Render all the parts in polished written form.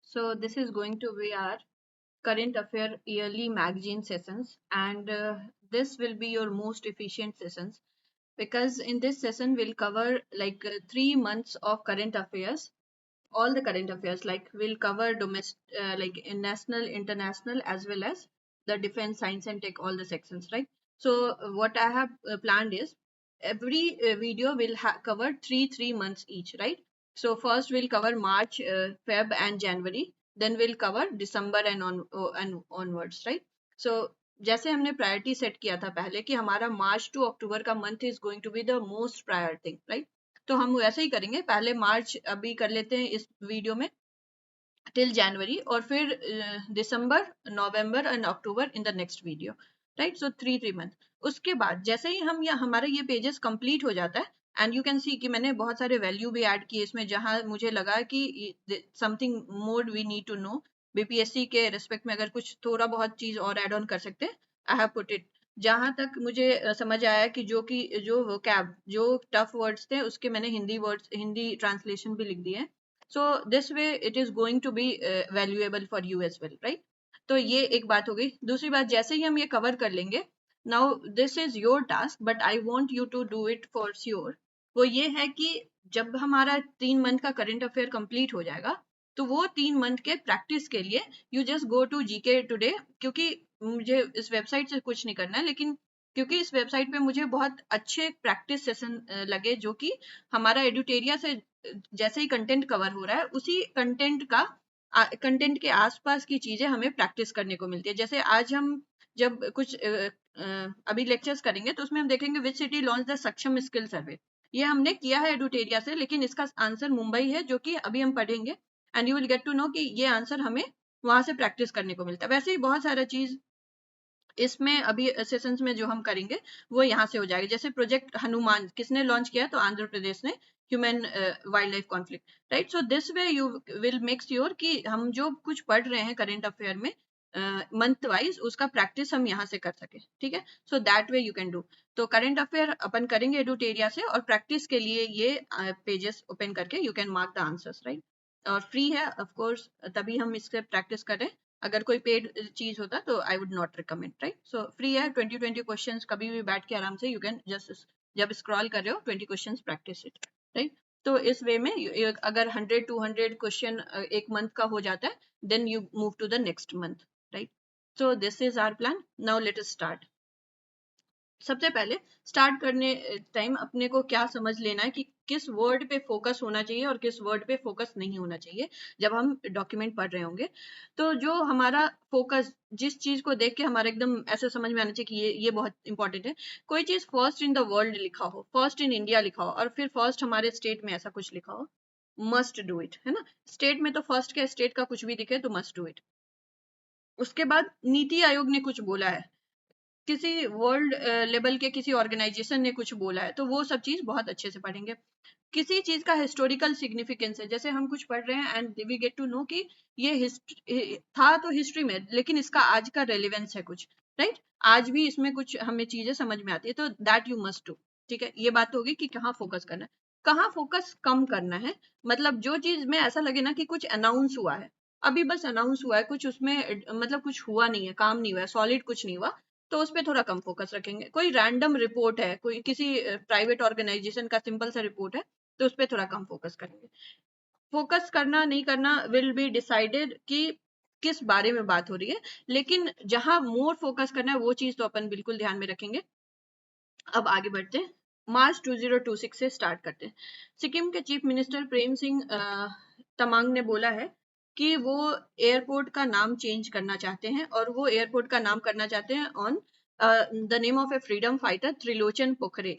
So this is going to be our current affair yearly magazine sessions, and this will be your most efficient sessions because in this session we'll cover 3 months of current affairs, all the current affairs. Like we'll cover domestic, in national, international, as well as the defense, science and tech, all the sections, right? So what I have planned is every video will cover 3 months each, right? So first we'll cover March, Feb and January, then we'll cover December and onwards, right? So जैसे हमने priority set किया था पहले कि हमारा मार्च to October का month is going to be the most prior thing, right? तो हम वैसे ही करेंगे, पहले मार्च अभी कर लेते हैं इस वीडियो में टिल जनवरी, और फिर December, November and October in the next video, right? So 3 month. उसके बाद जैसे ही हम हमारा ये पेजेस कंप्लीट हो जाता है एंड यू कैन सी कि मैंने बहुत सारे वैल्यू भी ऐड किए इसमें, जहां मुझे लगा कि something more we need to know BPSC के रिस्पेक्ट में, अगर कुछ थोड़ा बहुत चीज और ऐड ऑन कर सकते हैं, आई हैव पुट इट। जहां तक मुझे समझ आया कि जो वोकैब, जो टफ वर्ड्स थे उसके मैंने हिंदी वर्ड्स, हिंदी ट्रांसलेशन भी लिख दिए हैं। So this way it is going to be valuable for you as well, right? तो ये एक बात हो गई। दूसरी बात, जैसे ही हम ये कवर कर लेंगे, now this is your task but I want you to do it for sure। वो ये है कि जब हमारा 3 मंथ का करंट अफेयर कंप्लीट हो जाएगा, तो वो 3 मंथ के प्रैक्टिस के लिए you just go to GK today. क्योंकि मुझे इस वेबसाइट से कुछ नहीं करना है, लेकिन क्योंकि इस वेबसाइट पे मुझे बहुत अच्छे प्रैक्टिस सेशन लगे, जो कि हमारा एडुटेरिया से जैसे ही कंटेंट कवर हो रहा है उसी कंटेंट के आसपास की चीजें हमें प्रैक्टिस करने को मिलती है। जैसे आज हम जब कुछ अभी लेक्चर्स करेंगे तो उसमें हम देखेंगे विच city launch the Saksham skill सर्वे। ये हमने किया है एडुटेरिया से, लेकिन इसका आंसर मुंबई है, जो कि अभी हम पढ़ेंगे and you will get to know कि ये आंसर हमें वहां से प्रैक्टिस करने को मिलता है। वैसे ही बहुत सारा चीज इसमें अभी सेशंस में जो हम करेंगे वो यहाँ से हो जाएगा। जैसे प्रोजेक्ट हनुमान किसने लॉन्च किया? तो आंध्र प्रदेश ने, human wild life conflict, right? So this way you will make sure कि हम जो कुछ पढ़ रहे हैं करंट अफेयर में मंथ वाइज, उसका प्रैक्टिस हम यहाँ से कर सके, ठीक है? So that way you can do. तो करंट अफेयर अपन करेंगे एडुटेरिया से, और प्रैक्टिस के लिए ये पेजेस ओपन करके you can mark the answers, right? और फ्री है ऑफ कोर्स, तभी हम इससे प्रैक्टिस करें। अगर कोई पेड चीज होता तो I would not recommend, right? So free है, 20 क्वेश्चंस कभी भी बैठ के आराम से यू कैन जस्ट, जब स्क्रॉल कर रहे हो 20 क्वेश्चंस प्रैक्टिस इट, राइट? तो इस वे में अगर 100-200 क्वेश्चन एक मंथ का हो जाता है, then you move to the next month, right? So this is our plan. Now let us start. सबसे पहले स्टार्ट करने टाइम अपने को क्या समझ लेना है कि किस वर्ड पे फोकस होना चाहिए और किस वर्ड पे फोकस नहीं होना चाहिए जब हम डॉक्यूमेंट पढ़ रहे होंगे। तो जो हमारा फोकस, जिस चीज को देख के हमारा एकदम ऐसे समझ में आना चाहिए कि ये बहुत इंपॉर्टेंट है। कोई चीज फर्स्ट इन द वर्ल्ड लिखा हो, फर्स्ट इन इंडिया लिखा हो, और फिर फर्स्ट हमारे स्टेट में ऐसा कुछ लिखा हो, मस्ट डू इट, है ना? स्टेट में तो फर्स्ट के स्टेट का कुछ भी दिखे तो मस्ट डू इट। उसके बाद नीति आयोग ने कुछ बोला है, किसी वर्ल्ड लेवल के किसी ऑर्गेनाइजेशन ने कुछ बोला है, तो वो सब चीज बहुत अच्छे से पढ़ेंगे। किसी चीज का हिस्टोरिकल सिग्निफिकेंस है, जैसे हम कुछ पढ़ रहे हैं and we get to know कि ये था तो हिस्ट्री में, लेकिन इसका आज का रेलिवेंस है कुछ, राइट? आज भी इसमें कुछ हमें चीजें समझ में आती है, तो दैट यू मस्ट डू, ठीक है? ये बात होगी कि कहाँ फोकस करना है, कहाँ फोकस कम करना है। मतलब जो चीज में ऐसा लगे ना कि कुछ अनाउंस हुआ है, अभी बस अनाउंस हुआ है कुछ, उसमें मतलब कुछ हुआ नहीं है, काम नहीं हुआ है, सॉलिड कुछ नहीं हुआ, तो उस पर थोड़ा कम फोकस रखेंगे। कोई रैंडम रिपोर्ट है, कोई किसी प्राइवेट ऑर्गेनाइजेशन का सिंपल सा रिपोर्ट है, तो उस पर थोड़ा कम फोकस करेंगे। फोकस करना नहीं करना विल बी डिसाइडेड कि किस बारे में बात हो रही है, लेकिन जहां मोर फोकस करना है वो चीज तो अपन बिल्कुल ध्यान में रखेंगे। अब आगे बढ़ते हैं, मार्च 2026 से स्टार्ट करते हैं। सिक्किम के चीफ मिनिस्टर प्रेम सिंह तमांग ने बोला है कि वो एयरपोर्ट का नाम चेंज करना चाहते हैं, और वो एयरपोर्ट का नाम करना चाहते हैं on the name of a freedom fighter Trilochan Pokhare.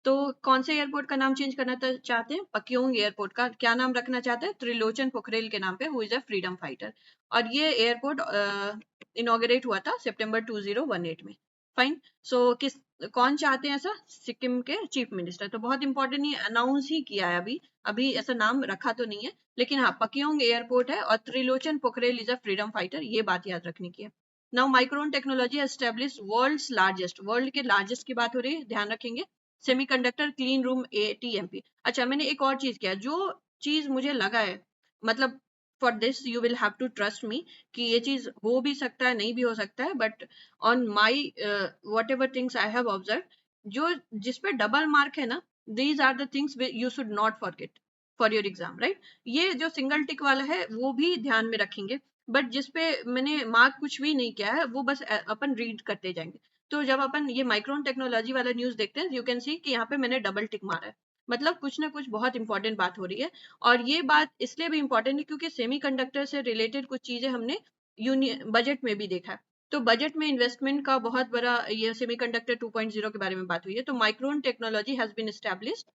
तो कौन से एयरपोर्ट का नाम चेंज करना चाहते हैं? पक्योंग एयरपोर्ट का क्या नाम रखना चाहते हैं? त्रिलोचन पोखरेल के नाम पे, who is a freedom fighter. और ये एयरपोर्ट इनॉग्रेट हुआ था सितंबर 2018 में। फाइन। सो किस कौन चाहते हैं ऐसा? सिक्किम के चीफ मिनिस्टर। तो बहुत इंपॉर्टेंट, नहीं अनाउंस ही किया है अभी, अभी ऐसा नाम रखा तो नहीं है, लेकिन हाँ पक्योंग एयरपोर्ट है, और Trilochan Pokhrel is a freedom fighter, ये बात याद रखने की है। Now Micron technology establish world's largest, world के लार्जेस्ट की बात हो रही है, ध्यान रखेंगे। Semiconductor clean room ATMP। अच्छा, मैंने एक और चीज किया, जो चीज मुझे लगा है, मतलब for this you will have to trust me कि ये चीज हो भी सकता है, नहीं भी हो सकता है, but on my whatever things I have observe, जो जिस पे डबल मार्क है ना, these are the things you should not forget for your exam, right. ये जो सिंगल टिक वाला है वो भी ध्यान में रखेंगे, बट जिसपे मैंने मार्क कुछ भी नहीं किया है वो बस अपन रीड करते जाएंगे। तो जब अपन ये माइक्रोन टेक्नोलॉजी वाला न्यूज देखते हैं, यू कैन सी कि यहाँ पे मैंने डबल टिक मारा है, मतलब कुछ ना कुछ बहुत इंपॉर्टेंट बात हो रही है। और ये बात इसलिए भी इंपॉर्टेंट है क्योंकि सेमीकंडक्टर से रिलेटेड कुछ चीजें हमने यूनियन बजट में भी देखा है। तो बजट में इन्वेस्टमेंट का बहुत बड़ा, ये सेमीकंडक्टर 2.0 के बारे में बात हुई है। तो Micron technology has been established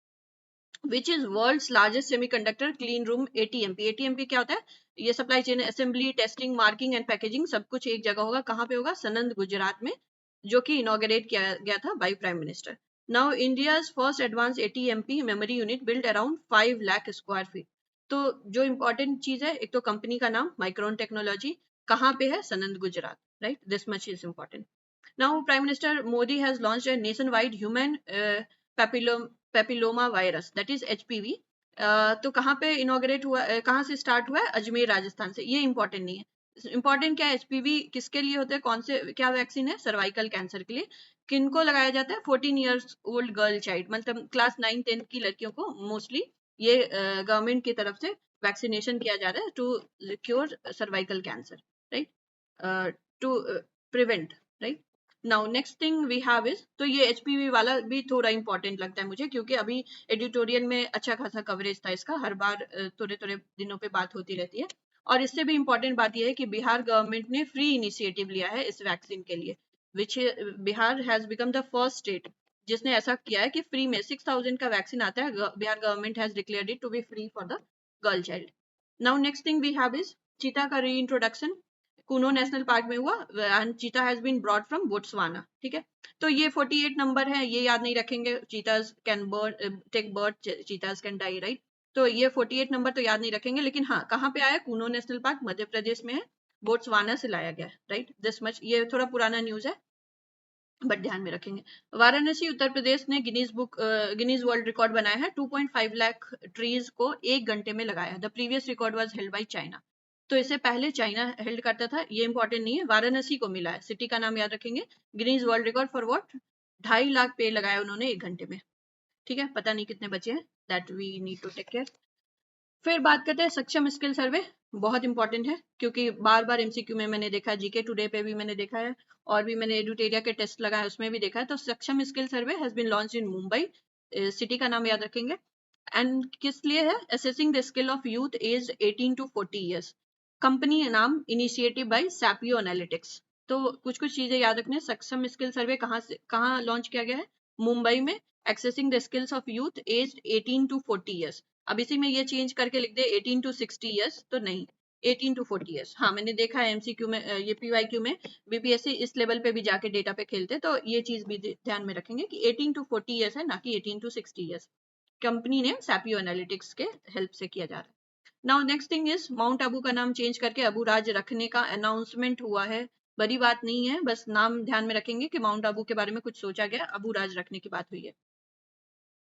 which is world's largest semiconductor clean room, ATMP। ATMP क्या होता है? ये supply chain assembly, testing, marking and packaging सब कुछ एक जगह होगा। कहाँ पे होगा? सनंद, गुजरात में, जो कि इनॉग्रेट किया गया था by prime minister. Now India's first advance ATMP memory unit build around 5 lakh square feet. तो जो इंपॉर्टेंट चीज है, एक तो कंपनी का नाम माइक्रोन टेक्नोलॉजी, कहाँ पे है? Sanand, Gujarat, right. This much is important. Now, Prime Minister Modi has launched a nationwide human papilloma virus, that is HPV। तो कहाँ पे इनॉग्रेट हुआ, कहाँ से स्टार्ट हुआ है? अजमेर, राजस्थान से। ये इंपॉर्टेंट नहीं है। इंपॉर्टेंट क्या है? HPV किसके लिए होता है? कौन से, क्या वैक्सीन है? सर्वाइकल कैंसर के लिए। किनको लगाया जाता है? 14 ईयर्स ओल्ड गर्ल चाइल्ड, मतलब क्लास 9-10 की लड़कियों को मोस्टली ये गवर्नमेंट की तरफ से वैक्सीनेशन किया जा रहा है to cure cervical cancer, right, to prevent, right. Now next thing we have is, तो ये HPV वाला भी थोड़ा इंपॉर्टेंट लगता है मुझे, क्योंकि अभी एडिटोरियल में अच्छा खासा कवरेज था इसका, हर बार थोड़े थोड़े दिनों पे बात होती रहती है। और इससे भी इंपॉर्टेंट बात यह है कि बिहार गवर्नमेंट ने फ्री इनिशिएटिव लिया है इस वैक्सीन के लिए, which Bihar has become the first state जिसने ऐसा किया है कि फ्री में 6,000 का वैक्सीन आता है। Bihar government has declared it to be free for the girl child. Now next thing we have is चीता का री इंट्रोडक्शन कुनो नेशनल पार्क में हुआ, and cheetah has been brought from Botswana, ठीक है। तो ये 48 नंबर है, ये याद नहीं रखेंगे। Cheetahs can bird take bird, cheetahs can die, right. तो ये 48 नंबर तो याद नहीं रखेंगे, लेकिन हाँ, कहाँ पे आया? कुनो नेशनल पार्क मध्य प्रदेश में है, बोट्सवाना से लाया गया, राइट। दिस मच, ये थोड़ा पुराना न्यूज है बट ध्यान में रखेंगे। वाराणसी उत्तर प्रदेश ने गिनीज वर्ल्ड रिकॉर्ड बनाया है, 2.5 लाख ट्रीज को 1 घंटे में लगाया। The previous record was held by China. तो इससे पहले चाइना हेल्ड करता था, ये इंपॉर्टेंट नहीं है, वाराणसी को मिला है। सिटी का नाम याद रखेंगे। Guinness world record for what? 2.5 lakh पेड़ लगाए उन्होंने 1 घंटे में, ठीक है। पता नहीं कितने बचे हैं, that we need to take care. फिर बात करते हैं सक्षम स्किल सर्वे। बहुत इंपॉर्टेंट है क्योंकि बार बार MCQ में मैंने देखा है, जीके टुडे पे भी मैंने देखा है, और भी मैंने एडुटेरिया के टेस्ट लगाए उसमें भी देखा है। तो Saksham skill survey has been launched in Mumbai, city का नाम याद रखेंगे। एंड किस लिए है? Assessing the skill of youth age 18 to 40 years. Company नाम इनिशिएटिव बाय सैपियो एनालिटिक्स। तो कुछ कुछ चीजें याद रखने। सक्षम स्किल सर्वे कहाँ लॉन्च किया गया है? मुंबई में। Accessing the skills of youth age 18 to 40 years. अब इसी में ये चेंज करके लिख दे 18 to 60 ईयर्स, तो नहीं, 18 to 40 ईयर्स। हाँ, मैंने देखा है MCQ में, ये PYQ में BPSC इस लेवल पे भी जाके डेटा पे खेलते, तो ये चीज भी ध्यान में रखेंगे कि 18 to 40 ईयर्स है, ना कि 18 to 60 ईयर्स। कंपनी ने सैपियो एनालिटिक्स के हेल्प से किया जा रहा है। Now next thing is mount Abu का नाम चेंज करके अबू राज रखने का अनाउंसमेंट हुआ है। बड़ी बात नहीं है, बस नाम ध्यान में रखेंगे कि माउंट आबू के बारे में कुछ सोचा गया, अबू राज रखने की बात हुई है।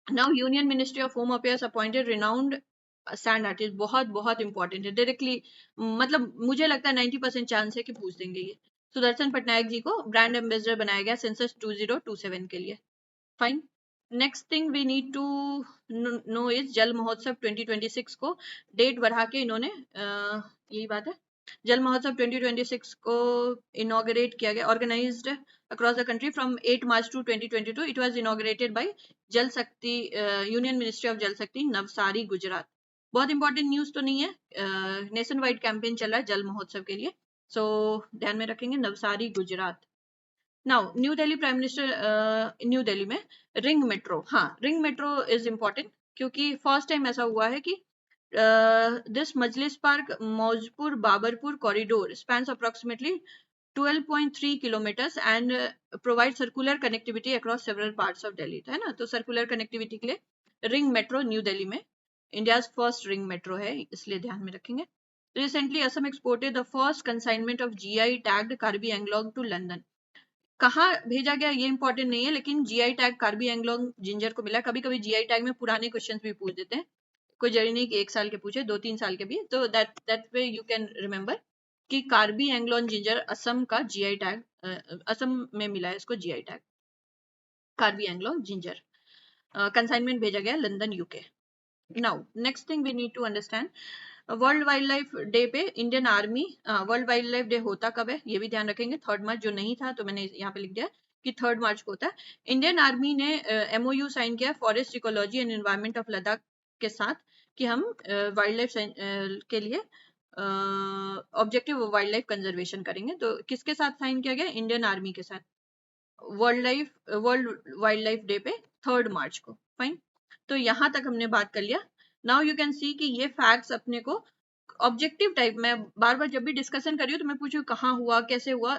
Now union ministry of home affairs appointed renowned sand artist. बहुत बहुत इंपॉर्टेंट है, डायरेक्टली मतलब मुझे लगता है 90% चांस है कि पूछ देंगे ये। सुदर्शन पटनायक जी को ब्रांड एम्बेसडर बनाया गया सेंसस 2027 के लिए। Fine. Next thing we need to know is Jal Mahotsav 2026 को डेट बढ़ा के इन्होंने यही बात है, जल महोत्सव 2026 को इनॉग्रेट किया गया, organised across the country from 8 March to 2022. It was inaugurated by जल शक्ति यूनियन मिनिस्ट्री ऑफ जल शक्ति, नवसारी, गुजरात। बहुत इंपॉर्टेंट न्यूज तो नहीं है, नेशन वाइड कैंपेन चल रहा है जल महोत्सव के लिए, सो ध्यान में रखेंगे, Navsari, Gujarat. Now new Delhi prime minister, new Delhi में रिंग मेट्रो। हाँ, रिंग मेट्रो इज इंपॉर्टेंट क्योंकि फर्स्ट टाइम ऐसा हुआ है कि this Majlis park Maujpur Babarpur corridor spans approximately 12.3 kilometers and provide circular connectivity across several parts of Delhi, है ना। तो सर्कुलर कनेक्टिविटी के लिए रिंग मेट्रो न्यू दिल्ली में, इंडियाज फर्स्ट रिंग मेट्रो है, इसलिए ध्यान में रखेंगे। Recently Assam exported the first consignment of GI tagged Karbi Anglong to London. कहाँ भेजा गया ये इंपॉर्टेंट नहीं है, लेकिन GI tag Karbi Anglong ginger को मिला। कभी कभी GI टैग में पुराने क्वेश्चंस भी पूछ देते हैं, कोई जरूरी नहीं कि 1 साल के पूछे, 2-3 साल के भी, तो that way you can remember कि कार्बी एंग्लोन जिंजर असम का जीआई टैग, असम में मिला है इसको GI tag, Karbi Anglong ginger. Consignment भेजा गया London UK. Now next thing we need to understand, world wild life डे पे Indian army, world wild life डे होता कब है ये भी ध्यान रखेंगे, 3 मार्च, जो नहीं था तो मैंने यहाँ पे लिख दिया कि 3 मार्च को होता है। इंडियन आर्मी ने एमओयू साइन किया forest ecology and environment of Ladakh के साथ कि हम वाइल्ड लाइफ के लिए ऑब्जेक्टिव वाइल्ड लाइफ कंजर्वेशन करेंगे। तो किसके साथ साइन किया गया? इंडियन आर्मी के साथ, वर्ल्ड वाइल्ड लाइफ डे पे 3 मार्च को। फाइन, तो यहां तक हमने बात कर लिया। नाउ यू कैन सी कि ये फैक्ट्स अपने को ऑब्जेक्टिव टाइप में, बार बार जब भी डिस्कशन कर रही हूँ तो मैं पूछू कहाँ हुआ, कैसे हुआ,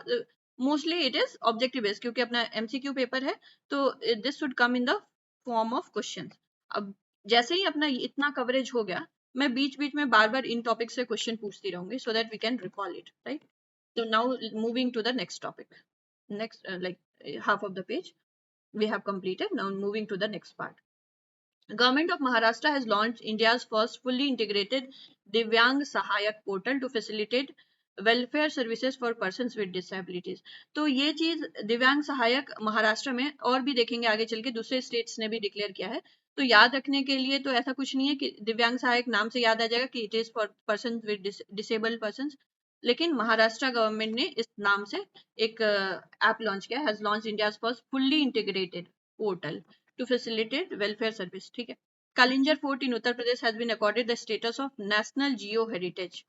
mostly it is objective based, क्योंकि अपना एमसीक्यू पेपर है, तो this should come in the form of question. अब जैसे ही अपना इतना कवरेज हो गया, मैं बीच बीच में बार बार इन टॉपिक से क्वेश्चन पूछती रहूंगी, so that we can recall it, right. So now moving to the next topic, next half of the page we have completed. Now moving to the next part. Government of Maharashtra has launched India's first fully integrated Divyang Sahayak portal to facilitate welfare services for persons with disabilities. तो ये चीज दिव्यांग सहायक महाराष्ट्र में, और भी देखेंगे आगे चल के दूसरे स्टेट्स ने भी डिक्लेयर किया है, तो याद रखने के लिए तो ऐसा कुछ नहीं है कि दिव्यांग सहायक नाम से याद आ जाएगा कि it is for person with disabled person, लेकिन महाराष्ट्र गवर्नमेंट ने इस नाम से एक ऐप लॉन्च किया, has launched India's first fully integrated portal to facilitate welfare service, ठीक है। Kalinjar fort in Uttar Pradesh has been accorded the status of national geo heritage.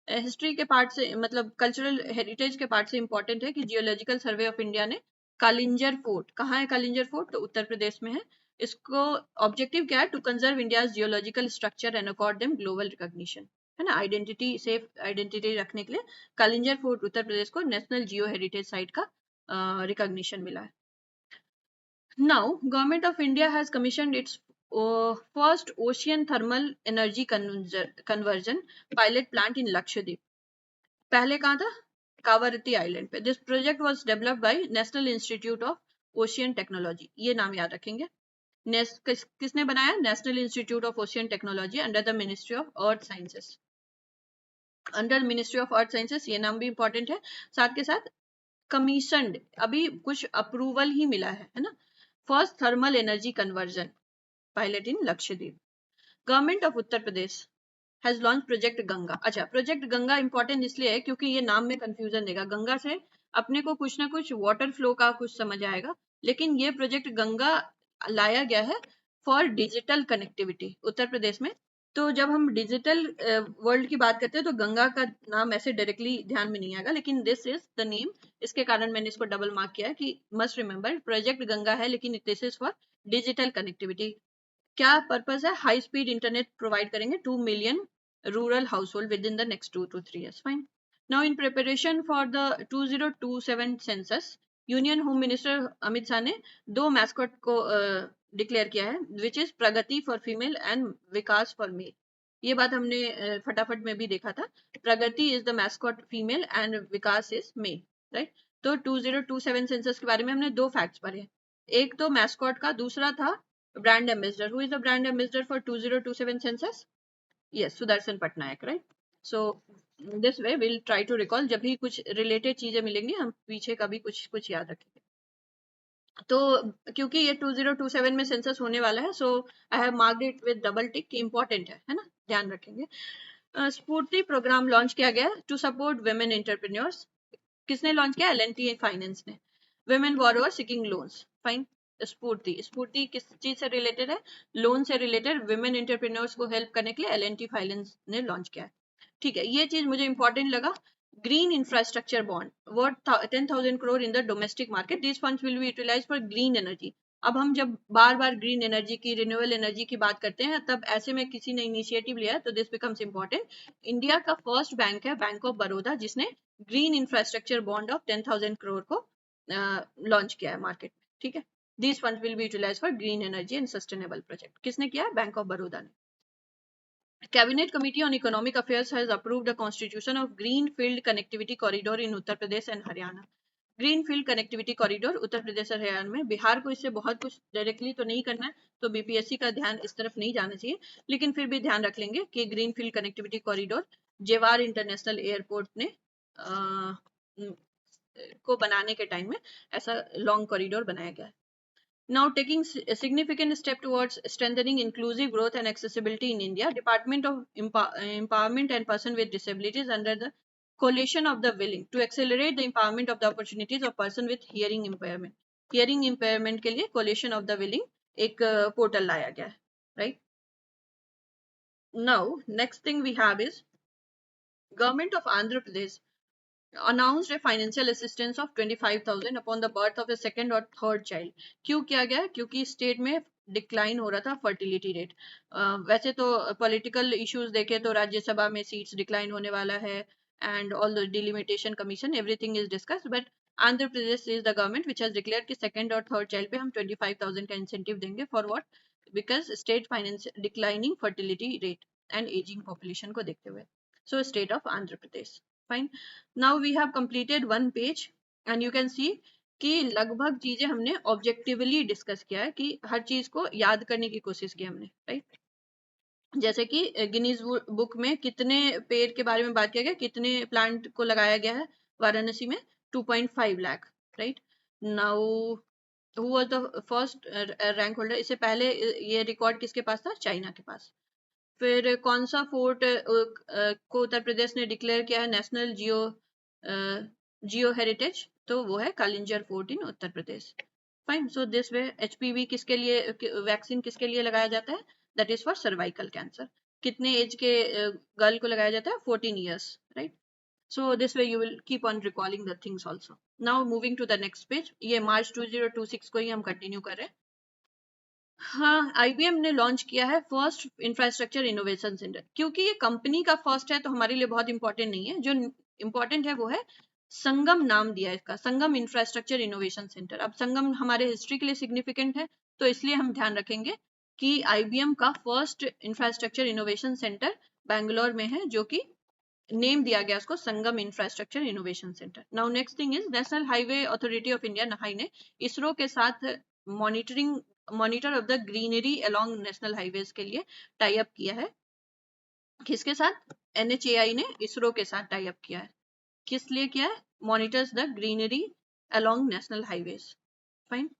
History के पार्ट से, मतलब कल्चरल हेरिटेज के पार्ट से इंपॉर्टेंट है कि जियोलॉजिकल सर्वे ऑफ इंडिया ने कालिंजर फोर्ट, कहाँ है कालिंजर फोर्ट? तो उत्तर प्रदेश में है। इसको ऑब्जेक्टिव क्या है? To conserve India's geological structure and accord them global recognition, है ना, आइडेंटिटी, सेफ आइडेंटिटी रखने के लिए कालिंजर फोर्ट उत्तर प्रदेश को नेशनल जियो हेरिटेज साइट का रिकॉग्निशन मिला है। Now, Government of India has commissioned its first ocean thermal energy conversion pilot plant in Lakshadweep. पहले कहाँ था? कावारती आइलैंड पे। This project was developed by National Institute of Ocean Technology. ये नाम याद रखेंगे। किसने बनाया? National Institute of Ocean Technology under the Ministry of Earth Sciences. Under ministry of earth sciences, ये नाम भी इंपॉर्टेंट है। साथ के साथ कमीशनड, अभी कुछ अप्रूवल ही मिला है ना, first thermal energy conversion pilot in Lakshadweep. Government of Uttar Pradesh has launch project Ganga. अच्छा, प्रोजेक्ट गंगा इंपॉर्टेंट इसलिए है क्योंकि ये नाम में कंफ्यूजन देगा। गंगा से अपने को कुछ ना कुछ वाटर फ्लो का कुछ समझ आएगा, लेकिन ये प्रोजेक्ट गंगा लाया गया है फॉर डिजिटल कनेक्टिविटी उत्तर प्रदेश में। तो जब हम डिजिटल वर्ल्ड की बात करते हैं तो गंगा का नाम ऐसे डायरेक्टली ध्यान में नहीं आएगा, लेकिन दिस इज द नेम, इसके कारण मैंने इसको डबल मार्क किया है कि मस्ट रिमेंबर प्रोजेक्ट गंगा है, लेकिन this is for digital connectivity. क्या पर्पस है? हाई स्पीड इंटरनेट प्रोवाइड करेंगे 2 million rural household with in the next 2 to 3 years. Fine, now in preparation for the 2027 census, union home minister Amit Shah ने 2 mascot को declare किया है, which is Pragati for female and Vikas for male. ये बात हमने फटाफट में भी देखा था, प्रगति is the mascot female and Vikas is male, right. तो 2027 सेंसस के बारे में हमने 2 फैक्ट्स पढ़े, एक तो मैस्कॉट का, दूसरा था brand ambassador. Who is the brand ambassador for 2027 census? Yes, Sudarshan Patnaik, right. So this way will try to recall, जब भी कुछ रिलेटेड चीजें मिलेंगी हम पीछे का भी कुछ कुछ याद रखेंगे। तो क्योंकि ये 2027 में सेंसस होने वाला है, so I have marked it with double tick कि इंपॉर्टेंट है ना, ध्यान रखेंगे। स्फूर्ति प्रोग्राम लॉन्च किया गया टू सपोर्ट वुमेन एंटरप्रेन्योर्स। किसने लॉन्च किया? एल&टी फाइनेंस ने। Women borrower seeking loans, fine. स्फूर्ति, स्फूर्ति किस चीज से रिलेटेड है? लोन से रिलेटेड, वुमेन एंटरप्रेन्योर्स को हेल्प करने के लिए एल&टी फाइनेंस ने लॉन्च किया है, ठीक है। ये चीज मुझे इंपॉर्टेंट लगा। Green infrastructure bond worth 10,000 crore in the domestic market, these funds will be utilised for green energy. अब हम जब बार बार ग्रीन एनर्जी की, रिन्यूएबल एनर्जी की बात करते हैं, तब ऐसे में किसी ने इनिशिएटिव लिया, तो दिस बिकम्स इंपॉर्टेंट। इंडिया का फर्स्ट बैंक है बैंक ऑफ बड़ौदा, जिसने green infrastructure bond of 10,000 crore को लॉन्च किया है मार्केट में, ठीक है। These funds will be utilised for green energy and sustainable project. किसने किया? बैंक ऑफ बड़ौदा ने। Cabinet Committee on Economic Affairs has approved the constitution of Greenfield Connectivity Corridor in Uttar Pradesh and Haryana. Greenfield connectivity corridor Uttar Pradesh और हरियाणा में। बिहार को इससे बहुत कुछ directly तो नहीं करना है, तो बीपीएससी का ध्यान इस तरफ नहीं जाना चाहिए, लेकिन फिर भी ध्यान रख लेंगे कि greenfield connectivity corridor Jewar international airport ने को बनाने के टाइम में ऐसा लॉन्ग कॉरिडोर बनाया गया है। Now, taking a significant step towards strengthening inclusive growth and accessibility in India, Department of Empowerment and Person with Disabilities under the Coalition of the Willing to accelerate the empowerment of the opportunities of person with hearing impairment. Hearing impairment के लिए Coalition of the Willing एक portal लाया गया है, right? Now, next thing we have is Government of Andhra Pradesh announced a financial assistance of 25,000 upon the birth of a second or third child. क्यों किया गया? क्योंकि स्टेट में decline हो रहा था फर्टिलिटी रेट। वैसे तो पॉलिटिकल इश्यूज देखे तो राज्यसभा में सीट्स डिक्लाइन होने वाला है, and all the delimitation commission everything is discuss, but Andhra Pradesh is the government which has declare कि सेकंड और थर्ड चाइल्ड पे हम 25,000 का इंसेंटिव देंगे। For what? Because state finance declining fertility rate and ageing population को देखते हुए। So state of Andhra Pradesh. Fine, now we have completed one page and you can see कि लगभग चीजें हमने ऑब्जेक्टिवली डिस्कस किया है, कि हर चीज को याद करने की कोशिश की हमने, राइट? जैसे कि गिनीज बुक में कितने पेड़ के बारे में बात किया गया, कितने प्लांट को लगाया गया है वाराणसी में, 2.5 lakh, right? Now who was the first rank holder? इससे पहले ये रिकॉर्ड किसके पास था? चाइना के पास। फिर कौन सा फोर्ट को उत्तर प्रदेश ने डिक्लेयर किया है नेशनल जियो हेरिटेज? तो वो है Kalinjar fort in Uttar Pradesh. Fine, so this way HPV किसके लिए, वैक्सीन किसके लिए लगाया जाता है? That is for cervical cancer. कितने एज के गर्ल को लगाया जाता है? 14 years, right? So this way you will keep on recalling the things also. Now moving to the next page, ये मार्च 2026 को ही हम कंटिन्यू कर रहे हैं। हाँ, आईबीएम ने लॉन्च किया है फर्स्ट इंफ्रास्ट्रक्चर इनोवेशन सेंटर। क्योंकि ये कंपनी का फर्स्ट है तो हमारे लिए बहुत इंपॉर्टेंट नहीं है, जो इंपॉर्टेंट है वो है संगम, नाम दिया है इसका, संगम इंफ्रास्ट्रक्चर इनोवेशन सेंटर। अब संगम हमारे हिस्ट्री के लिए सिग्निफिकेंट है, तो इसलिए हम ध्यान रखेंगे कि आईबीएम का first infrastructure innovation centre Bangalore में है, जो कि नेम दिया गया उसको Sangam infrastructure innovation centre. Now next thing is national highway authority of India NHAI ने इसरो के साथ monitor of the greenery along national highways के लिए टाई अप किया है। किसके साथ? एनएचएआई ने इसरो के साथ टाई अप किया है। किस लिए किया है? Monitors the greenery along national highways. Fine,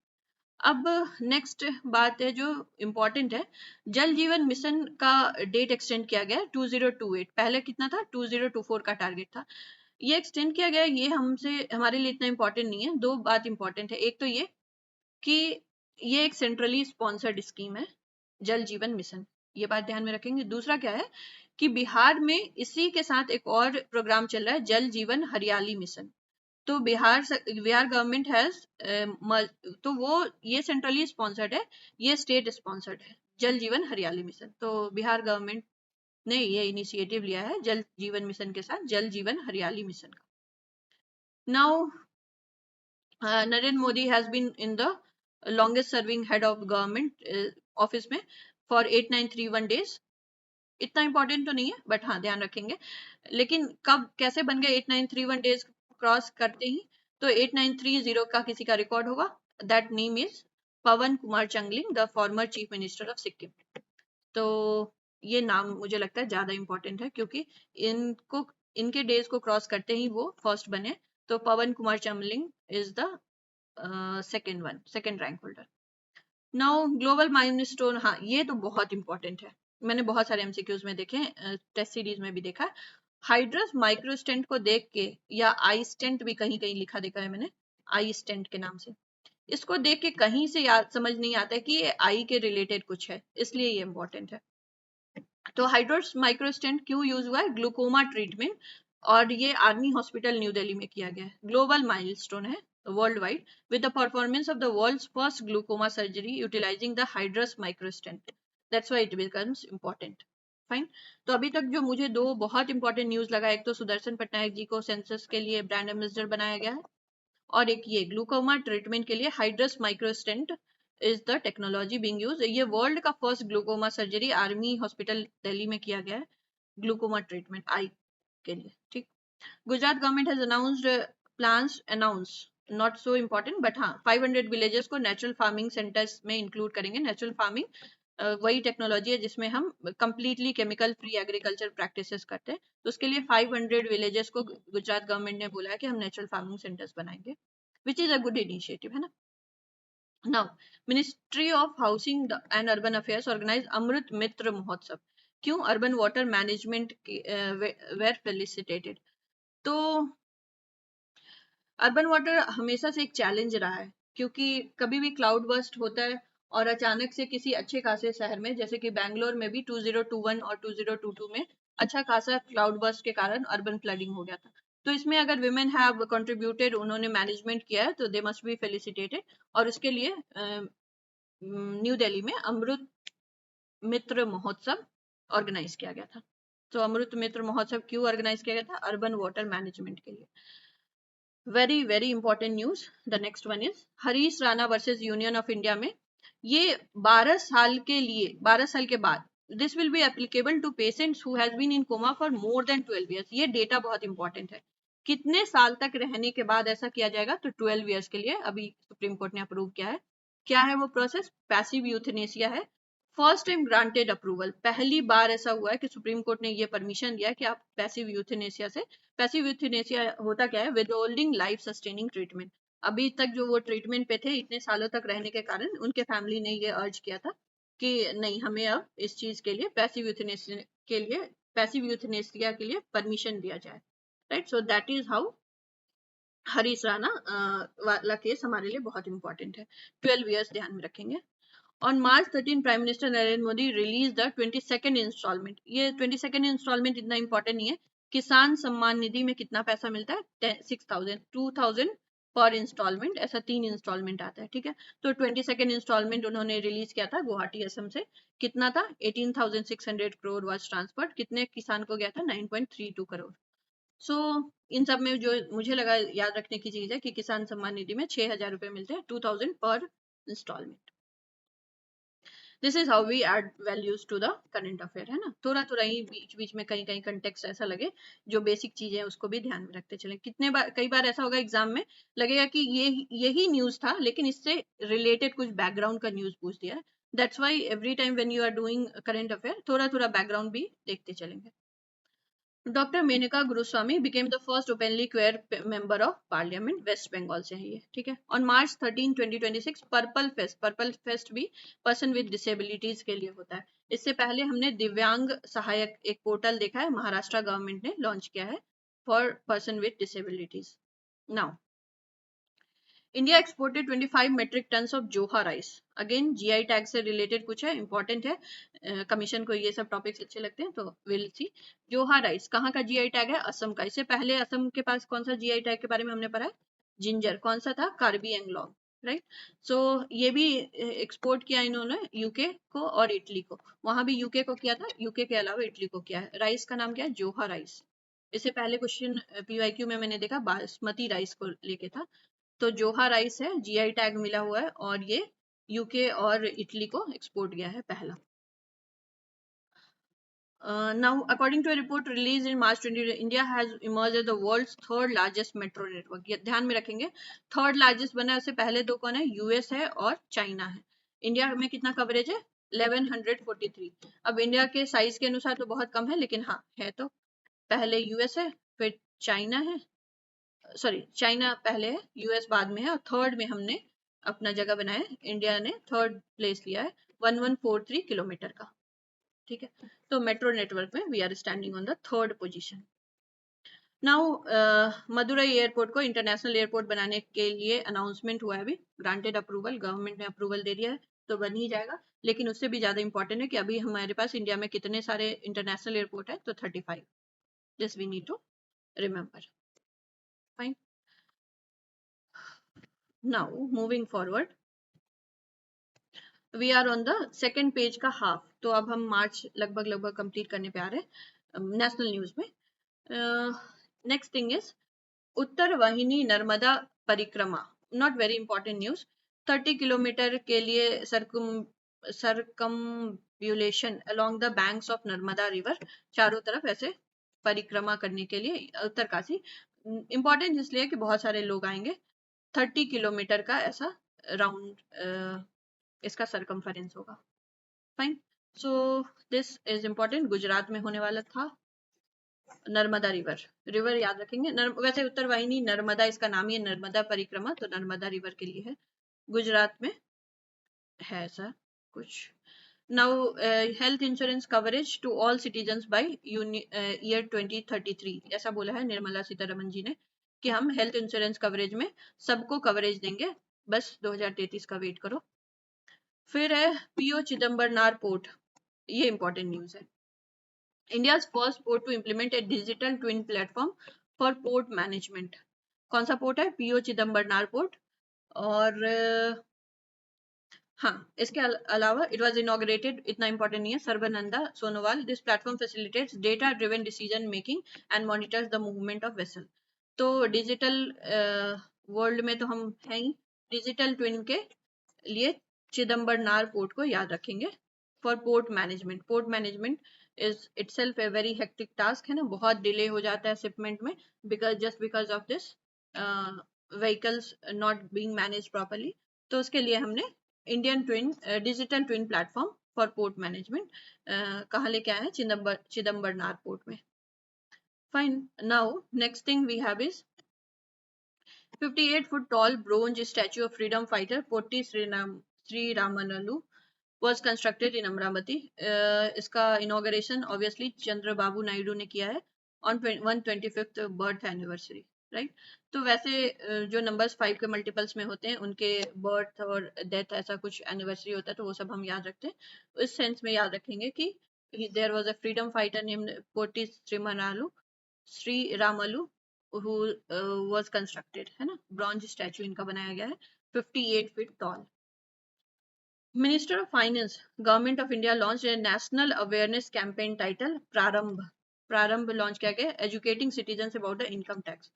अब नेक्स्ट बात है जो इम्पोर्टेंट है, जल जीवन मिशन का डेट एक्सटेंड किया गया 2028। पहले कितना था? 2024 का टारगेट था, ये एक्सटेंड किया गया। ये हमारे लिए इतना इम्पोर्टेंट नहीं है। दो बात इम्पोर्टेंट है, एक तो ये कि ये एक सेंट्रली स्पॉन्सर्ड स्कीम है, जल जीवन मिशन, ये बात ध्यान में रखेंगे। दूसरा क्या है कि बिहार में इसी के साथ एक और प्रोग्राम चल रहा है, जल जीवन हरियाली मिशन। तो बिहार गवर्नमेंट हैज तो वो ये सेंट्रली स्पॉन्सर्ड है, ये स्टेट स्पॉन्सर्ड है, जल जीवन हरियाली मिशन। तो बिहार गवर्नमेंट ने ये इनिशिएटिव लिया है जल जीवन मिशन के साथ, जल जीवन हरियाली मिशन का। Now Narendra Modi has been in the longest serving head of government office में फॉर 8931 डेज। इतना इंपॉर्टेंट तो नहीं है, बट हाँ ध्यान रखेंगे। लेकिन कब कैसे बन गए 8931 डेज क्रॉस करते ही? तो 8930 का किसी का रिकॉर्ड होगा, that name is Pawan Kumar Chamling, the former chief minister of Sikkim. तो ये नाम मुझे लगता है ज्यादा इंपॉर्टेंट है, क्योंकि इनके डेज को क्रॉस करते ही वो फर्स्ट बने। तो Pawan Kumar Chamling is the second rank holder. Now global milestone, हाँ ये तो बहुत इंपॉर्टेंट है, मैंने बहुत सारे एमसीक्यूज में देखे, टेस्ट सीरीज में भी देखा। हाइड्रस माइक्रोस्टेंट को देख के, या आई स्टेंट भी कहीं कहीं लिखा देखा है मैंने, आई स्टेंट के नाम से, इसको देख के कहीं से याद समझ नहीं आता है कि ये आई के रिलेटेड कुछ है, इसलिए ये इंपॉर्टेंट है। तो हाइड्रस माइक्रोस्टेंट क्यों यूज हुआ है? ग्लूकोमा ट्रीटमेंट, और ये आर्मी हॉस्पिटल न्यू दिल्ली में किया गया है। ग्लोबल माइलस्टोन है worldwide with the performance of the world's first glaucoma surgery utilizing the hydrus microstent. That's why it becomes important. Fine. तो अभी तक जो मुझे दो बहुत इंपॉर्टेंट न्यूज लगा, एक तो सुदर्शन पटनायक जी को सेंसस के लिए ब्रांड एम्बेसडर बनाया गया है, और एक ये ग्लूकोमा ट्रीटमेंट के लिए Hydrus microstent is the technology being used. ये वर्ल्ड का first glaucoma surgery army hospital Delhi में किया गया है, ग्लूकोमा ट्रीटमेंट आई के लिए। ठीक, Gujarat government has announced not so important, but हाँ 500 विलेजेस को नेचुरल फार्मिंग सेंटर्स में इंक्लूड करेंगे। नेचुरल फार्मिंग वही टेक्नोलॉजी है जिसमें हम completely chemical free agriculture practices करते हैं। तो उसके लिए 500 विलेजेस को गुजरात गवर्नमेंट ने बोला है कि हम नेचुरल फार्मिंग सेंटर्स बनाएंगे, which is a good initiative, है ना। Now ministry of housing and urban affairs organise Amrit Mitra Mahotsav. क्यों? Urban water management were felicitated. तो अर्बन वाटर हमेशा से एक चैलेंज रहा है, क्योंकि कभी भी क्लाउड बर्स्ट होता है और अचानक से किसी अच्छे खासे शहर में, जैसे कि बैंगलोर में भी 2021 और 2022 में अच्छा खासा क्लाउड बर्स्ट के कारण अर्बन फ्लडिंग हो गया था। तो इसमें अगर विमेन हैव कंट्रीब्यूटेड, उन्होंने मैनेजमेंट किया है, तो दे मस्ट बी फेलिसिटेटेड। और उसके लिए न्यू दिल्ली में अमृत मित्र महोत्सव ऑर्गेनाइज किया गया था। तो अमृत मित्र महोत्सव क्यों ऑर्गेनाइज किया गया था? अर्बन वाटर मैनेजमेंट के लिए। Very important news, the next one is Harish Rana versus union of India में ये 12 साल के लिए, 12 साल के बाद this will be applicable to patients who has been in coma for more than 12 years. ये डेटा बहुत इंपॉर्टेंट है, कितने साल तक रहने के बाद ऐसा किया जाएगा? तो 12 ईयर्स के लिए अभी सुप्रीम कोर्ट ने अप्रूव किया है। क्या है वो प्रोसेस? पैसिव यूथनेसिया है। फर्स्ट टाइम ग्रांटेड अप्रूवल, पहली बार ऐसा हुआ है कि सुप्रीम कोर्ट ने ये परमिशन दिया कि आप पैसिव यूथनेसिया से, पैसिव यूथनेसिया होता क्या है? Withholding life sustaining treatment. अभी तक जो वो ट्रीटमेंट पे थे इतने सालों तक रहने के कारण, उनके फैमिली ने ये अर्ज किया था कि नहीं, हमें अब इस चीज के लिए पैसिव यूथनेसिया के लिए, पैसिव यूथनेसिया के लिए परमिशन दिया जाए, right. So that is how Harish Rana वाला केस हमारे लिए बहुत इंपॉर्टेंट है। 12 ईयर्स ध्यान में रखेंगे। On March 13, Prime Minister Narendra Modi released the 22nd installment. ये 22nd installment इतना important नहीं है। किसान सम्मान निधि में कितना पैसा मिलता है? 6,000, 2,000 पर इंस्टॉलमेंट, ऐसा 3 इंस्टॉलमेंट आता है, ठीक है। तो 22nd इंस्टॉलमेंट उन्होंने रिलीज किया था गुवाहाटी असम से। कितना था? 18,600 करोड़ वॉज ट्रांसफर्ड। कितने किसान को गया था? 9.32 करोड़। सो इन सब में जो मुझे लगा याद रखने की चीज है कि किसान सम्मान निधि में 6,000 रुपए मिलते हैं, 2,000 पर instalment. This is how we add values to the current affair, है ना। थोड़ा थोड़ा ही बीच बीच में कहीं कहीं कंटेक्स्ट ऐसा लगे, जो बेसिक चीजें हैं उसको भी ध्यान में रखते चले। कितने बार, कई बार ऐसा होगा एग्जाम में लगेगा कि ये यही न्यूज था, लेकिन इससे रिलेटेड कुछ बैकग्राउंड का न्यूज पूछ दिया है। That's why every time when you are doing current affair थोड़ा थोड़ा बैकग्राउंड भी देखते चलेंगे। Doctor Menaka Guruswamy became the first openly queer member of parliament, West Bengal से है ये, ठीक है। ऑन March 13, 2026 पर्पल फेस्ट भी पर्सन विद डिसेबिलिटीज के लिए होता है। इससे पहले हमने दिव्यांग सहायक एक पोर्टल देखा है, महाराष्ट्र गवर्नमेंट ने लॉन्च किया है for person with disabilities. Now India exported 25 metric tons of Joha rice. Again GI tag से रिलेटेड कुछ है, इंपॉर्टेंट है, कमीशन को ये सब टॉपिक्स अच्छे लगते हैं, तो विल सी। जोहा राइस कहाँ का जीआई टैग है? असम का। इससे पहले असम के पास कौन सा जीआई टैग के बारे में हमने पढ़ा है? जिंजर। कौन सा था? कार्बी एंगलोंग, राइट। सो ये भी एक्सपोर्ट किया इन्होंने यूके को और इटली को। वहां भी यूके को किया था, यूके के अलावा इटली को किया है। राइस का नाम क्या है? जोहा राइस। इससे पहले क्वेश्चन पीवाईक्यू में मैंने देखा बासमती राइस को लेके था। तो जोहा राइस है, जीआई टैग मिला हुआ है, और ये यूके और इटली को एक्सपोर्ट गया है पहला। Now according to a report release in March 20, India has emerge as the world's third largest metro network. ये ध्यान में रखेंगे, थर्ड लार्जेस्ट बना है। उससे पहले दो कौन है? यूएस है और चाइना है। इंडिया में कितना कवरेज है? 1143। अब इंडिया के साइज के अनुसार तो बहुत कम है, लेकिन हाँ है। तो पहले यूएस है, फिर चाइना है, सॉरी चाइना पहले है, यूएस बाद में है, और थर्ड में हमने अपना जगह बनाया है। इंडिया ने थर्ड प्लेस लिया है 1143 किलोमीटर का, ठीक है। तो मेट्रो नेटवर्क में we are standing on the third position. Now Madurai airport को इंटरनेशनल एयरपोर्ट बनाने के लिए अनाउंसमेंट हुआ है अभी, ग्रांटेड अप्रूवल, गवर्नमेंट ने अप्रूवल दे दिया है, तो बन ही जाएगा। लेकिन उससे भी ज्यादा इंपॉर्टेंट है कि अभी हमारे पास इंडिया में कितने सारे इंटरनेशनल एयरपोर्ट है? तो 35। This we need to remember, fine. Now moving forward, we are on the second page का हाफ। तो अब हम मार्च लगभग लगभग कंप्लीट करने पे आ रहे हैं नेशनल न्यूज में। Next thing is Uttar Vahini Narmada Parikrama, not very important news. 30 kilometre के लिए circumambulation along the banks of Narmada river, चारों तरफ ऐसे परिक्रमा करने के लिए उत्तरकाशी। इंपॉर्टेंट इसलिए कि बहुत सारे लोग आएंगे, 30 किलोमीटर का ऐसा राउंड इसका सरकमफेरेंस होगा। Fine, so this is important. Gujarat में होने वाला था। नर्मदा रिवर, रिवर याद रखेंगे। वैसे उत्तरवाहिनी नर्मदा इसका नाम ही है, नर्मदा परिक्रमा, तो नर्मदा रिवर के लिए है, गुजरात में है ऐसा कुछ। Now health insurance coverage to all citizens by year 2033, ऐसा बोला है निर्मला सीतारमन जी ने कि हम हेल्थ इंश्योरेंस कवरेज में सबको कवरेज देंगे, बस 2033 का वेट करो। फिर है पीओ चिदम्बरनार पोर्ट, ये इंपॉर्टेंट न्यूज है। India's first port to implement a digital twin platform for port management। कौन सा पोर्ट है? PO Chidambaranar port. और हाँ, इसके अलावा इट वाज इनॉग्रेटेड, इतना इंपॉर्टेंट नहीं है, Sarbananda Sonowal. This platform facilitates data driven decision making and monitors the movement of vessel. तो डिजिटल वर्ल्ड में तो हम हैं ही, डिजिटल ट्विन के लिए चिदम्बरनार पोर्ट को याद रखेंगे for port management. Port management is itself a very hectic task, है ना, बहुत डिले हो जाता है शिपमेंट में because of this vehicles not being manage properly. तो उसके लिए हमने Indian twin digital twin platform for port management कहाँ लेके आए हैं? चिदम्बरनार पोर्ट में। Fine, now next thing we have is 58 foot tall bronze statue of freedom fighter Potti Sriramanalu was constructed in Amravati। इसका inauguration obviously चंद्रबाबू नायडू ने किया है on 125th birth anniversary, right? तो वैसे जो नंबर्स 5 के मल्टीपल्स में होते हैं उनके बर्थ और डेथ ऐसा कुछ एनिवर्सरी होता है, तो वो सब हम याद रखते हैं। इस सेंस में याद रखेंगे कि there was a freedom fighter named Potti Sriramulu who was constructed, है ना, ब्रॉन्ज स्टैचू इनका बनाया गया है 58 feet tall. Minister of finance government of India launch a national awareness campaign title प्रारंभ। प्रारंभ लॉन्च किया गया, educating citizens about the income tax,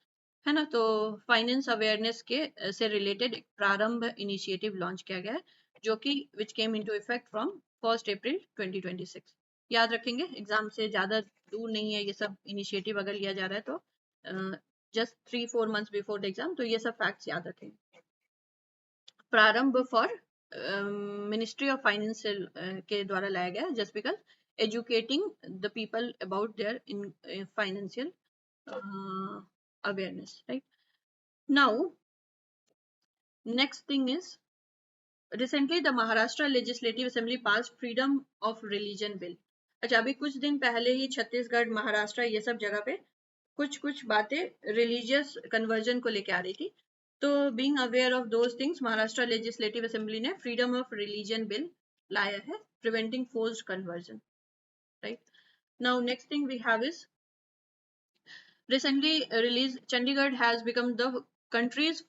है ना। तो फाइनेंस अवेयरनेस के से रिलेटेड एक प्रारंभ इनिशिएटिव लॉन्च किया गया है, जो कि विच केम इनटू इफेक्ट फ्रॉम 1 अप्रैल 2026। याद रखेंगे, एग्जाम से ज्यादा दूर नहीं है ये सब इनिशिएटिव अगर लिया जा रहा है तो just 3-4 months before the exam, तो ये सब फैक्ट्स याद रखेंगे। प्रारंभ फॉर मिनिस्ट्री ऑफ फाइनेंस के द्वारा लाया गया, just because educating the people about their in financial awareness, right. Now next thing is recently the Maharashtra legislative assembly pass freedom of religion bill. अच्छा, अभी कुछ दिन पहले ही छत्तीसगढ़, महाराष्ट्र, ये सब जगह पे कुछ बातें रिलीजियस कन्वर्जन को लेके आ रही थी। तो being aware of those things, Maharashtra legislative assembly ने फ्रीडम ऑफ रिलीजन बिल लाया है, preventing forced conversion, right. Now next thing we have is recently release Chandigarh has become the country's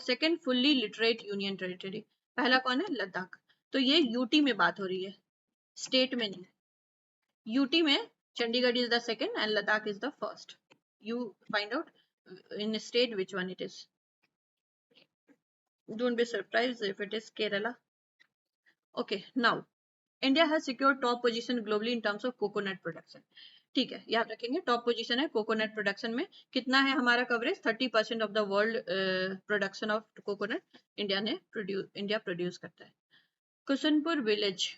second fully literate union territory. पहला कौन है? लद्दाख। तो ये UT में बात हो रही है, स्टेट में नहीं। यूटी में Chandigarh is the second and Ladakh is the first. You find out in a state which one it is. Don't be surprised if it is Kerala. Okay, now India has secured top position globally in terms of coconut production. ठीक है, याद रखेंगे top position है coconut production में। कितना है हमारा coverage? 30% of the world production of coconut India produce करता है। कुसुनपुर विलेज,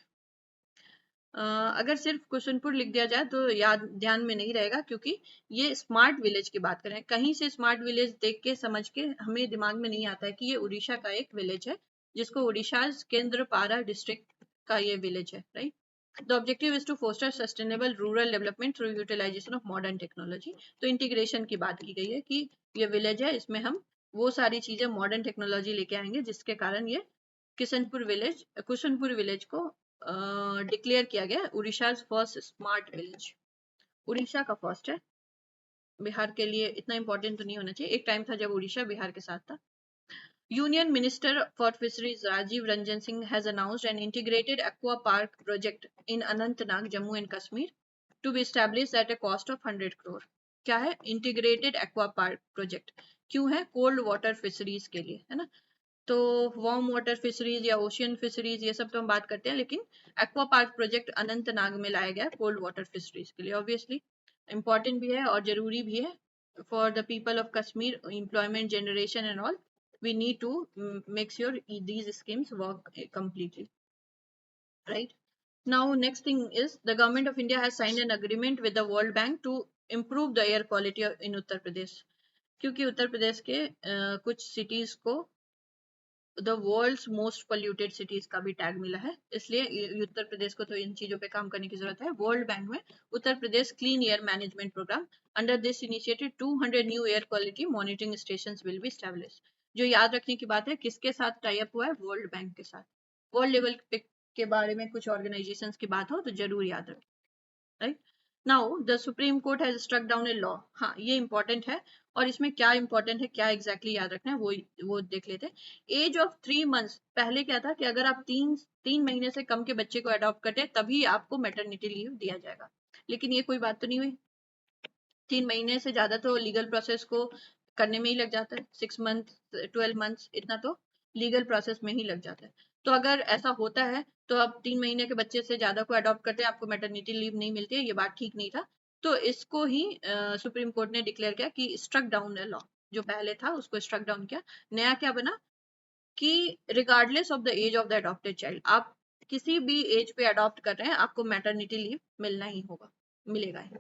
अगर सिर्फ कुसुनपुर लिख दिया जाए तो याद ध्यान में नहीं रहेगा, क्योंकि ये स्मार्ट विलेज की बात करें। कहीं से स्मार्ट विलेज देख के समझ के हमें दिमाग में नहीं आता है कि ये उड़ीसा का एक विलेज है, जिसको उड़ीसा केंद्रपाड़ा डिस्ट्रिक्ट का ये विलेज है, right. The objective is to foster sustainable rural development through utilisation of modern technology. तो इंटीग्रेशन की बात की गई है कि ये विलेज है, इसमें हम वो सारी चीजें मॉडर्न टेक्नोलॉजी लेके आएंगे, जिसके कारण ये कुसुनपुर विलेज को डिक्लेयर किया गया Orissa first smart village. Orissa का फर्स्ट है, बिहार के लिए इतना इंपॉर्टेंट तो नहीं होना चाहिए। एक टाइम था जब उड़ीसा बिहार के साथ था। Union minister for fisheries Rajiv Ranjan Singh has announced an integrated aqua park project in Anantnag Jammu and Kashmir to be established at a cost of 100 crore। क्या है? Integrated aqua park project. क्यों है? कोल्ड वाटर फिशरीज के लिए, है ना। तो वार्म वाटर फिशरीज या ओशियन फिशरीज ये सब तो हम बात करते हैं, लेकिन एक्वा पार्क प्रोजेक्ट अनंतनाग में लाया गया कोल्ड वाटर फिशरीज के लिए। ऑब्वियसली इंपॉर्टेंट भी है और जरूरी भी है for the people of Kashmir, employment generation and all. we need to make sure these schemes work completely, right? Now, next thing is the government of India has signed an agreement with the World Bank to improve the air quality in Uttar Pradesh, क्योंकि उत्तर प्रदेश के कुछ cities को the world's most polluted cities का भी tag मिला है, इसलिए उत्तर प्रदेश को तो इन चीजों पे काम करने की जरूरत है। वर्ल्ड बैंक में Uttar Pradesh clean air management programme, under this initiative 200 new air quality monitoring stations will be established. जो याद रखने की बात है, किसके साथ टाई अप हुआ है? वर्ल्ड बैंक के साथ। वर्ल्ड लेवल के बारे में कुछ ऑर्गेनाइजेशंस की बात हो तो जरूर याद रखें, right? Now the supreme court has struck down a law. हाँ, ये इंपॉर्टेंट है, और इसमें क्या इंपॉर्टेंट है, क्या एग्जैक्टली याद रखना है, वो देख लेते हैं। एज ऑफ 3 months, पहले क्या था कि अगर आप तीन महीने से कम के बच्चे को अडॉप्ट करते हैं तभी आपको मैटरनिटी लीव दिया जाएगा, लेकिन ये कोई बात तो नहीं हुई। 3 महीने से ज्यादा तो लीगल प्रोसेस को करने में ही लग जाता है, 6 months 12 months, इतना तो लीगल प्रोसेस में ही लग जाता है। तो अगर ऐसा होता है तो अब 3 महीने के बच्चे से ज्यादा को अडॉप्ट करते हैं, आपको मैटरनिटी लीव नहीं मिलती है, ये बात ठीक नहीं था। तो इसको ही सुप्रीम कोर्ट ने डिक्लेयर किया कि स्ट्रक डाउन लॉ, जो पहले था उसको स्ट्रक डाउन किया। नया क्या बना कि regardless of the age of the adopted child, आप किसी भी एज पे अडॉप्ट कर रहे हैं, आपको मैटरनिटी लीव मिलना ही होगा, मिलेगा ही।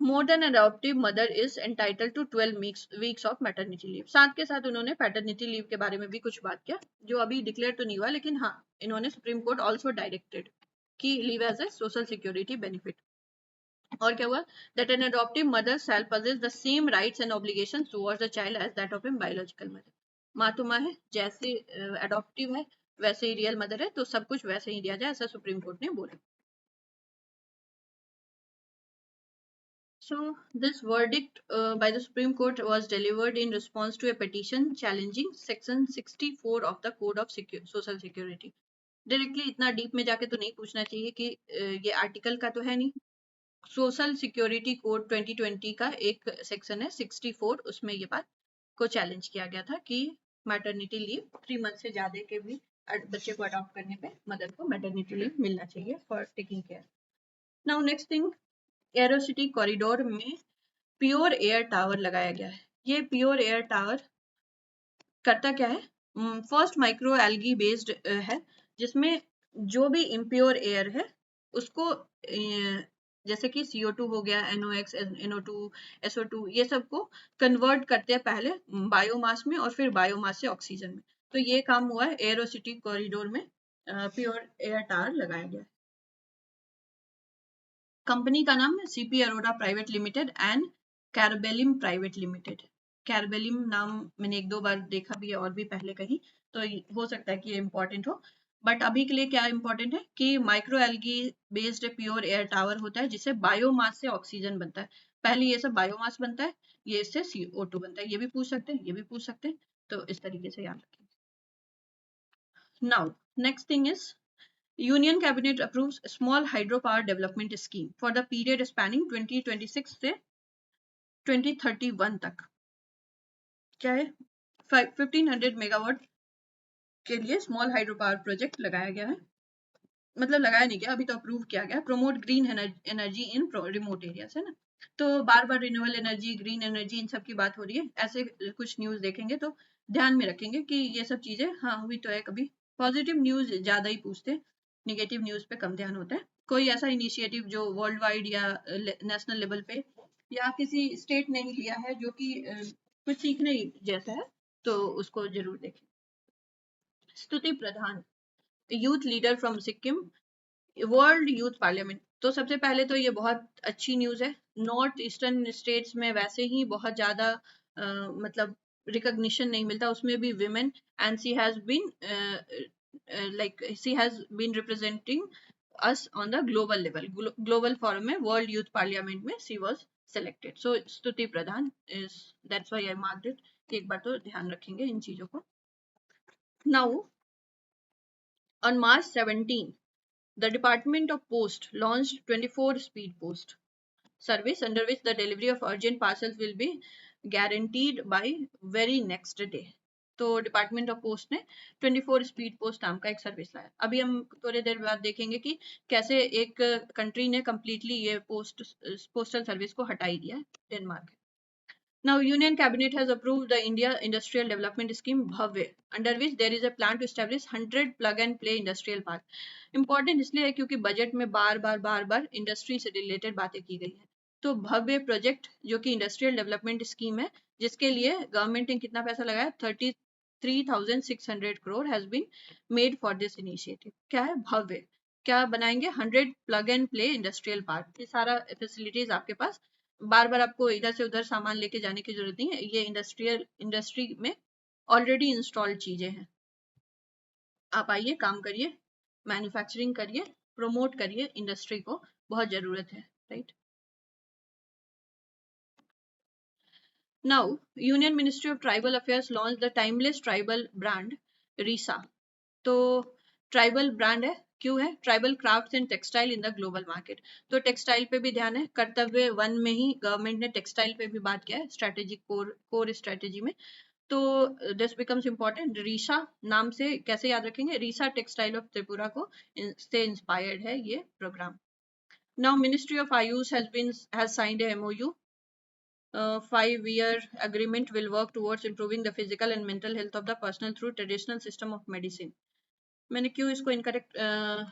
More than adoptive mother is entitle to 12 weeks of maternity leave. साथ के साथ उन्होंने पैटर्निटी लीव के बारे में भी कुछ बात किया, जो अभी डिक्लेयर तो नहीं हुआ, लेकिन हाँ, इन्होंने सुप्रीम कोर्ट ऑल्सो डायरेक्टेड कि leave as a social security benefit. और क्या हुआ? That an adoptive mother shall possess the same rights and obligations towards the child as that of a biological mother. माँ तो माँ है, जैसे अडॉप्टिव है वैसे ही रियल मदर है, तो सब कुछ वैसे ही दिया जाए, ऐसा सुप्रीम कोर्ट ने बोला। So, this verdict by the Supreme Court was delivered in response to a petition challenging Section 64 of the Code of Social Security. Directly इतना डीप में जाके तो नहीं पूछना चाहिए कि ये आर्टिकल का तो है नहीं। सोशल सिक्योरिटी कोड 2020 का एक सेक्शन है 64, उसमें ये बात को चैलेंज किया गया था कि मैटरनिटी लीव 3 months से ज्यादा के भी बच्चे को अडॉप्ट करने पे मदर को मैटरनिटी लीव मिलना चाहिए for taking care. Now next thing, Aerocity corridor में प्योर एयर टावर लगाया गया है। ये प्योर एयर टावर करता क्या है? फर्स्ट माइक्रो एल्गी बेस्ड है, जिसमें जो भी इम्प्योर एयर है उसको जैसे कि CO2 हो गया, NOx, NO2, SO2, ये सबको कन्वर्ट करते हैं पहले बायोमास में और फिर बायोमास से ऑक्सीजन में। तो ये काम हुआ है एरोसिटी कॉरिडोर में, प्योर एयर टावर लगाया गया है। कंपनी का नाम है CP Arora private limited and कैरबेलिम प्राइवेट लिमिटेड। कैरबेलिम नाम मैंने 1-2 बार देखा भी है और भी पहले कहीं, तो हो सकता है कि ये इंपॉर्टेंट हो, बट अभी के लिए क्या इंपॉर्टेंट है कि micro algae based pure air tower होता है जिससे बायोमास से ऑक्सीजन बनता है। पहले ये सब बायोमास बनता है, ये इससे CO2 बनता है। ये भी पूछ सकते हैं, ये भी पूछ सकते हैं, तो इस तरीके से याद रखें। Now next thing is Union Cabinet approves small hydropower development scheme for the period spanning 2026 से 2031 तक। क्या है? 1500 मेगावाट के लिए स्मॉल हाइड्रो पावर प्रोजेक्ट लगाया गया है, मतलब लगाया नहीं गया, अभी तो अप्रूव किया गया। Promote green energy in remote areas, है ना? तो बार बार रिन्यूएबल एनर्जी, ग्रीन एनर्जी, इन सब की बात हो रही है, ऐसे कुछ न्यूज देखेंगे तो ध्यान में रखेंगे कि ये सब चीजें हाँ हुई तो है। कभी पॉजिटिव न्यूज ज्यादा ही पूछते हैं, निगेटिव न्यूज पे कम ध्यान होता है। कोई ऐसा इनिशिएटिव जो वर्ल्ड वाइड या नेशनल लेवल पे या किसी स्टेट ने ही लिया है जो कि कुछ सीखने जैसा है, तो उसको जरूर देखें। Stuti Pradhan, youth leader from Sikkim, world youth parliament. तो सबसे पहले तो ये बहुत अच्छी न्यूज है। नॉर्थ ईस्टर्न स्टेट्स में वैसे ही बहुत ज्यादा मतलब रिकॉग्निशन नहीं मिलता, उसमें भी women, and she has been representing us on the global level, global forum में, world youth parliament में she was selected. So स्तुति प्रधान is, that's why I marked it, एक बार तो ध्यान रखेंगे इन चीजों को। Now on March 17, the Department of Post launched 24 speed post service under which the delivery of urgent parcels will be guaranteed by very next day. तो department of post ने 24 speed post नाम का एक सर्विस लाया। अभी हम थोड़ी देर बाद देखेंगे कि कैसे एक कंट्री ने कंप्लीटली ये पोस्टल सर्विस को हटा ही दिया है, Denmark. Now, Union Cabinet has approved the India Industrial Development Scheme Bhavya, under which there is a plan to establish 100 plug-and-play industrial park. Important इसलिए है क्योंकि बजट में बार बार इंडस्ट्री से रिलेटेड बातें की गई हैं। तो भव्य प्रोजेक्ट जो कि इंडस्ट्रियल डेवलपमेंट स्कीम है, जिसके लिए गवर्नमेंट ने कितना पैसा लगाया, 33,600 crore has been made for this initiative. क्या है भव्य, क्या बनाएंगे, 100 plug and play industrial park. ये सारा फैसिलिटीज आपके पास, बार बार आपको इधर से उधर सामान लेके जाने की जरूरत नहीं है, ये इंडस्ट्री में ऑलरेडी इंस्टॉल्ड चीजें हैं। आप आइए, काम करिए, मैन्युफैक्चरिंग करिए, प्रमोट करिए इंडस्ट्री को, बहुत जरूरत है, right. Now union ministry of tribal affairs launch the timeless tribal brand Risa. तो ट्राइबल ब्रांड है, क्यों है, tribal crafts and textile in the global market. तो टेक्सटाइल पे भी ध्यान है, कर्तव्य 1 में ही गवर्नमेंट ने टेक्सटाइल पे भी बात किया है, स्ट्रेटेजिक कोर स्ट्रेटेजी में। तो दिस बिकम्स इम्पोर्टेंट। रीसा नाम से कैसे याद रखेंगे, रीसा टेक्सटाइल ऑफ त्रिपुरा को से इंस्पायर्ड है ये programme. Now ministry of Ayush has signed a MOU, 5-year agreement will work towards improving the physical and mental health of the personal through traditional system of medicine। मैंने क्यों इसको इनकरेक्ट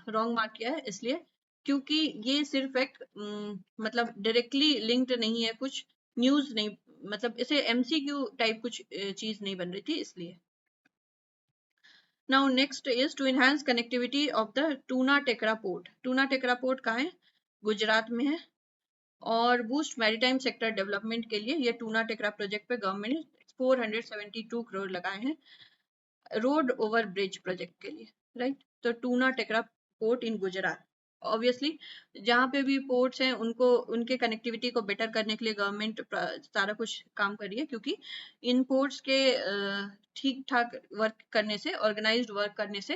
रॉन्ग मार्क किया है, इसलिए क्योंकि ये सिर्फ एक मतलब डायरेक्टली लिंक्ड नहीं है, कुछ न्यूज नहीं, मतलब इसे MCQ टाइप कुछ चीज नहीं बन रही थी, इसलिए। Now next is to enhance connectivity of the Tuna Tekra port. Tuna Tekra port कहाँ है, गुजरात में है। और बूस्ट मैरीटाइम सेक्टर डेवलपमेंट के लिए ये टूना टेकरा प्रोजेक्ट पे गवर्नमेंट ने 472 करोड़ लगाए हैं, रोड ओवर ब्रिज प्रोजेक्ट के लिए, राइट। तो Tuna Tekra port in Gujarat, obviously जहाँ पे भी पोर्ट्स हैं उनको, उनके कनेक्टिविटी को बेटर करने के लिए गवर्नमेंट सारा कुछ काम कर रही है, क्योंकि इन पोर्ट्स के ठीक ठाक वर्क करने से, ऑर्गेनाइज्ड वर्क करने से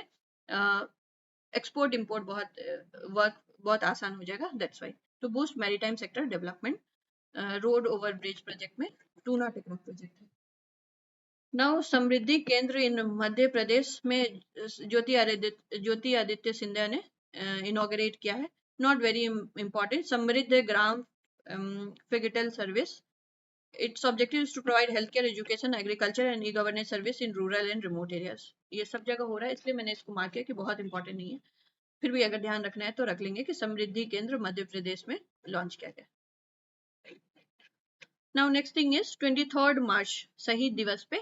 एक्सपोर्ट इम्पोर्ट वर्क बहुत आसान हो जाएगा, that's why. To boost maritime sector development, road over bridge project में टूना टेकरा प्रोजेक्ट है। नाउ समृद्धि केंद्र इन मध्य प्रदेश में ज्योति आदित्य सिंधिया ने इनॉग्रेट किया है। Not very important, Samriddh Gram phygital service, its objective is to provide health care, education, agriculture and e governance service in rural and remote areas. ये सब जगह हो रहा है, इसलिए मैंने इसको मार्क किया कि बहुत इंपॉर्टेंट नहीं है, फिर भी अगर ध्यान रखना है तो रख लेंगे कि समृद्धि केंद्र मध्य प्रदेश में लॉन्च किया गया। Now next thing is 23rd मार्च शहीद दिवस पे,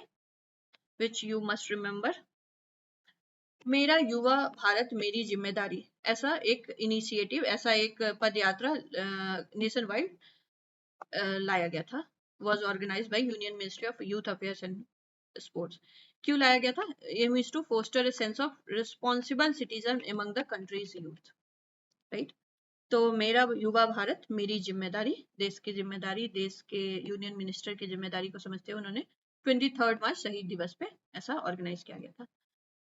which you must remember, मेरा युवा भारत मेरी जिम्मेदारी, ऐसा एक इनिशिएटिव, ऐसा एक पदयात्रा नेशन वाइड लाया गया था, was organized by Union Ministry of Youth Affairs and Sports। क्यों लाया गया था, aim is to foster a sense of responsible citizen among the country's youth, right। तो मेरा युवा भारत मेरी जिम्मेदारी, देश की जिम्मेदारी, देश के यूनियन मिनिस्टर की जिम्मेदारी को समझते हुए उन्होंने 23rd मार्च शहीद दिवस पे ऐसा ऑर्गेनाइज किया गया था।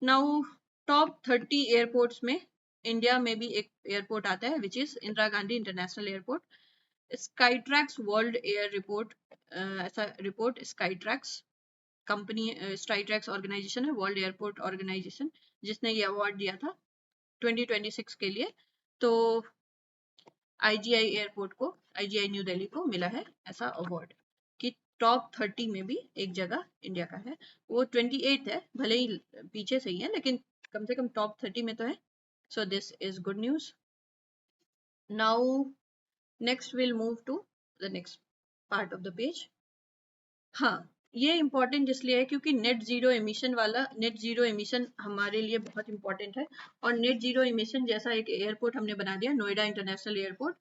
नाउ टॉप 30 एयरपोर्ट्स में इंडिया में भी एक एयरपोर्ट आता है, which is Indira Gandhi international airport. Skytrax world air report, ऐसा report Skytrax company, Skytrax organisation है, वर्ल्ड एयरपोर्ट ऑर्गेनाइजेशन, जिसने ये अवार्ड दिया था 2026 के लिए। तो IGI एयरपोर्ट को, IGI न्यू दिल्ली को मिला है ऐसा अवार्ड कि टॉप 30 में भी एक जगह इंडिया का है। वो 28 है, भले ही पीछे से ही है, लेकिन कम से कम टॉप 30 में तो है। So this is good news. Now next will move to the next part of the page. हाँ, ये इंपॉर्टेंट इसलिए है क्योंकि नेट जीरो एमिशन हमारे लिए बहुत इंपॉर्टेंट है। और नेट जीरो एमिशन जैसा एक एयरपोर्ट हमने बना दिया, नोएडा इंटरनेशनल एयरपोर्ट,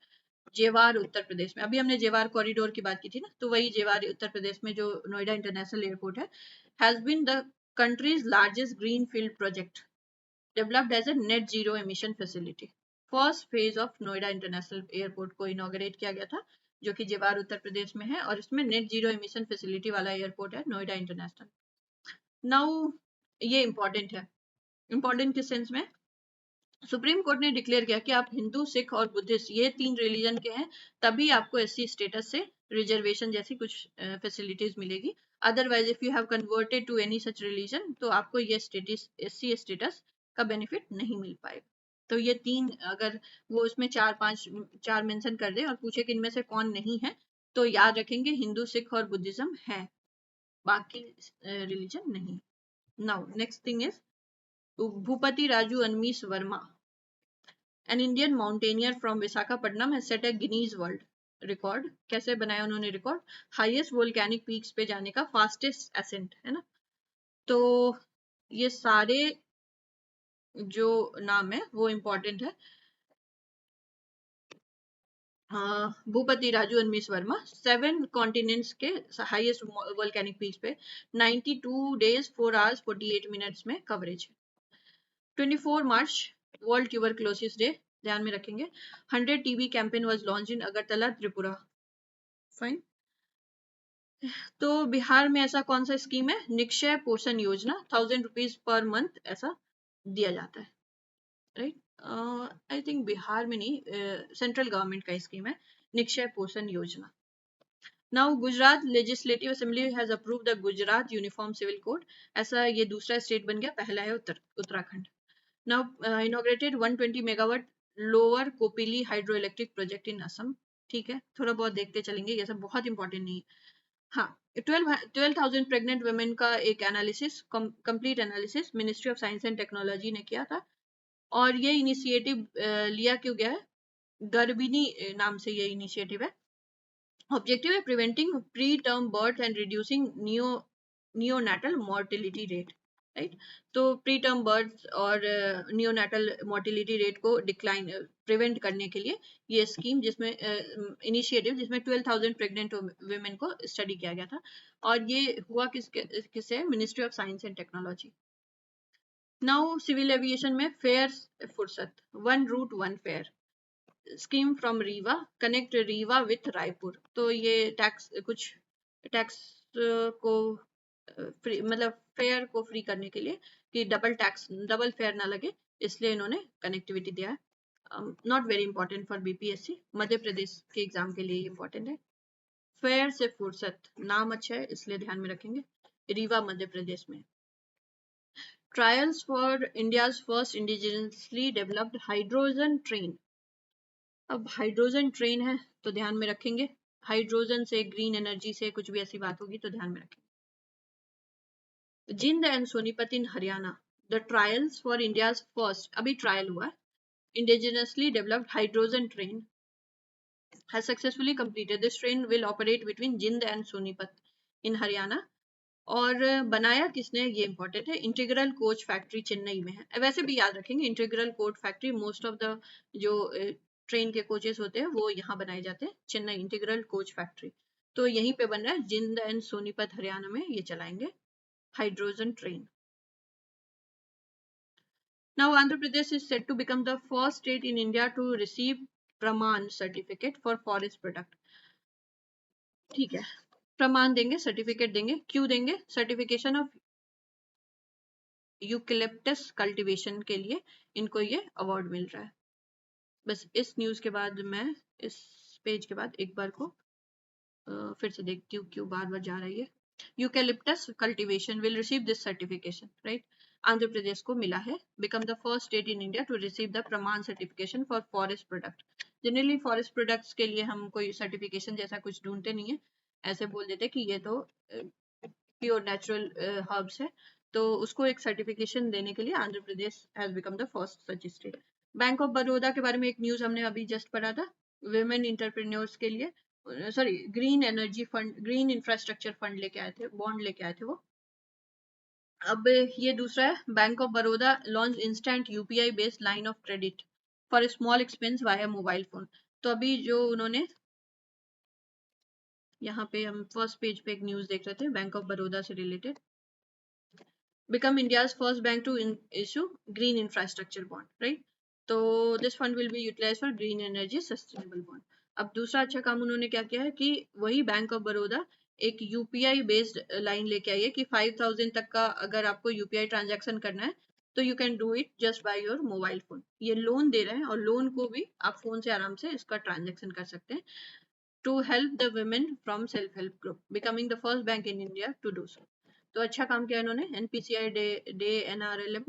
जेवार उत्तर प्रदेश में। अभी हमने जेवार कॉरिडोर की बात की थी ना, तो वही जेवार उत्तर प्रदेश में जो नोएडा इंटरनेशनल एयरपोर्ट है, has been the country's largest green field project developed as a net zero emission facility. First phase of Noida international airport को इनॉग्रेट किया गया था, जो कि जेवार उत्तर प्रदेश में है, और इसमें नेट जीरो एमिशन फैसिलिटी वाला एयरपोर्ट है नोएडा इंटरनेशनल। नाउ ये इंपॉर्टेंट है, इंपॉर्टेंट किस सेंस में, सुप्रीम कोर्ट ने डिक्लेयर किया कि आप हिंदू, सिख और बुद्धिस्ट, ये 3 रिलीजन के हैं, तभी आपको SC स्टेटस से रिजर्वेशन जैसी कुछ फैसिलिटीज मिलेगी। Otherwise if you have converted to any such religion, तो आपको ये स्टेटस, SC स्टेटस का बेनिफिट नहीं मिल पाएगा। तो ये 3, अगर वो उसमें 4 मेंशन कर दे और पूछे कि इनमें से कौन नहीं है, तो याद रखेंगे हिंदू, सिख और बुद्धिज्म है, बाकी रिलीजन नहीं। Now next thing is Bhupathi Raju Anmish Varma, an Indian mountaineer from Visakhapatnam has set a Guinness world record. कैसे बनाया उन्होंने रिकॉर्ड? हाईएस्ट वोल्केनिक पीक्स पे जाने का, फास्टेस्ट एसेंट, है ना। तो ये सारे जो नाम है वो इम्पोर्टेंट है। भूपति राजू अनमीश वर्मा 7 कॉन्टिनेंट्स के हाईएस्ट वोल्केनिक पीक्स पे 92 डेज 4 आवर्स 48 मिनट्स में कवरेज है। 24 मार्च वर्ल्ड ट्यूबरक्लोसिस डे, ध्यान में रखेंगे। 100 TB campaign was launch in Agartala Tripura. Fine. तो बिहार में ऐसा कौन सा स्कीम है? निक्षय पोषण योजना, 1000 रुपीज पर मंथ ऐसा दिया जाता है, राइट। आई थिंक बिहार में नहीं, सेंट्रल गवर्नमेंट का स्कीम है Nikshay Poshan Yojana. Now Gujarat legislative assembly has approve the Gujarat uniform civil code. ऐसा ये दूसरा स्टेट बन गया, पहला है Uttarakhand. Now inaugurated 120 megawatt lower Kopili hydro electric project in Assam. ठीक है, थोड़ा बहुत देखते चलेंगे, ये सब बहुत इंपॉर्टेंट नहीं है। हाँ, 12,000 प्रेग्नेंट वुमेन का एक analysis, complete analysis ministry of science and technology ने किया था। और ये इनिशिएटिव लिया क्यों गया है? गर्भिणी नाम से ये इनिशिएटिव है। ऑब्जेक्टिव है preventing pre term birth and reducing neonatal mortality rate, right. तो प्री टर्म बर्थ और नियोनेटल मोर्टेलिटी रेट को डिक्लाइन प्रिवेंट करने के लिए ये स्कीम, जिसमें इनिशिएटिव जिसमें 12,000 प्रेग्नेंट वुमेन को स्टडी किया गया था। और ये हुआ किससे? Ministry of science and technology. Now civil aviation में फेयर फुर्सत, one route one fare scheme from Rewa, connect Rewa with Raipur. तो ये टैक्स को फ्री, मतलब फेयर को फ्री करने के लिए, कि डबल फेयर ना लगे, इसलिए इन्होंने कनेक्टिविटी दिया है। Not very important for BPSC, Madhya Pradesh के एग्जाम के लिए इंपॉर्टेंट है। फेयर से फुर्सत, नाम अच्छा है इसलिए ध्यान में रखेंगे, रीवा मध्य प्रदेश में। Trials for India's first indigenously developed hydrogen train. अब हाइड्रोजन ट्रेन है तो ध्यान में रखेंगे, हाइड्रोजन से, ग्रीन एनर्जी से कुछ भी ऐसी बात होगी तो ध्यान में रखेंगे। जिंद and Sonipat in Haryana, the trials for India's first, अभी ट्रायल हुआ, indigenously developed hydrogen train has successfully completed. This train will operate between Jind and Sonipat in Haryana. और बनाया किसने, ये इंपॉर्टेंट है, इंटीग्रल कोच फैक्ट्री चेन्नई में है। वैसे भी याद रखेंगे integral coach factory, most of the जो ट्रेन के कोचेस होते हैं वो यहाँ बनाए जाते हैं, चेन्नई इंटीग्रल कोच फैक्ट्री। तो यहीं पे बन रहा है, जिंद एंड सोनीपत हरियाणा में ये चलाएंगे hydrogen train. Now Andhra Pradesh is set to become the first state in India to receive Pramaan certificate for forest product. ठीक है, प्रमाण देंगे, सर्टिफिकेट देंगे। क्यों देंगे? सर्टिफिकेशन ऑफ यूकेलिप्टस कल्टीवेशन के लिए इनको ये अवार्ड मिल रहा है। बस इस न्यूज के बाद मैं इस पेज के बाद एक बार को फिर से देखती हूँ क्यों बार बार जा रही है। Eucalyptus cultivation will receive this certification, right. Andhra Pradesh को मिला है, become the first state in India to receive the Pramaan certification for forest product. Generally forest products के लिए हम कोई सर्टिफिकेशन जैसा कुछ ढूंढते नहीं है, ऐसे बोल देते कि ये तो प्योर नेचुरल हर्ब्स है, तो उसको एक सर्टिफिकेशन देने के लिए Andhra Pradesh has become the first such state. Bank of Baroda के बारे में एक न्यूज हमने अभी जस्ट पढ़ा था, वुमेन इंटरप्रेन्योर्स के लिए, sorry, green energy fund, green infrastructure fund लेके आए थे, बॉन्ड लेके आए थे वो। अब ये दूसरा है, bank of Baroda launch instant UPI based line of credit for small expense via mobile phone. तो अभी जो उन्होंने, यहाँ पे हम फर्स्ट पेज पे एक न्यूज देख रहे थे बैंक ऑफ बड़ौदा से related, become India's first bank to issue green infrastructure bond, right? तो this fund will be utilized for green energy sustainable bond. अब दूसरा अच्छा काम उन्होंने क्या किया है कि वही बैंक ऑफ बड़ौदा एक यूपीआई बेस्ड लाइन लेके आई है कि 5,000 तक का अगर आपको यूपीआई ट्रांजैक्शन करना है तो you can do it just by your mobile phone. ये लोन दे रहे हैं और लोन को भी आप फोन से आराम से इसका ट्रांजैक्शन कर सकते हैं, to help the women from self help group, becoming the first bank in India to do so. तो अच्छा काम किया इन्होंने। NPCI DAY NRLM,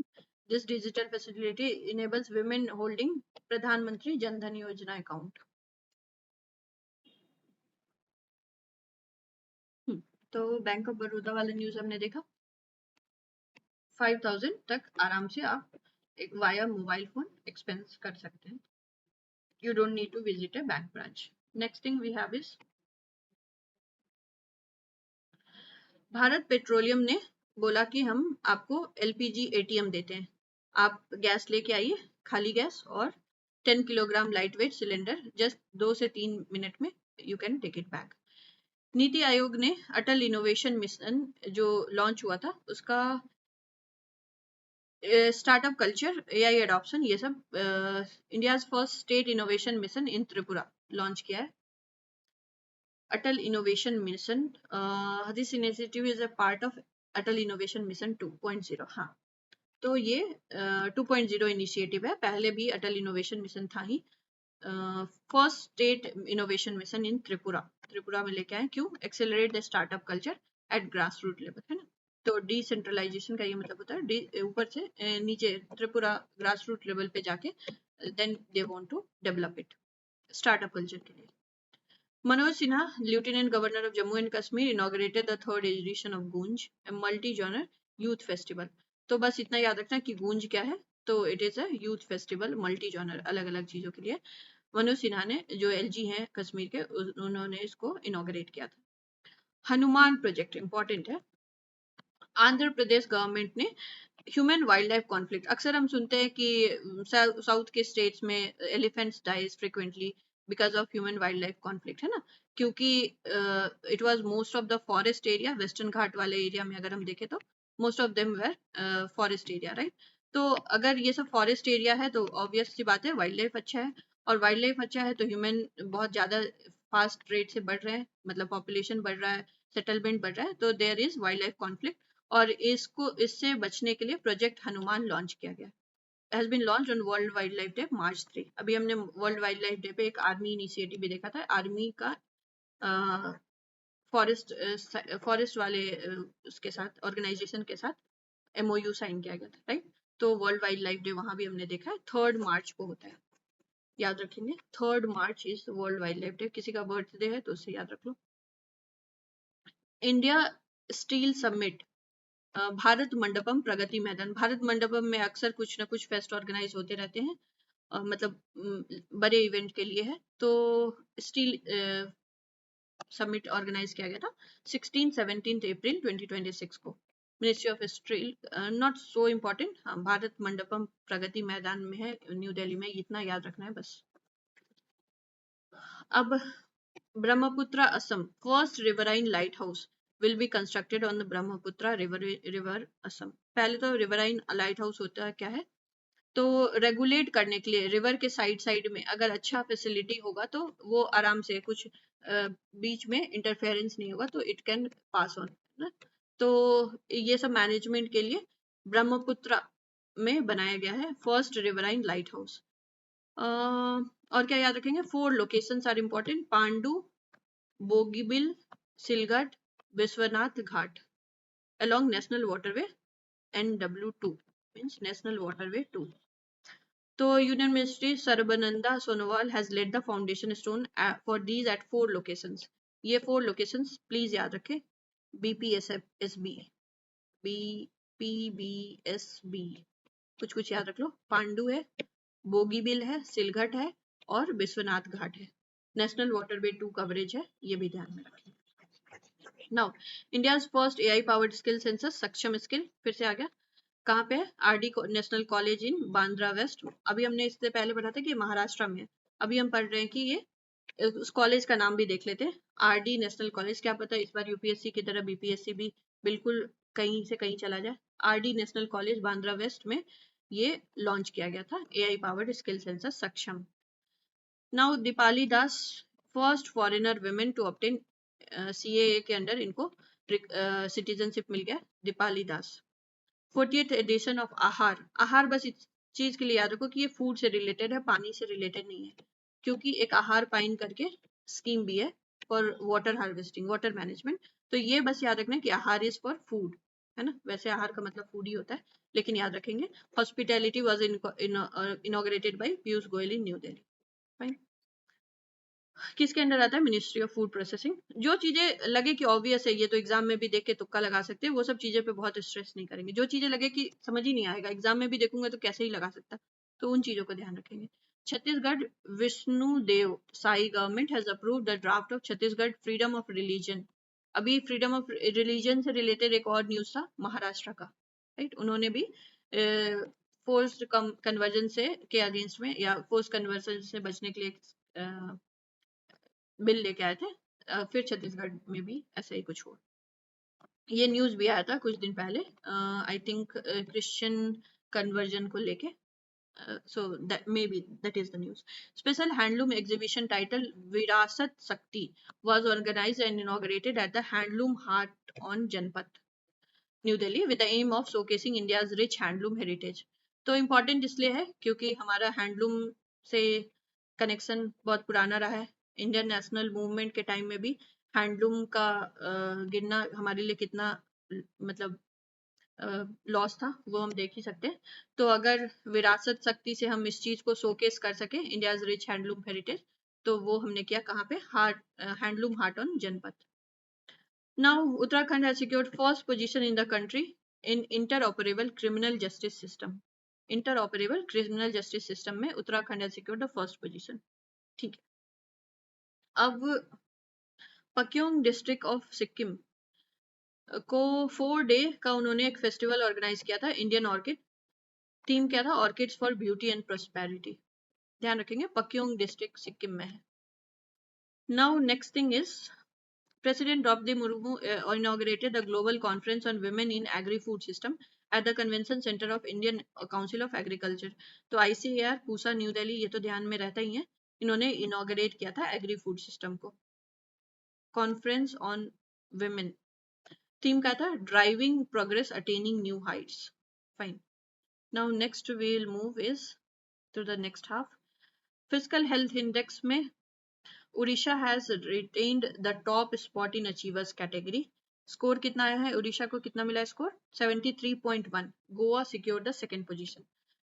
this digital facility enables women holding Pradhan Mantri Jan धन योजना अकाउंट। तो बैंक ऑफ बड़ौदा वाला न्यूज हमने देखा, 5000 तक आराम से आप एक वाया मोबाइल फोन एक्सपेंस कर सकते हैं. You don't need to visit a bank branch. Next thing we have is Bharat petroleum ने बोला कि हम आपको एलपीजी एटीएम देते हैं. आप गैस लेके आइए, खाली गैस और 10 kilogram light weight cylinder, just 2 से 3 मिनट में you can take it back. NITI Aayog ने अटल इनोवेशन मिशन जो लॉन्च हुआ था उसका स्टार्टअप कल्चर, एआई एडॉप्शन, ये सब India first state innovation mission in Tripura launch किया है. Atal Innovation Mission. This initiative is a part of Atal Innovation Mission 2.0. हाँ, तो ये 2.0 इनिशिएटिव है. पहले भी अटल इनोवेशन मिशन था ही. First state innovation mission in Tripura. Tripura में लेके आए. क्यों? Accelerate the startup culture at grass root level, है ना. तो डिसेंट्रलाइजेशन का ये मतलब होता है ऊपर से नीचे त्रिपुरा ग्रास रूट लेवल पे जाके then they want to develop it startup culture के लिए. Manoj Sinha, Lieutenant Governor of Jammu and Kashmir, inaugurated the third edition of Gunj, a multi-genre youth festival. तो बस इतना याद रखना कि गूंज क्या है. तो it is a youth festival, multi genre, अलग अलग चीजों के लिए. मनोज सिन्हा ने, जो एलजी हैं कश्मीर के, उन्होंने इसको इनॉग्रेट किया था. हनुमान प्रोजेक्ट इंपॉर्टेंट है. आंध्र प्रदेश गवर्नमेंट ने ह्यूमन वाइल्ड लाइफ कॉन्फ्लिक्ट, अक्सर हम सुनते हैं कि साउथ के स्टेट्स में elephants dies frequently because of human wild life conflict, है ना. क्योंकि it was most of the forest area, western Ghat वाले एरिया में अगर हम देखें तो most of them were forest area, right. तो अगर ये सब फॉरेस्ट एरिया है तो ऑब्वियस सी बात है वाइल्ड लाइफ अच्छा है, और वाइल्ड लाइफ अच्छा है तो ह्यूमन बहुत ज्यादा फास्ट रेट से बढ़ रहे हैं, मतलब पॉपुलेशन बढ़ रहा है, सेटलमेंट बढ़ रहा है, तो there is wild life conflict. और इससे बचने के लिए प्रोजेक्ट हनुमान लॉन्च किया गया. Has been launch on world wild life day March 3. अभी हमने वर्ल्ड वाइल्ड लाइफ डे पे एक आर्मी इनिशिएटिव भी देखा था. आर्मी का फॉरेस्ट वाले उसके साथ, ऑर्गेनाइजेशन के साथ एमओयू साइन किया गया था, राइट. तो वर्ल्ड वाइल्ड लाइफ डे वहां भी हमने देखा है, 3 मार्च को होता है. याद रखेंगे 3 March is world wild life डे. किसी का बर्थडे है तो उससे याद रख लो. India steel summit, Bharat Mandapam Pragati Maidan. Bharat Mandapam में अक्सर कुछ ना कुछ फेस्ट ऑर्गेनाइज होते रहते हैं, मतलब बड़े इवेंट के लिए है. तो स्टील समिट ऑर्गेनाइज किया गया था 16-17 अप्रैल 2026 को. Ministry of steel, not so important. हाँ, भारत मंडपम प्रगति मैदान में है न्यू दिल्ली में, इतना याद रखना है बस. अब Brahmaputra Assam, first riverine light house will be constructed on the Brahmaputra river Assam. पहले तो रिवराइन लाइट हाउस होता है क्या है, तो रेगुलेट करने के लिए रिवर के साइड में अगर अच्छा फैसिलिटी होगा तो वो आराम से कुछ बीच में इंटरफेरेंस नहीं होगा तो इट कैन पास ऑन, तो ये सब मैनेजमेंट के लिए ब्रह्मपुत्र में बनाया गया है फर्स्ट रिवराइन लाइट हाउस. और क्या याद रखेंगे, 4 locations are important: Pandu, Bogibeel, Silghat, Vishwanath Ghat along national waterway NW2, means national waterway 2. तो union ministry Sarbananda Sonowal has laid the foundation stone for these at 4 locations. ये 4 locations प्लीज याद रखें. BPSB, BPBSB, कुछ याद रख लो. पांडु है, बोगीबिल है, सिलघट है और विश्वनाथ घाट है. नेशनल वाटरवे 2 कवरेज है, ये भी ध्यान में रखें. Now India's first AI powered skill census Saksham skill फिर से आ गया. कहाँ पे है? RD national college in Bandra west. अभी हमने इससे पहले पढ़ा था कि महाराष्ट्र में. अभी हम पढ़ रहे हैं कि ये उस कॉलेज का नाम भी देख लेते हैं, आरडी नेशनल कॉलेज. क्या पता इस बार यूपीएससी की तरह बीपीएससी भी बिल्कुल कहीं से कहीं चला जाए. RD national college Bandra west में ये लॉन्च किया गया था AI powered skill census Saksham. Now Deepali Das, first foreigner women to obtain CAA के अंडर इनको सिटीजनशिप मिल गया. दीपाली दास. 40th एडिशन ऑफ आहार. आहार बस इस चीज के लिए याद रखो कि ये फूड से रिलेटेड है, पानी से रिलेटेड नहीं है, क्योंकि एक आहार पाइन करके स्कीम भी है for water harvesting, water management. तो ये बस याद रखना कि आहार इज फॉर फूड, है ना. वैसे आहार का मतलब फूड ही होता है, लेकिन याद रखेंगे. Hospitality was inaugurated bye Piyush Goyal in new Delhi. Fine. किसके अंडर आता है? Ministry of food processing. जो चीजें लगे कि ऑब्वियस है, ये तो एग्जाम में भी देख के तुक्का लगा सकते हैं, वो सब चीजें पे बहुत स्ट्रेस नहीं करेंगे। जो चीजें लगे कि समझ ही नहीं आएगा, एग्जाम में भी देखूंगा तो कैसे ही लगा सकता, तो उन चीजों को ध्यान रखेंगे। Chhattisgarh Vishnu Deo Sai government has approved the draft of Chhattisgarh freedom of religion. अभी फ्रीडम ऑफ रिलीजन से रिलेटेड एक और न्यूज था महाराष्ट्र का, राइट। उन्होंने भी फोर्स्ड कन्वर्जन से के अगेंस्ट में या फोर्स कन्वर्जन से बचने के लिए बिल लेके आए थे। फिर छत्तीसगढ़ में भी ऐसा ही कुछ हुआ। ये न्यूज भी आया था कुछ दिन पहले, आई थिंक क्रिश्चियन कन्वर्जन को लेके। so that maybe that is the news. Special handloom exhibition titled Virasat Sakti was organized and inaugurated at the Handloom Hut on Janpat, New Delhi, with the aim of showcasing India's rich handloom heritage. तो important इसलिए है क्योंकि हमारा handloom से connection बहुत पुराना रहा है। इंडियन नेशनल मूवमेंट के टाइम में भी हैंडलूम का गिरना हमारे लिए कितना मतलब लॉस था, वो हम देख ही सकते हैं। तो अगर विरासत शक्ति से हम इस चीज को शोकेस कर सके, इंडियाज रिच हैंडलूम हेरिटेज, तो वो हमने किया कहाँ पे? Handloom haat on Janpath. Now Uttarakhand has secured first position in the country in interoperable criminal justice system. Interoperable criminal justice system में Uttarakhand has secured the first position. ठीक है। अब पक्योंग डिस्ट्रिक्ट ऑफ सिक्किम को 4 डे का उन्होंने एक फेस्टिवल ऑर्गेनाइज किया था, इंडियन ऑर्किड। थीम क्या था? Orchids for beauty and prosperity. ध्यान रखेंगे, पक्योंग डिस्ट्रिक्ट सिक्किम में है। Now next thing is President Draupadi Murmu inaugurated the Global Conference on Women in Agri-Food System at the Convention Center of Indian Council of Agriculture. तो ICAR Pusa new Delhi, ये तो ध्यान में रहता ही है। इन्होंने इनॉग्रेट किया था एग्री फूड सिस्टम को। कॉन्फ्रेंस ऑन विमेन, थीम क्या था? Driving progress attaining new heights. Fine. Now next we will move is to the next half. Physical health index में Odisha has retained the top spot in achievers category. Score कितना आया है? उड़ीसा को कितना मिला score? 73.1। Goa secure the second position.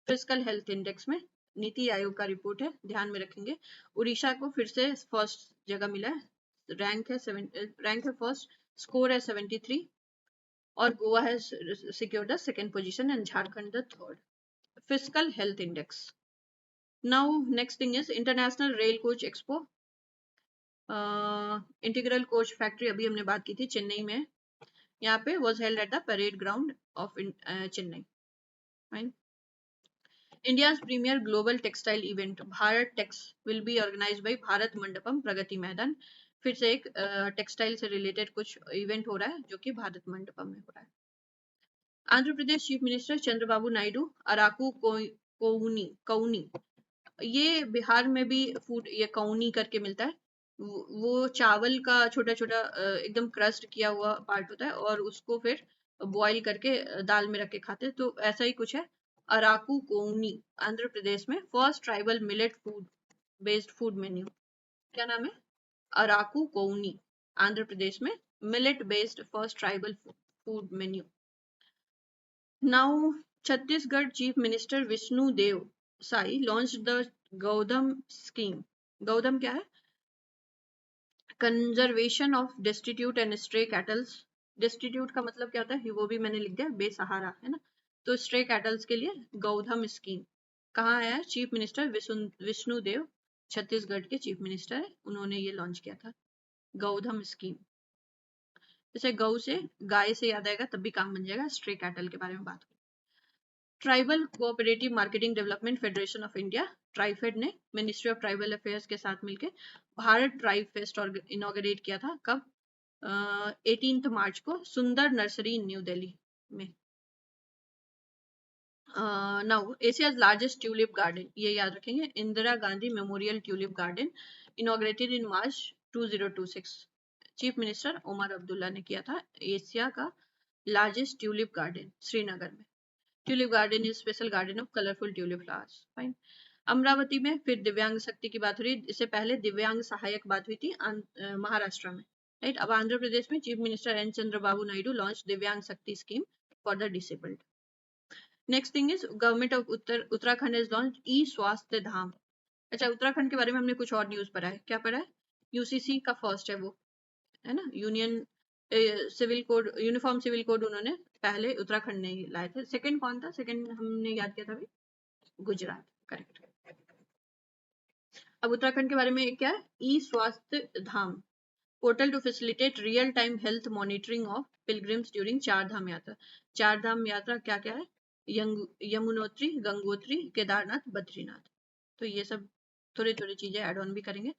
Physical health index में नीति आयोग का रिपोर्ट है, ध्यान में रखेंगे। उड़ीसा को फिर से फर्स्ट जगह मिला है, रैंक है फर्स्ट, स्कोर है 73, और Goa has secure the second position and Jharkhand the third. Physical health index. Now next thing is international rail coach expo. Integral coach factory अभी हमने बात की थी, चेन्नई में। यहाँ पे was held at the parade ground of Chennai. Fine. India's premier global textile event Bharat Tex will be organised by Bharat Mandapam Pragati Maidan. फिर से एक टेक्सटाइल से रिलेटेड कुछ इवेंट हो रहा है जो कि भारत मंडपम में हो रहा है। आंध्र प्रदेश चीफ मिनिस्टर चंद्रबाबू नायडू अराकू कौनी, ये बिहार में भी फूड, ये कौनी करके मिलता है। वो चावल का छोटा छोटा एकदम क्रस्ट किया हुआ पार्ट होता है, और उसको फिर बॉईल करके दाल में रख के खाते हैं, तो ऐसा ही कुछ है। अराकू कोनी आंध्र प्रदेश में first tribal millet food based food menu. क्या नाम है? अराकू कोनी, आंध्र प्रदेश में millet based first tribal food menu. Now Chhattisgarh chief minister Vishnu Deo Sai launch the Gaudham scheme. Gaudham क्या है? Conservation of destitute and stray cattles. Destitute का मतलब क्या होता है, वो भी मैंने लिख दिया, बेसहारा, है ना। तो स्ट्रे कैटल्स के लिए गौधम स्कीम कहाँ है? चीफ मिनिस्टर विष्णु देव, छत्तीसगढ़ के चीफ मिनिस्टर है, उन्होंने ये लॉन्च किया था गौधम स्कीम। जैसे गौ से गाय से याद आएगा तब भी काम बन जाएगा, स्ट्रे कैटल के बारे में बात करें। Tribal cooperative marketing development federation of India TRIFED ने मिनिस्ट्री ऑफ ट्राइबल अफेयर्स के साथ मिलकर भारत ट्राइब फेस्ट इनॉग्रेट किया था। कब? 18 मार्च को सुंदर नर्सरी न्यू दिल्ली में। Now Asia's largest tulip garden, ये याद रखेंगे, Indira Gandhi memorial tulip garden inaugurated in March 2026। Chief minister Omar Abdullah ने किया था। एशिया का लार्जेस्ट ट्यूलिप गार्डन श्रीनगर में। Tulip garden is special garden of colourful tulip flowers. Fine. Amravati में फिर दिव्यांग शक्ति की बात हो रही, इससे पहले दिव्यांग सहायक बात हुई थी महाराष्ट्र में, राइट। अब आंध्र प्रदेश में chief minister N Chandrababu Naidu launch Divyang Shakti scheme for the disabled. Next thing is government of Uttarakhand is launch e Swasthya Dham. अच्छा, उत्तराखंड के बारे में हमने कुछ और न्यूज पढ़ा है, क्या पढ़ा है? यूसीसी का फर्स्ट है वो, है ना, union civil code, uniform civil code उन्होंने पहले उत्तराखंड ने ही लाए थे। सेकंड कौन था? सेकंड हमने याद किया था अभी, गुजरात, करेक्ट। अब उत्तराखंड के बारे में क्या है, e Swasthya Dham portal to facilitate real time health monitoring of pilgrims during Char Dham यात्रा। चार धाम यात्रा क्या क्या है? यमुनोत्री, गंगोत्री, केदारनाथ, बद्रीनाथ। तो ये सब थोड़ी थोड़ी चीजें ऐड ऑन भी करेंगे।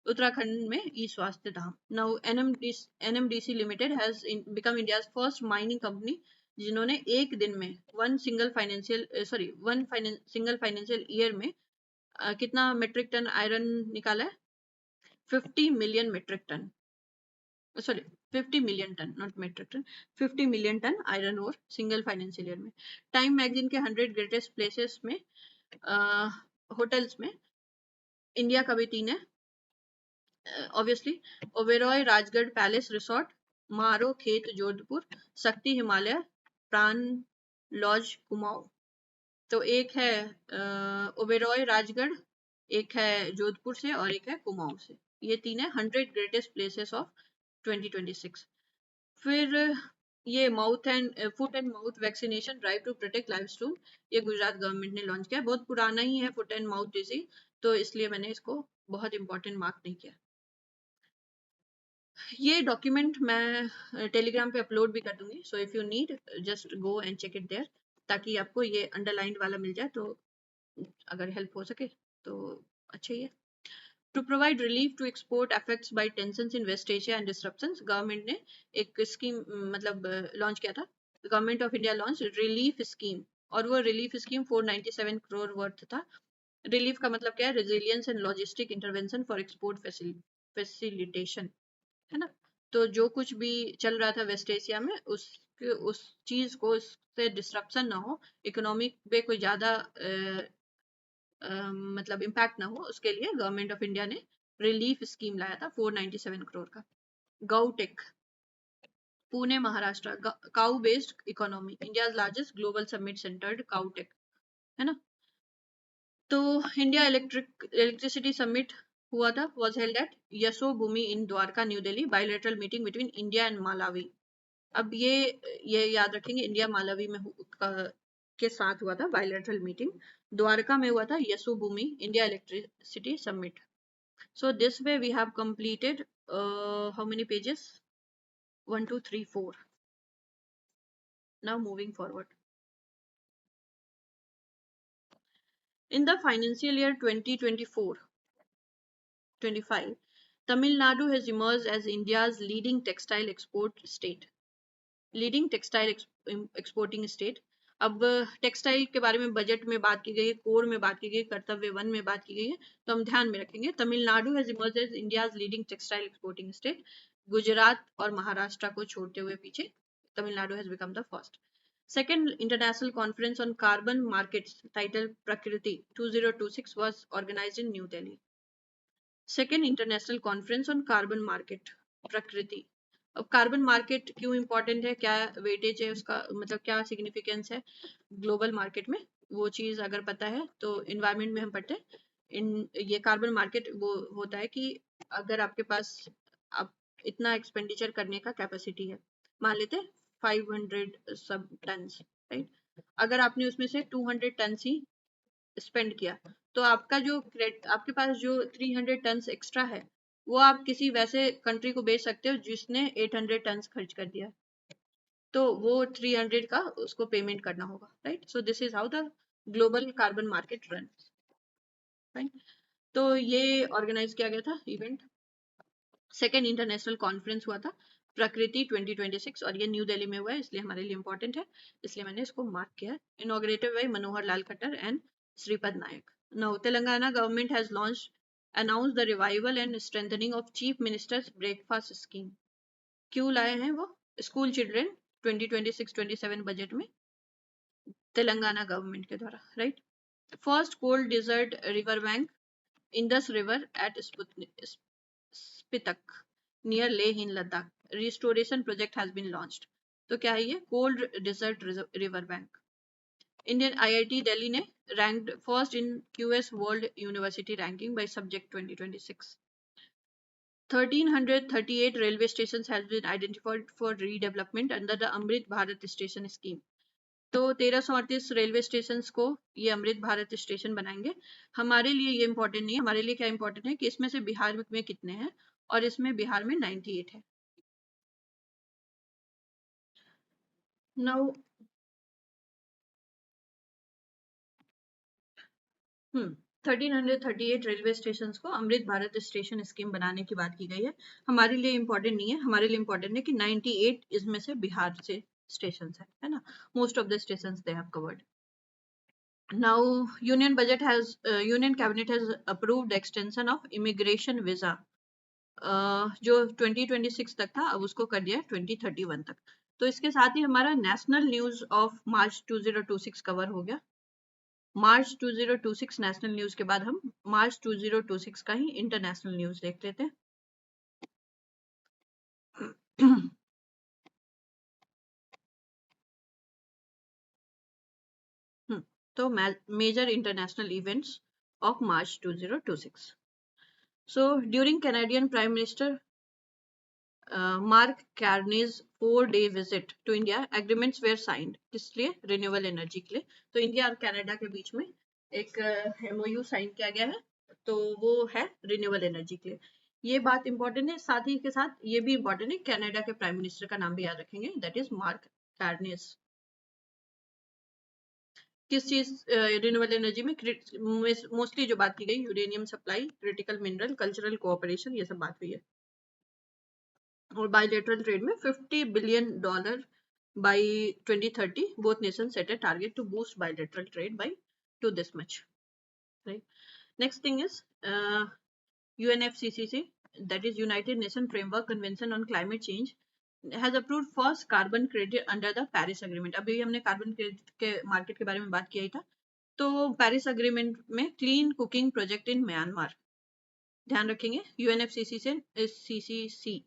उत्तराखंड में e Swasthya Dham. Now NMDC limited has become India's first mining company जिन्होंने एक दिन में वन सिंगल फाइनेंशियल ईयर में कितना मेट्रिक टन आयरन निकाला है? 50 million metric ton, sorry 50 million ton, not metric ton, 50 million ton iron ore single financial year में। Time magazine के 100 ग्रेटेस्ट प्लेसेस में होटल्स में इंडिया का भी 3 है obviously, Oberoi Rajgarh palace resort, मारो खेत जोधपुर, शक्ति हिमालय प्राण लॉज कुमाऊं। तो एक है ओबेरॉय राजगढ़, एक है जोधपुर से और एक है कुमाऊं से। ये 3 है 100 ग्रेटेस्ट प्लेसेस ऑफ 2026। फिर ये mouth and foot and mouth vaccination drive to protect livestock, ये गुजरात गवर्नमेंट ने लॉन्च किया। बहुत पुराना ही है फुट एंड माउथ डिजीज, तो इसलिए मैंने इसको बहुत इंपॉर्टेंट मार्क नहीं किया। ये डॉक्यूमेंट मैं टेलीग्राम पे अपलोड भी कर दूंगी, so if you need just go and check it there, ताकि आपको ये अंडरलाइंड वाला मिल जाए, तो अगर हेल्प हो सके तो अच्छा ही है। To provide relief to export affects by tensions in waste Asia and disruptions, government ने एक स्कीम मतलब लॉन्च किया था। Government of India launch relief scheme, और वो रिलीफ स्कीम 497 करोड़ वर्थ था। रिलीफ का मतलब क्या है? Resilience and logistic intervention for export facilitation, है ना। तो जो कुछ भी चल रहा था वेस्ट एशिया में, उस चीज को, उससे डिस्ट्रप्शन ना हो, इकोनॉमिक पे कोई ज्यादा मतलब इम्पैक्ट ना हो, उसके लिए गवर्नमेंट ऑफ इंडिया ने रिलीफ स्कीम लाया था 497 करोड़ का। GauTech, Pune Maharashtra, cow based economy, India largest global summit centred Cowtech, है ना। तो इंडिया इलेक्ट्रिसिटी समिट हुआ था, was held at Yashobhoomi in Dwarka new Delhi, bilateral meeting between India and Malawi. अब ये याद रखेंगे, इंडिया मालावी में के साथ हुआ था बायलैटरल मीटिंग, द्वारका में हुआ था Yasho Bhoomi India electricity summit. So this way we have completed how many pages, 1 2 3 4। Now moving forward, in the financial year 2024-25, Tamil Nadu has emerged as India's leading textile export state, leading textile exporting state. अब textile के बारे में budget में बात की गई है, core में बात की गई है, कर्तव्य 1 में बात की गई है, तो हम ध्यान में रखेंगे Tamil Nadu has emerged as India's leading textile exporting state. Gujarat और महाराष्ट्र को छोड़ते हुए पीछे Tamil Nadu has become the first. Second International Conference on Carbon Markets titled Prakriti 2026 was organized in New Delhi. Second International Conference on Carbon Market प्रकृति। अब carbon market क्यों important है, क्या वेटेज है उसका, मतलब क्या सिग्निफिकेंस है ग्लोबल मार्केट में, वो चीज अगर पता है तो इन्वायरमेंट में हम पढ़ते हैं। ये कार्बन मार्केट वो होता है कि अगर आपके पास आप इतना एक्सपेंडिचर करने का कैपेसिटी है, मान लेते 500 सब टन, राइट, अगर आपने उसमें से 200 टन ही स्पेंड किया, तो आपका जो आपके पास जो 300 टन एक्स्ट्रा है, वो आप किसी वैसे कंट्री को बेच सकते हो जिसने 800 टन खर्च कर दिया, तो वो 300 का उसको पेमेंट करना होगा, right. So this is how the global carbon market run, right. तो ये ऑर्गेनाइज किया गया था इवेंट, सेकेंड इंटरनेशनल कॉन्फ्रेंस हुआ था प्रकृति 2026, और ये न्यू दिल्ली में हुआ है, इसलिए हमारे लिए इंपॉर्टेंट है, इसलिए मैंने इसको मार्क किया। Inaugurated by Manohar Lal Khattar and Shripad Naik. Now Telangana government has launched announced the revival and strengthening of chief minister's breakfast scheme। क्यों लाए हैं वो? स्कूल चिल्ड्रन 2026-27 बजट में तेलंगाना गवर्नमेंट के द्वारा, right. First cold desert river bank Indus river at Spituk near Leh in Ladakh, restoration project has been launched. तो क्या है ये? Cold desert river bank. Indian IIT Delhi ने ranked first in QS world university ranking by subject 2026। 1338 railway stations has been identified for redevelopment under the Amrit Bharat Station Scheme. तो 1338 railway station को ये Amrit Bharat station बनाएंगे. हमारे लिए ये important नहीं है. हमारे लिए क्या इंपॉर्टेंट है कि इसमें से बिहार में कितने हैं, और इसमें बिहार में 98 है. नाउ 1338 रेलवे स्टेशन को अमृत भारत स्टेशन स्कीम बनाने की बात की गई है. हमारे लिए इंपॉर्टेंट नहीं है. हमारे लिए इंपॉर्टेंट है कि 98 इसमें से बिहार से स्टेशन है ना. Most of the station they have covered. Now, Union Cabinet has approved extension of immigration visa. जो 2026 तक था, अब उसको कर दिया 2031 तक. तो इसके साथ ही हमारा national news of March 2026 cover हो गया. मार्च 2026 नेशनल न्यूज के बाद हम मार्च 2026 का ही इंटरनेशनल न्यूज देख लेते हैं. तो major international events of March 2026. So during Canadian Prime Minister Mark Carney's 4-day visit to India, agreements were signed. किस लिए? रिन्यूएबल एनर्जी के लिए. तो इंडिया और कनाडा के बीच में एक MOU साइन किया गया है. तो वो है रिन्यूएबल एनर्जी के लिए. ये बात इंपॉर्टेंट है. साथ ही के साथ ये भी इंपॉर्टेंट है, कनाडा के प्राइम मिनिस्टर का नाम भी याद रखेंगे, दैट इज मार्क कार्नेस. किस चीज रिन्यूएबल एनर्जी में मोस्टली जो बात की गई, uranium supply, critical mineral, cultural cooperation, ये सब बात हुई है. और बायलैटरल ट्रेड में $50 billion by 2030. both nations set a target to boost bilateral trade by to this much, right? Next thing is UNFCCC, that is United Nations Framework Convention on Climate Change, has approved first carbon credit under the Paris Agreement. अभी हमने carbon credit के market के बारे में बात किया ही था. तो पेरिस अग्रीमेंट में clean cooking project in Myanmar, ध्यान रखेंगे, UNFCCC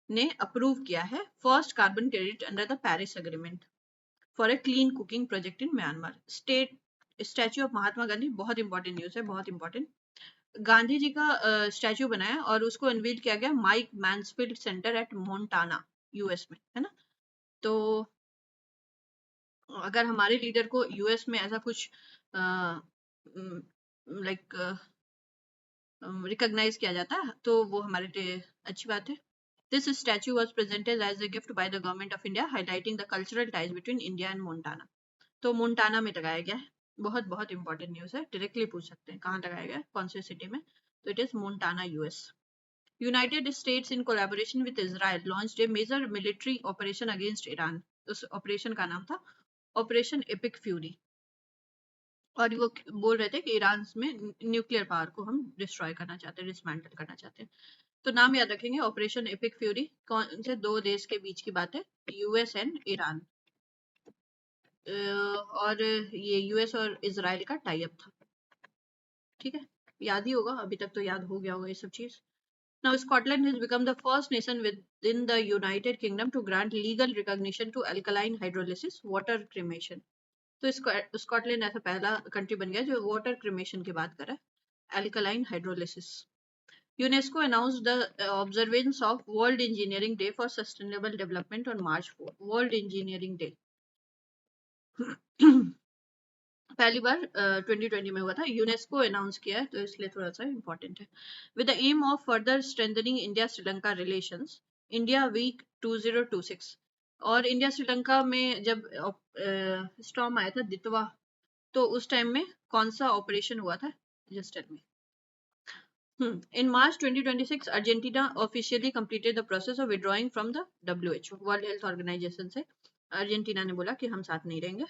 ने अप्रूव किया है first carbon credit under the Paris agreement for a clean cooking project in Myanmar. Statue of Mahatma Gandhi, बहुत इंपॉर्टेंट न्यूज है, बहुत इंपॉर्टेंट. गांधी जी का स्टैच्यू बनाया और उसको अनवील किया गया Mike Mansfield centre at Montana, US में, है ना. तो अगर हमारे लीडर को यूएस में ऐसा कुछ लाइक रिकॉग्नाइज किया जाता है तो वो हमारे लिए अच्छी बात है. This statue was presented as a gift by the government of India, highlighting the cultural ties between India and Montana. तो मोन्टाना में लगाया गया है. बहुत बहुत इंपॉर्टेंट न्यूज है, डायरेक्टली पूछ सकते हैं कहाँ लगाया गया है, कौन से सिटी में. तो it is Montana, US. United States in collaboration with Israel launched a major military operation against Iran. उस ऑपरेशन का नाम था ऑपरेशन एपिक फ्यूरी. और वो बोल रहे थे कि ईरान में न्यूक्लियर पावर को हम डिस्ट्रॉय करना चाहते हैं, डिसमेंटल करना चाहते हैं. तो नाम याद रखेंगे, ऑपरेशन एपिक फ्यूरी. कौन से दो देश के बीच की बात है? US and Iran. और ये यूएस और इजराइल का टाई अप था. ठीक है, याद ही होगा, अभी तक तो याद हो गया होगा ये सब चीज. Now Scotland has become the first nation within the United Kingdom to grant legal recognition to alkaline hydrolysis, water cremation. तो स्कॉटलैंड ऐसा पहला कंट्री बन गया जो वाटर क्रिमेशन की बात कर रहा है, alkaline hydrolysis. UNESCO announced the observance of World Engineering Day for Sustainable Development on March 4. World Engineering Day पहली बार 2020 में हुआ था. यूनेस्को अनाउंस किया है, तो इसलिए थोड़ा सा इंपॉर्टेंट है. With the aim of further strengthening India Sri Lanka relations, India week 2026. और इंडिया श्रीलंका में जब स्टॉर्म आया था दितवा, तो उस टाइम में कौन सा ऑपरेशन हुआ था, just tell me. In March 2026, Argentina officially completed the process of withdrawing from the WHO, World Health Organization से. अर्जेंटीना ने बोला कि हम साथ नहीं रहेंगे,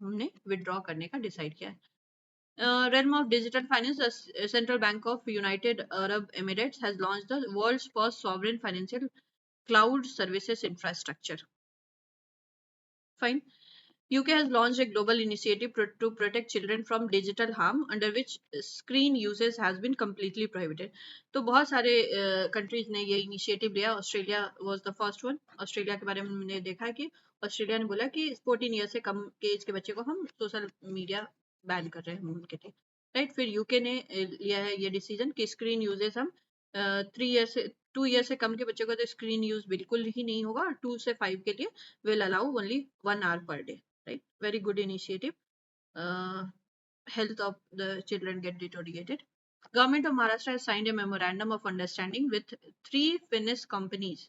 हमने विड्रॉ करने का डिसाइड किया है. Realm of digital finance, the Central Bank of United Arab Emirates has launched the world's first sovereign financial cloud services infrastructure. Fine. UK has launched a global initiative to protect children from digital harm, under which screen usage has been completely prohibited. तो बहुत सारे countries ने ये initiative लिया. Australia was the first one. Australia के बारे में मैंने देखा कि ऑस्ट्रेलिया ने बोला कि 14 ईयर से कम के एज के बच्चे को हम सोशल मीडिया बैन कर रहे हैं उनके लिए, राइट. फिर यूके ने लिया है ये डिसीजन कि स्क्रीन यूजेस हम 3 ईयर से 2 ईयर से कम के बच्चों का तो स्क्रीन यूज बिल्कुल ही नहीं होगा, और 2 से 5 के लिए will allow only 1 hour per day, right? Very good initiative. Health of the children get deteriorated. Government of Maharashtra has signed a memorandum of understanding with 3 Finnish companies.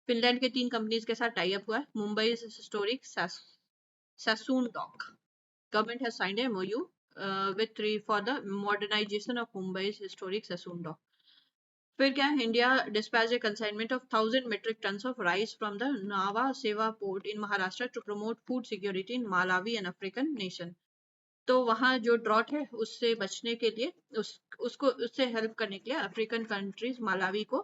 Finland के 3 companies के साथ टाई अप हुआ है. Mumbai historic Sassoon dock. Government has signed a MOU with 3 for the modernization of Mumbai's historic Sassoon Dock. फिर क्या है, India dispatched a consignment of 1,000 metric tons of rice from the Nava Seva port in Maharashtra to promote food security in Malawi and African nation. तो वहाँ जो drought है उससे बचने के लिए, उससे हेल्प करने के लिए अफ्रीकन कंट्रीज मालावी को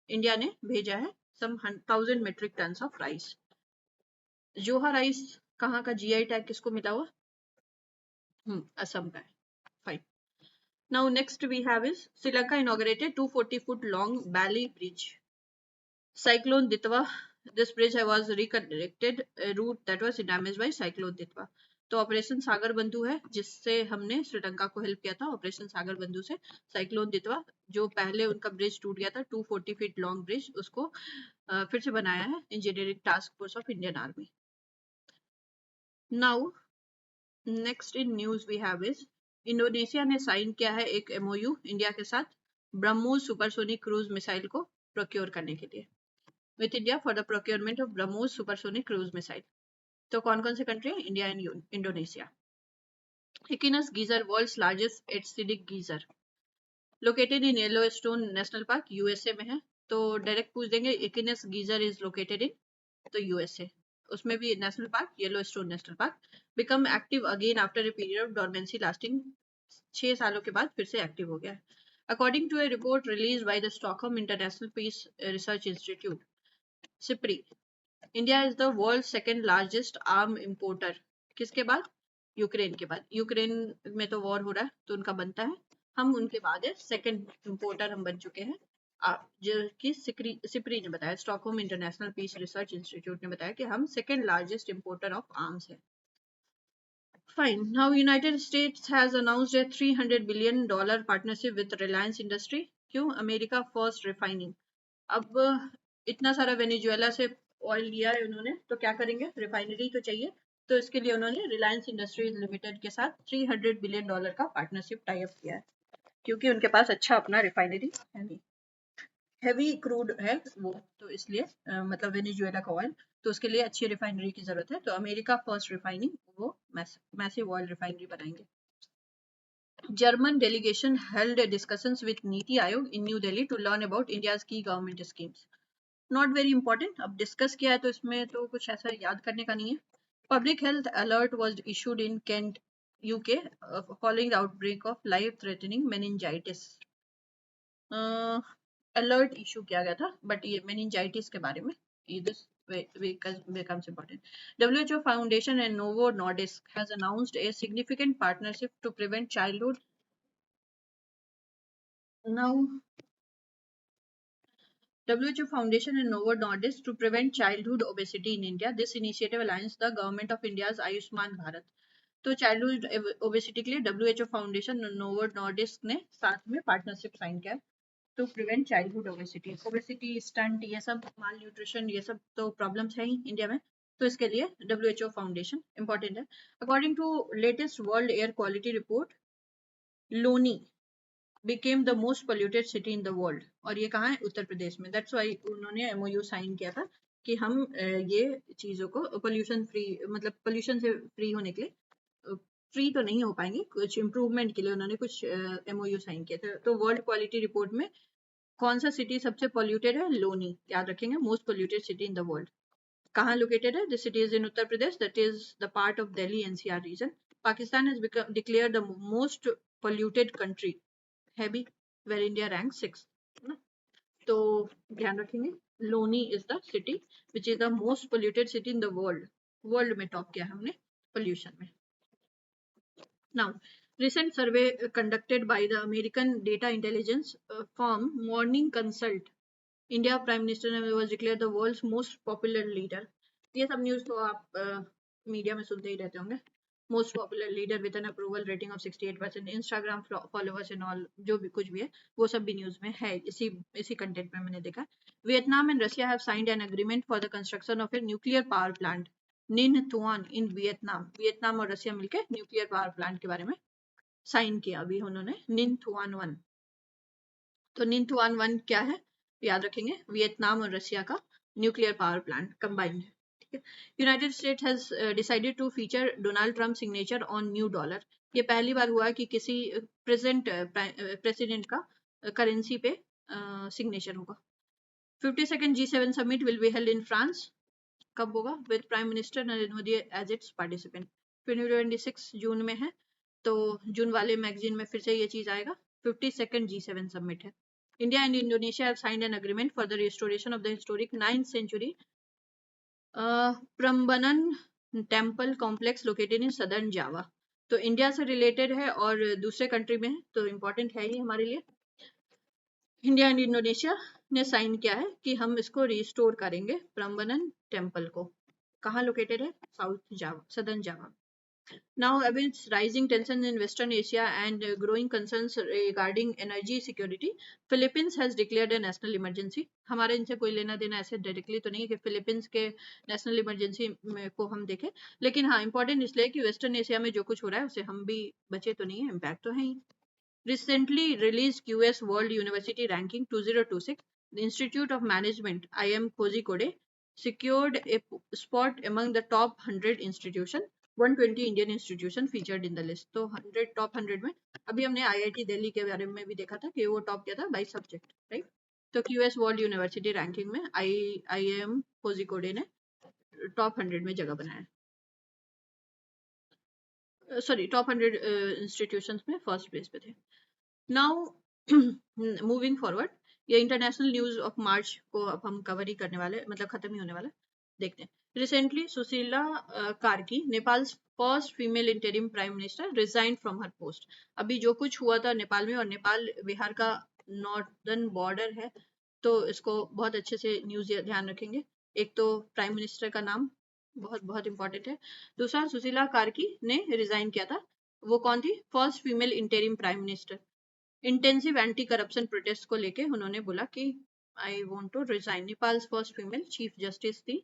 इंडिया ने भेजा है सम 1,000 metric tons ऑफ राइस. जोहा राइस कहाँ का जीआई टैग किसको मिला हुआ? असम का है. Fine. Now next we have is Sri Lanka inaugurated 240-foot long Bali Bridge. Cyclone Ditwa. This bridge was reconstructed a route that was damaged by Cyclone Ditwa. तो operation सागर बंधु है जिससे हमने श्रीलंका को हेल्प किया था. ऑपरेशन सागर बंधु से साइक्लोन दितवा, जो पहले उनका ब्रिज टूट गया था 240 फीट लॉन्ग ब्रिज, उसको फिर से बनाया है engineering task force of Indian army. Now next in news we have is Indonesia ने साइन किया है एक एमओयू इंडिया के साथ ब्रह्मोस सुपरसोनिक क्रूज मिसाइल को प्रोक्योर करने के लिए, with India for the procurement of BrahMos supersonic cruise missile. तो कौन कौन से कंट्री है? India and Indonesia. Equinus geyser, world's largest acidic geyser, located in Yellowstone National Park, USA में है. तो डायरेक्ट पूछ देंगे Equinus geyser is located in, तो यूएसए. उसमें भी national park, Yellowstone national park. Become active again after a period of dormancy lasting 6 सालों के बाद फिर से एक्टिव हो गया है. According to a report release by the Stockholm international peace research institute, SIPRI, India is the world second largest arm importer. किसके बाद? यूक्रेन के बाद. यूक्रेन में तो वॉर हो रहा है तो उनका बनता है, हम उनके बाद है सेकेंड इम्पोर्टर हम बन चुके हैं. जो कि सिप्री ने बताया, Stockholm international peace research institute ने बताया कि हम second largest importer of arms है. Fine. Now United States has announced a $300 billion partnership with Reliance Industry. क्यों? America first refining. अब इतना सारा वेनेजुएला से ऑयल लिया है उन्होंने, तो क्या करेंगे? रिफाइनरी तो चाहिए. तो इसके लिए उन्होंने रिलायंस इंडस्ट्रीज लिमिटेड के साथ $300 बिलियन का पार्टनरशिप टाई अप किया है, क्योंकि उनके पास अच्छा अपना रिफाइनरी है नहीं, हैवी क्रूड है वो, तो इसलिए मतलब वेनेजुएला का ऑयल, तो उसके लिए अच्छी रिफाइनरी की जरूरत है. तो अमेरिका फर्स्ट रिफाइनिंग, वो मैसिव ऑयल रिफाइनरी बनाएंगे. German delegation held discussions with Niti Aayog in New Delhi to learn about India's key government schemes. Not very important. अब डिस्कस किया है तो इसमें तो कुछ ऐसा याद करने का नहीं है. Public health alert was issued in Kent, UK, following the outbreak of life-threatening meningitis. Alert issue किया गया था, बट ये मेनिंजाइटिस के बारे में, this becomes important. WHO Foundation and Novo Nordisk has announced a significant partnership to prevent childhood. Now, WHO Foundation and Novo Nordisk to prevent childhood obesity in India. This initiative aligns the government of India's Ayushman Bharat. तो childhood obesity के लिए WHO foundation और Novo Nordisk ने साथ में partnership sign किया to prevent childhood obesity. Obesity, stunt, ये सब माल न्यूट्रिशन, ये सब तो प्रॉब्लम्स है ही इंडिया में, तो इसके लिए WHO फाउंडेशन इंपॉर्टेंट है. According to latest world air quality report, Loni became the most polluted city in the world. और ये कहाँ है? उत्तर प्रदेश में. That's why उन्होंने MOU साइन किया था कि हम ये चीजों को पोल्यूशन फ्री, मतलब पोल्यूशन से फ्री होने के लिए, फ्री तो नहीं हो पाएंगे, कुछ इम्प्रूवमेंट के लिए उन्होंने कुछ MOU साइन किया था. तो वर्ल्ड क्वालिटी रिपोर्ट में कौन सा सिटी सबसे पोल्यूटेड है? लोनी. याद रखेंगे, most polluted city in the world. कहाँ लोकेटेड है? This city is in Uttar Pradesh, that is the part of Delhi NCR region. Pakistan has declared the most polluted country है भी, वेर इंडिया रैंक 6. तो ध्यान रखेंगे, Loni is the city which is the most polluted city in the world. World में top किया हमने pollution में. Now, recent survey conducted by the American data intelligence firm Morning Consult, India Prime Minister was declared the world's most popular leader. ये सब news तो आप media में सुनते ही रहते होंगे. Most popular leader with an approval rating of 68%, Instagram followers and all, जो भी कुछ भी है वो सब भी न्यूज में है, इसी कंटेंट में मैंने देखा। Vietnam and Russia have signed an agreement for the construction of a nuclear power plant निन थुआन इन वियतनाम। वियतनाम और रशिया मिलकर न्यूक्लियर पावर प्लांट के बारे में साइन किया अभी उन्होंने, निन थुआन 1। तो निन थुआन 1 क्या है, याद रखेंगे, वियतनाम और रशिया का न्यूक्लियर पावर प्लांट कंबाइंड है। United States has decided to feature Donald Trump signature on new dollar. ये पहली बार हुआ कि किसी प्रेजेंट प्रेसिडेंट का करेंसी पे सिग्नेचर होगा। 52nd G7 summit will be held in France. कब होगा? With prime minister Narendra Modi as its participant. 2026 June में है, तो जून वाले मैगजीन में फिर से ये चीज आएगा। 52nd G7 समिट है। India and Indonesia have signed an agreement for the restoration of the historic 9th century Prambanan temple complex located in southern Java. तो इंडिया से रिलेटेड है और दूसरे कंट्री में है, तो इम्पोर्टेंट है ही हमारे लिए। इंडिया एंड इंडोनेशिया ने साइन किया है कि हम इसको रिस्टोर करेंगे, प्रम्बनन टेम्पल को। कहाँ लोकेटेड है? South Java, southern Java. Now, amidst rising tensions in Western Asia and growing concerns regarding energy security, Philippines has declared a national emergency. हमारे इनसे कोई लेना देना ऐसे डायरेक्टली तो नहीं है कि फिलीपींस के नेशनल इमरजेंसी को हम देखें, लेकिन हाँ इंपॉर्टेंट इसलिए कि वेस्टर्न एशिया में जो कुछ हो रहा है उससे हम भी बचे तो नहीं है, इम्पैक्ट तो है ही। Recently released QS World University Ranking 2026, the Institute of Management IIM Kozhikode secured a spot among the top 100 institution, 120 Indian institution featured in the list. तो 100 टॉप 100 में अभी हमने IIT दिल्ली के बारे में भी देखा था कि वो टॉप किया था बाई सब्जेक्ट, राइट। तो QS वर्ल्ड यूनिवर्सिटी रैंकिंग में IIM कोझिकोडे ने टॉप 100 में जगह बनाया, सॉरी टॉप 100 इंस्टीट्यूशंस में फर्स्ट प्लेस पे थे। नाउ मूविंग फॉरवर्ड, ये इंटरनेशनल न्यूज ऑफ मार्च को अब हम कवर ही करने वाले, मतलब खत्म ही होने वाला, देखते हैं। Recently Sushila Karki, Nepal first female interim prime minister, resign from her post. अभी जो कुछ हुआ था नेपाल में, और नेपाल बिहार का नॉर्दर्न बॉर्डर है, तो इसको बहुत अच्छे से न्यूज ध्यान रखेंगे। एक तो प्राइम मिनिस्टर का नाम बहुत बहुत इंपॉर्टेंट है, दूसरा सुशीला कार्की ने रिजाइन किया था। वो कौन थी? First female interim prime minister. Intensive anti corruption protest को लेके उन्होंने बोला कि I want to resign. Nepal first female chief justice थी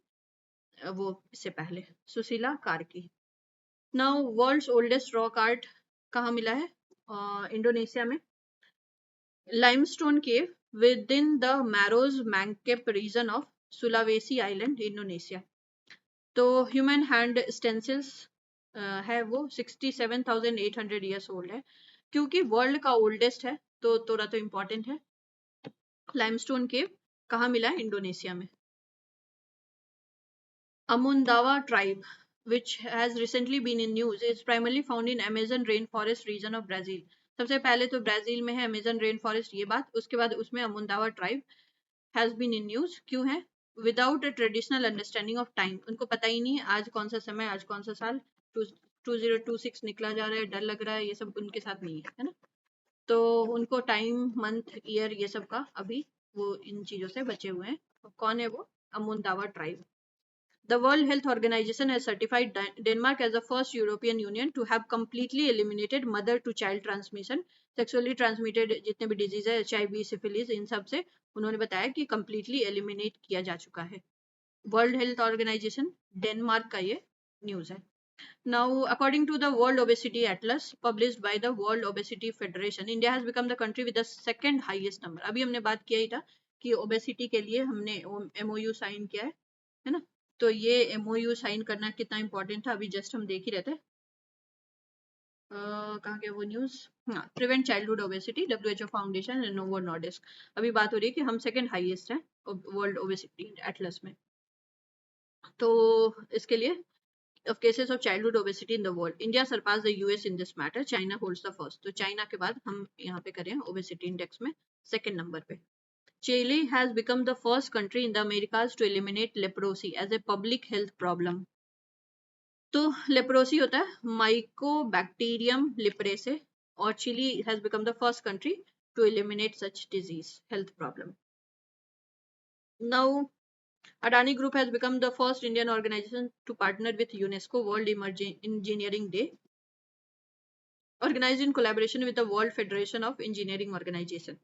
वो इससे पहले, Sushila Karki. Now world's oldest rock art कहाँ मिला है? इंडोनेशिया में, limestone cave within the Maros Pangkep region of Sulawesi island, Indonesia. तो ह्यूमन हैंड स्टेंसिल्स है वो 67,800 ईयर्स ओल्ड है, क्योंकि वर्ल्ड का ओल्डेस्ट है तो थोड़ा तो इम्पोर्टेंट है। लाइमस्टोन केव कहाँ मिला है? इंडोनेशिया में। अमुंदावा tribe which has recently been in news is primarily found in Amazon rainforest region of Brazil. सबसे पहले तो ब्राजील में है अमेजन रेन फॉरेस्ट, ये बात। उसके बाद उसमें Amondawa tribe has been in news. क्यों है? Without a traditional understanding of time, उनको पता ही नहीं है आज कौन सा समय, आज कौन सा साल 2026 निकला जा रहा है, डर लग रहा है, ये सब उनके साथ नहीं है ना। तो उनको टाइम, मंथ, ईयर, ये सब का अभी वो इन चीजों से बचे हुए हैं। कौन है वो? अमुंदावा tribe. The World Health Organization has certified Denmark as the first European Union to have completely eliminated mother-to-child transmission, sexually transmitted जितने भी disease है, HIV, syphilis, इन सब से उन्होंने बताया कि completely eliminate किया जा चुका है। World Health Organization, डेनमार्क का ये न्यूज है। Now, according to the World Obesity Atlas published by the World Obesity Federation, India has become the country with the second highest number. अभी हमने बात किया ही था कि obesity के लिए हमने MOU साइन किया है ना। तो ये MOU साइन करना कितना इंपॉर्टेंट था अभी जस्ट हम देख ही रहते। कहाँ गया वो न्यूज? हाँ, prevent childhood obesity, WHO foundation and novo Nordisk. अभी बात हो रही है कि हम सेकंड हाईएस्ट हैं वर्ल्ड ओबेसिटी एटलस में। तो इसके लिए of cases of childhood obesity in the world, India surpassed the US in this matter. China holds the first. तो चाइना के बाद हम यहाँ पे करें obesity index में सेकंड नंबर पे। Chile has become the first country in the Americas to eliminate leprosy as a public health problem. तो लेप्रोसी होता है माइकोबैक्टीरियम लिप्रेसे, और Chile has become the first country to eliminate such disease health problem. Now Adani Group has become the first Indian organization to partner with UNESCO World Engineering Day, organized in collaboration with the World Federation of Engineering Organization.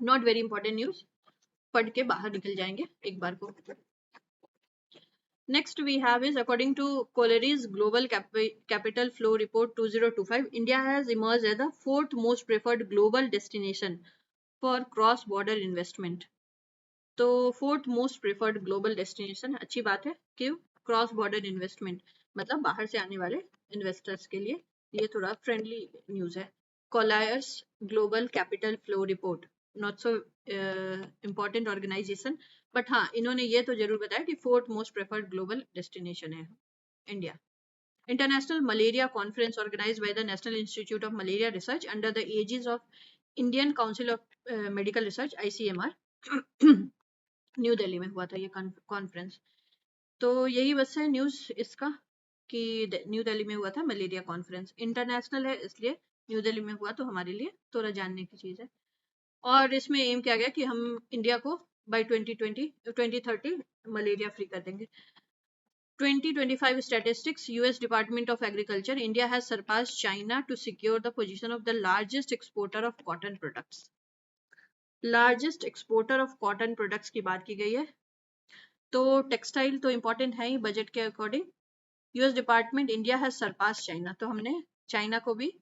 Not very important news, पढ़ के बाहर निकल जाएंगे एक बार को. Next we have is, according to Colliers Global Capital Flow Report 2025, India has emerged as the fourth most preferred global destination for cross-border investment. तो fourth most preferred global destination अच्छी बात है. क्यों? क्रॉस बॉर्डर इन्वेस्टमेंट, मतलब बाहर से आने वाले इन्वेस्टर्स के लिए ये थोड़ा फ्रेंडली न्यूज है. Colliers global capital flow report, not so important organisation, but हाँ इन्होंने ये तो जरूर बताया कि fourth most preferred global destination है India. International Malaria Conference organized by the National Institute of Malaria Research under the aegis of Indian Council of Medical Research (ICMR) new Delhi में हुआ था ये कॉन्फ्रेंस. तो यही बस है न्यूज इसका कि न्यू दिल्ली में हुआ था मलेरिया कॉन्फ्रेंस. इंटरनेशनल है इसलिए न्यू दिल्ली में हुआ, तो हमारे लिए थोड़ा जानने की चीज है. और इसमें एम किया गया कि हम इंडिया को बाय 2030 मलेरिया फ्री कर देंगे. 2025 statistics, US Department of Agriculture, India has surpassed China to secure the position of the largest exporter of cotton products. Largest exporter of cotton products की बात की गई है. तो टेक्सटाइल तो इंपॉर्टेंट है ही बजट के according. US department, India has surpass China, तो हमने चाइना को भी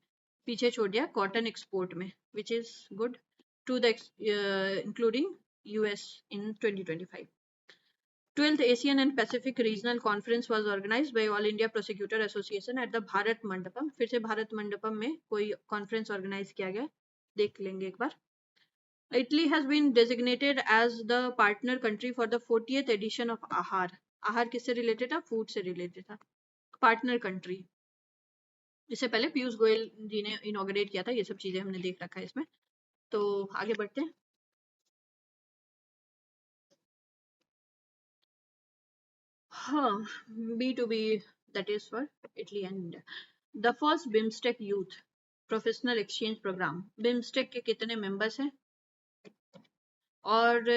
पीछे छोड़ दिया कॉटन एक्सपोर्ट में, which is good to the including US in 2025. 12th Asian and Pacific Regional Conference was organized by All India Prosecutor Association at the Bharat Mandapam. फिर से भारत मंडपम में कोई कॉन्फ्रेंस ऑर्गेनाइज किया गया, देख लेंगे एक बार. Italy has been designated as the partner country for the 40th edition of आहार. आहार किससे रिलेटेड था? फूड से रिलेटेड था. पार्टनर कंट्री, इससे पहले पीयूष गोयल जी ने इनॉग्रेट किया था. ये सब चीजें हमने देख रखा है इसमें. तो आगे बढ़ते हैं. हाँ, B2B, that is for Italy and India. The first BIMSTEC Youth Professional Exchange Program. BIMSTEC के कितने मेंबर्स हैं? और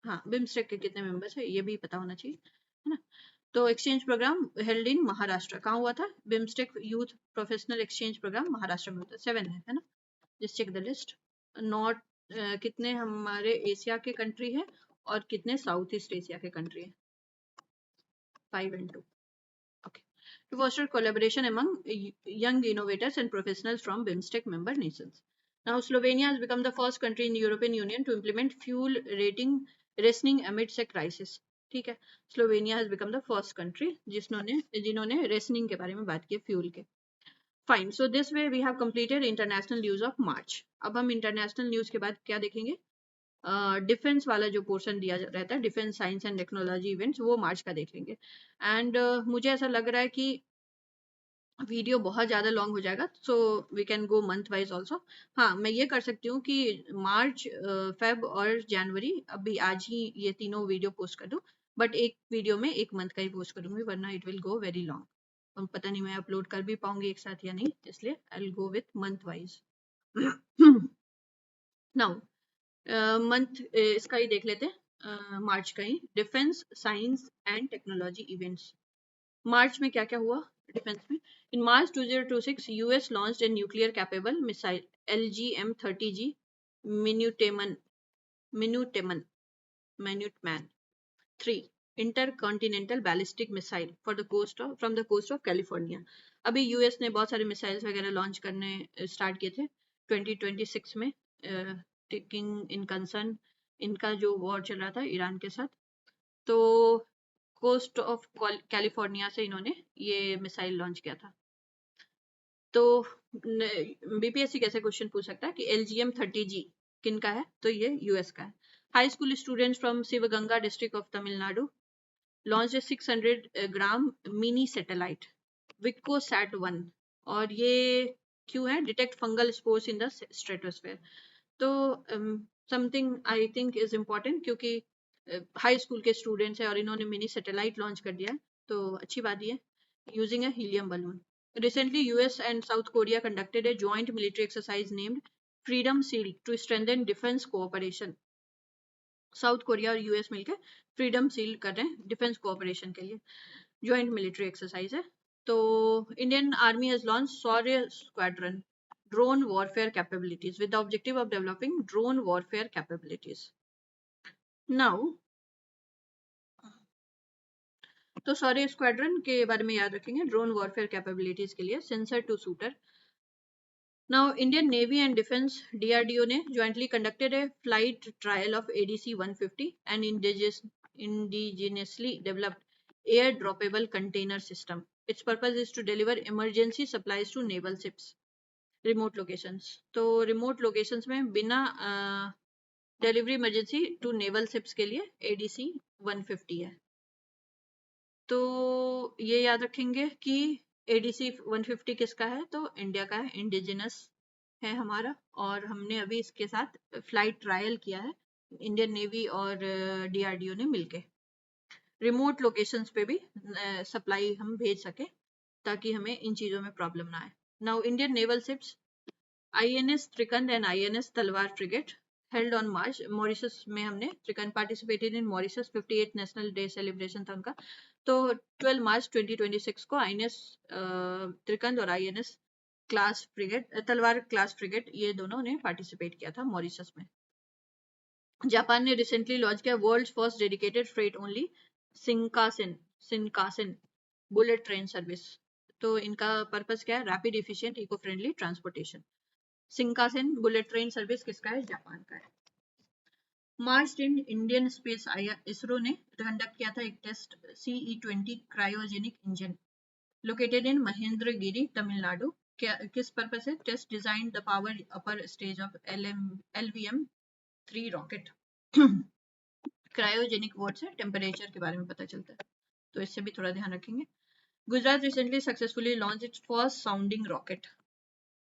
हाँ, बिम्स्टेक के कितने मेंबर्स है ये भी पता होना चाहिए, है ना. तो exchange programme held in Maharashtra. कहाँ हुआ था? BIMSTEC youth professional exchange programme Maharashtra में होता है. 7 है ना. Just check the list. North कितने हमारे एशिया के कंट्री है और कितने साउथ ईस्ट एशिया के कंट्री है? 5 and 2. Okay. To foster collaboration among young innovators and professionals from BIMSTEC member nations. Now, Slovenia has become the first country in the European Union to implement fuel rationing amidst a crisis. ठीक है, Slovenia has become the first country जिन्होंने rationing के बारे में बात की fuel के. Fine. So this way we have completed international news of March. अब हम इंटरनेशनल न्यूज के बाद क्या देखेंगे? डिफेंस वाला जो पोर्शन दिया रहता है, defence science and technology events, वो मार्च का देख लेंगे. एंड मुझे ऐसा लग रहा है कि वीडियो बहुत ज़्यादा लॉन्ग हो जाएगा, so we can go month wise also. हाँ, मैं ये कर सकती हूँ कि मार्च, फेब और जनवरी अभी आज ही ये तीनों वीडियो पोस्ट कर दूँ, बट एक वीडियो में एक मंथ का ही पोस्ट करूँगी, वरना it will go very long. पता नहीं मैं अपलोड कर भी पाऊंगी एक साथ या नहीं, इसलिए I will go with month wise. Now month इसका ही देख लेते हैं, मार्च का ही. Defence science and technology events. March में क्या क्या हुआ डिफेंस में? In March 2026 US launched a nuclear capable missile LGM-30G Minuteman III intercontinental ballistic missile from the coast of California. अभी यूएस ने बहुत सारे मिसाइल्स वगैरह लॉन्च करने स्टार्ट किए थे 2026 में, टेकिंग इन कंसर्न इनका जो वॉर चल रहा था ईरान के साथ. तो कोस्ट ऑफ कैलिफोर्निया से इन्होंने ये मिसाइल लॉन्च किया था. तो बीपीएससी कैसे क्वेश्चन पूछ सकता है कि LGM-30G किन का है? तो ये यूएस का है. High school students from Sivaganga district of Tamil Nadu launch 600 gram mini satellite विक्कोसैट-1. और ये क्यों है? Detect fungal spores in the stratosphere. तो something I think is important, क्योंकि हाई स्कूल के स्टूडेंट्स हैं और इन्होंने मिनी सैटेलाइट लॉन्च कर दिया है, तो अच्छी बात है. Using a helium balloon. Recently, US and South Korea conducted a joint military exercise named Freedom Shield to strengthen defense cooperation. South Korea और यूएस मिलकर फ्रीडम सील कर रहे हैं डिफेंस कोऑपरेशन के लिए, ज्वाइंट मिलिट्री एक्सरसाइज है। तो Indian army has launch Shaurya squadron drone warfare capabilities with the objective of developing drone warfare capabilities. Now तो शौर्य स्क्वाड्रन के बारे में याद रखेंगे ड्रोन वॉरफेयर कैपेबिलिटीज के लिए sensor to shooter. Now, Indian Navy and Defence DRDO ने jointly conducted a flight trial of ADC 150, an indigenously developed air droppable container system. Its purpose is to deliver emergency supplies to naval ships. Remote locations. तो remote locations में बिना delivery emergency to naval ships के लिए ADC 150 है। तो ये याद रखेंगे कि ADC 150 किसका है, तो इंडिया का है, इंडिजिनस है हमारा, और हमने अभी इसके साथ फ्लाइट ट्रायल किया है इंडियन नेवी और DRDO ने मिलके। रिमोट लोकेशंस पे भी सप्लाई हम भेज सके ताकि हमें इन चीज़ों में प्रॉब्लम ना आए। Now Indian naval ships INS Trikand and INS Talwar frigate held on March Mauritius में, हमने Trikand participated in Mauritius 58 national day celebration था उनका। तो 12 मार्च 2026 को INS त्रिकंद और INS क्लास फ्रिगेट तलवार क्लास फ्रिगेट ये दोनों ने पार्टिसिपेट किया था मॉरिशस में। जापान ने रिसेंटली लॉन्च किया world first dedicated freight only Shinkansen bullet train service. तो इनका पर्पस क्या है, rapid efficient eco friendly transportation. Shinkansen bullet train service किसका है, जापान का है। March in Indian space ISRO ने कंडक्ट किया था एक test CE-20 cryogenic engine located in Mahendragiri Tamil Nadu. किस पर्पस है, test design the power upper stage of LVM-3 rocket. Cryogenic word से टेम्परेचर के बारे में पता चलता है, तो इससे भी थोड़ा ध्यान रखेंगे। Gujarat recently successfully launch its first sounding rocket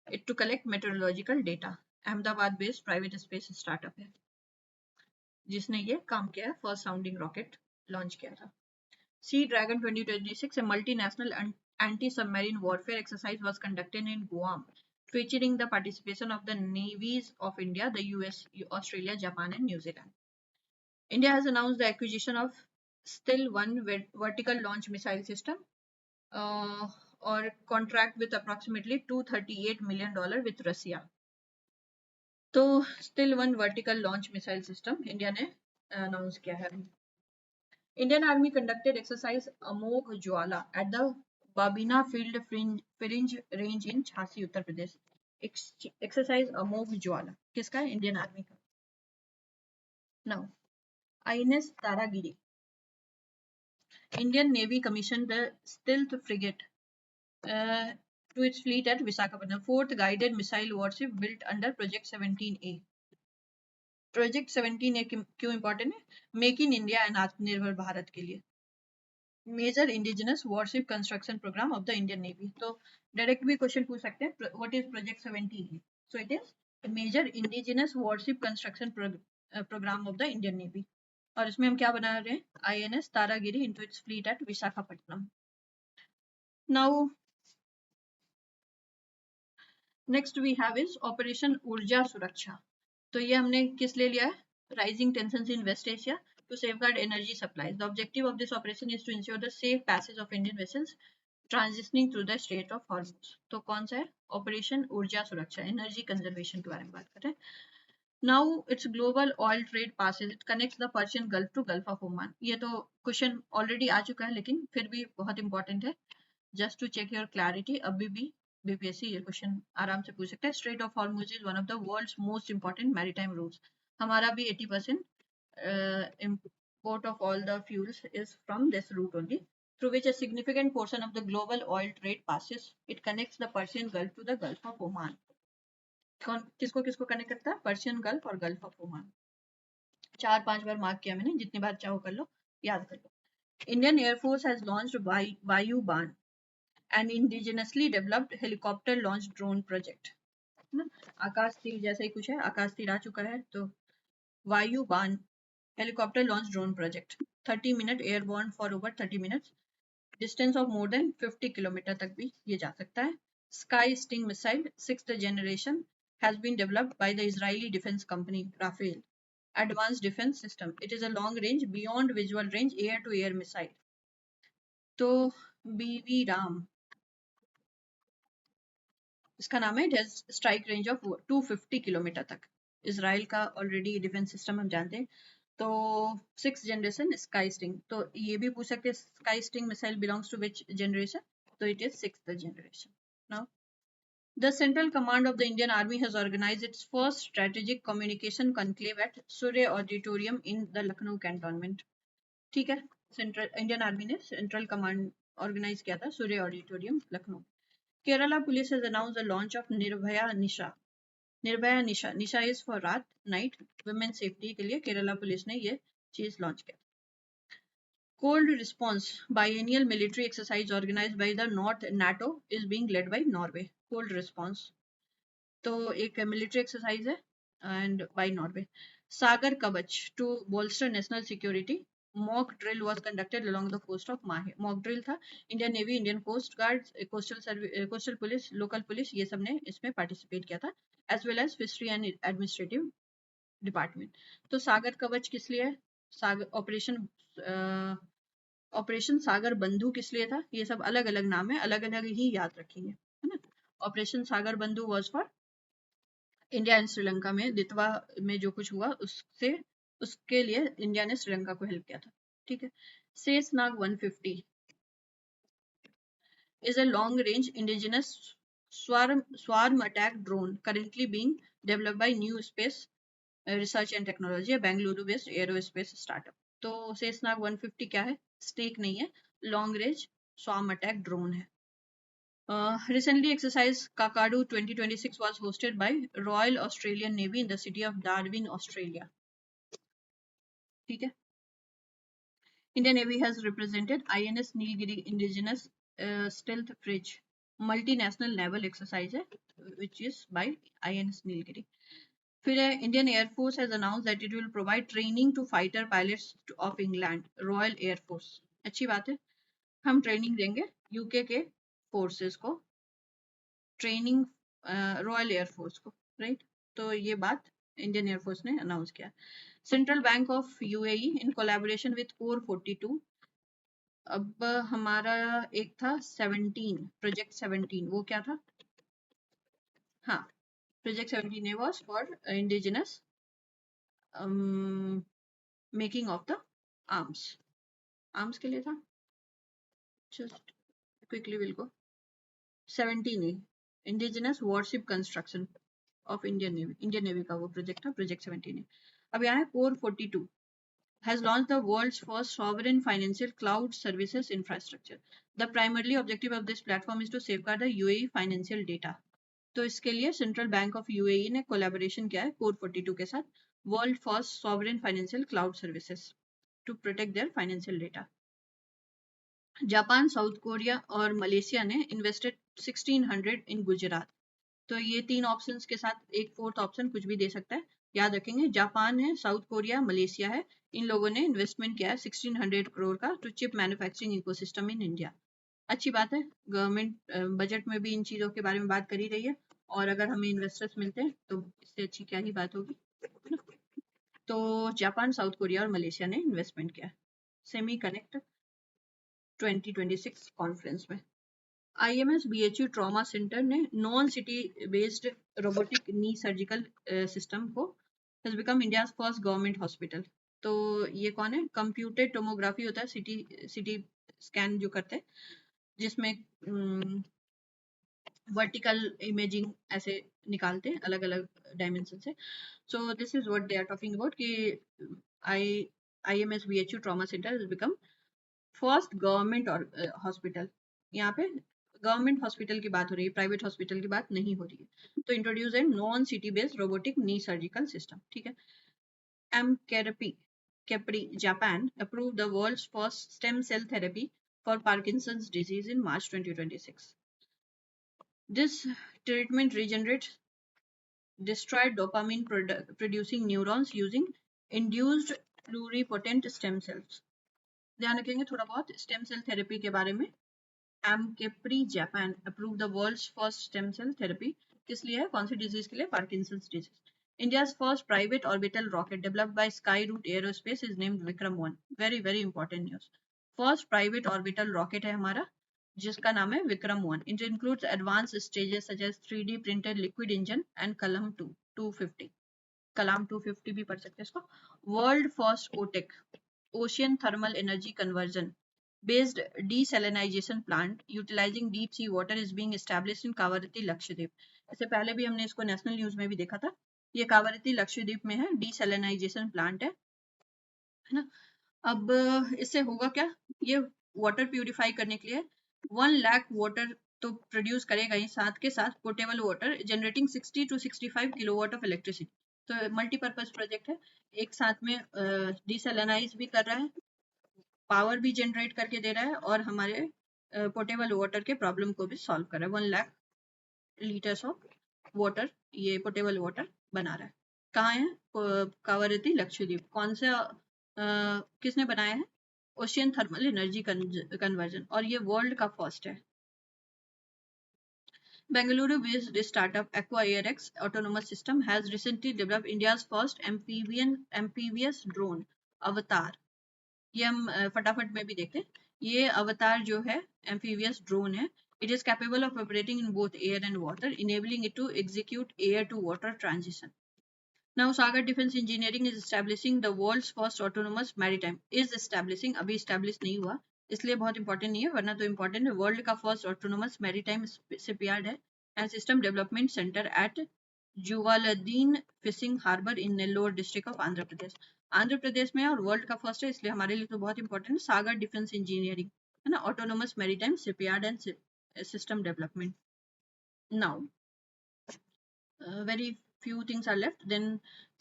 it to collect metrological data. Ahmedabad based private space startup है जिसने ये काम किया है, फर्स्ट साउंडिंग रॉकेट लॉन्च किया था। Sea Dragon 2026, a multinational anti-submarine warfare exercise was conducted in Guam, featuring the participation of the navies of India, the US, Australia, Japan, and New Zealand. India has announced the acquisition of Stil-1 vertical launch missile system or contract with approximately $238 million with Russia. तो Stil-1 vertical launch missile system India ने announce किया है। Indian Army conducted exercise Amogh Jwala at the Babina Field Fringe Range in Jhansi, Uttar Pradesh. Exercise Amogh Jwala किसका है, Indian army का। Now, INS Taragiri. Indian Navy commissioned the stealth frigate to its fleet at Visakhapatnam, fourth guided missile warship built under Project 17A. Project 17 क्यों important है, make in India and आत्मनिर्भर भारत के लिए। Major indigenous warship construction programme of the Indian Navy. तो direct भी question पूछ सकते हैं, what is project 17? So it is major indigenous warship construction programme of the Indian Navy. और इसमें हम क्या बना रहे हैं, INS Taragiri into its fleet at Visakhapatnam. Now next we have is operation Urja Suraksha. तो ये हमने किस ले लिया है, rising tensions in waste Asia to safeguard energy supplies. The objective of this operation is to ensure the safe passage of Indian vessels transitioning through the Strait of Hormuz. तो कौन सा है, ऑपरेशन ऊर्जा सुरक्षा, एनर्जी कंजर्वेशन के बारे में बात कर रहे हैं। Now it's global oil trade passes. It connects the Persian Gulf to Gulf of Oman. ये तो क्वेश्चन ऑलरेडी आ चुका है लेकिन फिर भी बहुत इंपॉर्टेंट है, just to check your clarity. अभी भी BPSC ये क्वेश्चन आराम से पूछ सकता है। Strait of Hormuz is one of the world's most important maritime routes. हमारा भी 80% import of all the fuels is from this route only, through which a significant portion of the global oil trade passes. It connects the Persian Gulf to the Gulf of Oman. किसको किसको कनेक्ट करता है, Persian gulf और gulf of Oman. 4-5 बार mark किया मैंने, जितनी बार चाहो कर लो, याद कर लो। Indian air force has launched Vayuban, an indigenously developed helicopter launched drone project. Akash Teer जैसा ही कुछ है, आकाश तीर आ चुका है। तो वायुबान helicopter launched drone project, 30-minute airborne for over 30 minutes, distance of more than 50 kilometre तक भी ये जा सकता है। Sky Sting missile 6th generation has been developed by the Israeli defense company Rafael. advanced defense system. It is a long range, beyond visual range, air to air missile. तो BV Ram, इसका नाम है, it has strike range of 250 kilometre तक। Israel का already defence system हम जानते हैं। तो 6th जनरेशन स्काई स्टिंग, तो ये भी पूछ सकते हैं Sky Sting missile belongs to which generation, तो it is 6th generation. Now the Central Command of the Indian Army has organized its first strategic communication conclave at Surya Auditorium in the Lucknow cantonment. ठीक है, central Indian army ने central command organise किया था Surya auditorium Lucknow. Kerala police has announced the launch of Nirbhaya Nisha. Nirbhaya Nisha, Nisha is for रात, night, women safety के लिए Kerala police ने ये चीज लॉन्च किया। Cold response biennial military exercise organized by the North NATO is being led by Norway. Cold response तो एक military exercise है and by Norway. Sagar Kavach to bolster national security, mock drill was conducted along the coast of Mahe. Mock drill था, Indian Navy, Indian Coast Guard, coastal police, local police, ये सब ने इसमें participate किया था, as well as fishery and administrative department. तो सागर कवच किस लिए है, सागर ऑपरेशन सागर बंधु किस लिए था, ये सब अलग अलग नाम है, अलग अलग ही याद रखेंगे, है ना। ऑपरेशन सागर बंधु was for India and Sri Lanka में दितवा में जो कुछ हुआ उसके लिए इंडिया ने श्रीलंका को हेल्प किया था, ठीक है। Sheshnag 150 is a long range indigenous swarm attack drone currently being developed by New Space Research and Technology, a Bengaluru based aerospace startup। तो शेषनाग 150 क्या है, स्टेक नहीं है, long range swarm attack drone है। Recently, exercise Kakadu 2026 was hosted by Royal Australian Navy in the city of Darwin, Australia. ठीक है। Indian Navy has represented INS Nilgiri indigenous stealth frigate multinational naval exercise है, which is by INS Nilgiri. फिर है, Indian Air Force has announced that it will provide training to fighter pilots of England Royal Air Force। अच्छी बात है, हम training देंगे UK के forces को, ट्रेनिंग रॉयल एयरफोर्स को, राइट। तो ये बात इंडियन एयरफोर्स ने अनाउंस किया। Central bank of UAE in collaboration with core 42। अब हमारा एक था 17 प्रोजेक्ट 17, वो क्या था, हाँ project 17 was for indigenous making of the arms के लिए था। Just quickly will go 17 indigenous warship construction of Indian navy का वो प्रोजेक्ट था, प्रोजेक्ट 17 है। अब यहाँ है Core 42 has launched the world's first sovereign financial cloud services infrastructure. The primary objective of this platform is to safeguard the UAE financial data. तो इसके लिए सेंट्रल बैंक ऑफ यूएई ने कोलैबोरेशन किया है कोर 42 के साथ, world first sovereign financial cloud services to protect their financial data. Japan, South Korea और Malaysia ने इन्वेस्टेड 1600 इन गुजरात। तो ये तीन ऑप्शंस के साथ एक फोर्थ ऑप्शन कुछ भी दे सकता है, याद रखेंगे। जापान है, साउथ कोरिया, मलेशिया है, इन लोगों ने इन्वेस्टमेंट किया है 1600 करोड़ का to chip manufacturing ecosystem in India. अच्छी बात है, गवर्नमेंट बजट में भी इन चीजों के बारे में बात करी रही है, और अगर हमें इन्वेस्टर्स मिलते हैं तो इससे अच्छी क्या ही बात होगी। तो जापान, साउथ कोरिया और मलेशिया ने इन्वेस्टमेंट किया सेमी कनेक्ट 2026 कॉन्फ्रेंस में। IMS BHU ट्रॉमा सेंटर ने नॉन सिटी बेस्ड रोबोटिक नी सर्जिकल सिस्टम को has become India's first government hospital। तो ये कौन है, कंप्यूटेड टोमोग्राफी होता है, सिटी स्कैन जो करते हैं, जिसमें वर्टिकल इमेजिंग ऐसे निकालते हैं अलग अलग डायमेंशन से। So this is what they are talking about कि IMS BHU trauma centre has become first government hospital. यहाँ पे गवर्नमेंट हॉस्पिटल की बात हो रही है, प्राइवेट हॉस्पिटल की बात नहीं हो रही है। तो introduce a non city based robotic knee surgical system, ठीक है। Capri, Japan approved the world's first stem cell therapy for Parkinson's disease in March 2026. This treatment regenerates destroyed dopamine producing neurons using induced pluripotent stem cells। ध्यान रखेंगे थोड़ा बहुत stem cell therapy के बारे में। Capri, Japan approved the world's first stem cell therapy, किस लिए है, कौन सी डिजीज के लिए, Parkinson's disease. India's first private orbital rocket developed by Skyroot Aerospace is named Vikram 1. Very very important news. First private orbital rocket है हमारा जिसका नाम है Vikram 1. It includes advanced stages such as 3D printed liquid engine and Kalam 2 250. Kalam 250 भी पढ़ सकते हैं इसको. World first OTEC Ocean Thermal Energy Conversion based desalination plant utilizing deep sea water is being established in Kavarati Lakshadweep. इससे पहले भी हमने इसको नेशनल न्यूज में भी देखा था. ये कावरती लक्षद्वीप में है, डीसैलिनाइजेशन प्लांट है ना. अब इससे होगा क्या, ये वाटर प्यूरिफाई करने के लिए 1 लाख वाटर तो प्रोड्यूस करेगा ही, साथ के साथ portable water generating 60 to 65 kilowatt of electricity. तो मल्टीपर्पज प्रोजेक्ट है, एक साथ में डीसैलिनाइज भी कर रहा है, पावर भी जनरेट करके दे रहा है और हमारे पोर्टेबल वाटर के प्रॉब्लम को भी सॉल्व कर रहा है. 1 लाख लीटर्स ऑफ वाटर ये पोर्टेबल वाटर बना रहा है. कहाँ है, कावरती लक्षद्वीप. कौन सा किसने बनाया है, ओशियन थर्मल एनर्जी कन्वर्जन, और ये वर्ल्ड का फर्स्ट है. Bengaluru based startup Aqua AirX autonomous system has recently developed India's first amphibious drone अवतार. ये हम फटाफट में भी देखते हैं. ये अवतार जो है एम्फीबियस ड्रोन है. It is capable of operating in both air and water, enabling it to execute air to water transition. Now Sagar Defense Engineering is establishing the world's first autonomous maritime. Is establishing, अभी establish नहीं हुआ इसलिए बहुत important नहीं है, वरना तो important है. वर्ल्ड का फर्स्ट ऑटोनोमस मैरीटाइम शिपयार्ड है and system development centre at Juvvaladinne fishing harbour in Nellore district of Andhra Pradesh. Andhra Pradesh में और वर्ल्ड का फर्स्ट है, इसलिए हमारे लिए तो बहुत इंपॉर्टेंट है. सागर डिफेंस इंजीनियरिंग है ना, autonomous maritime shipyard and system development. Now very few things are left. Then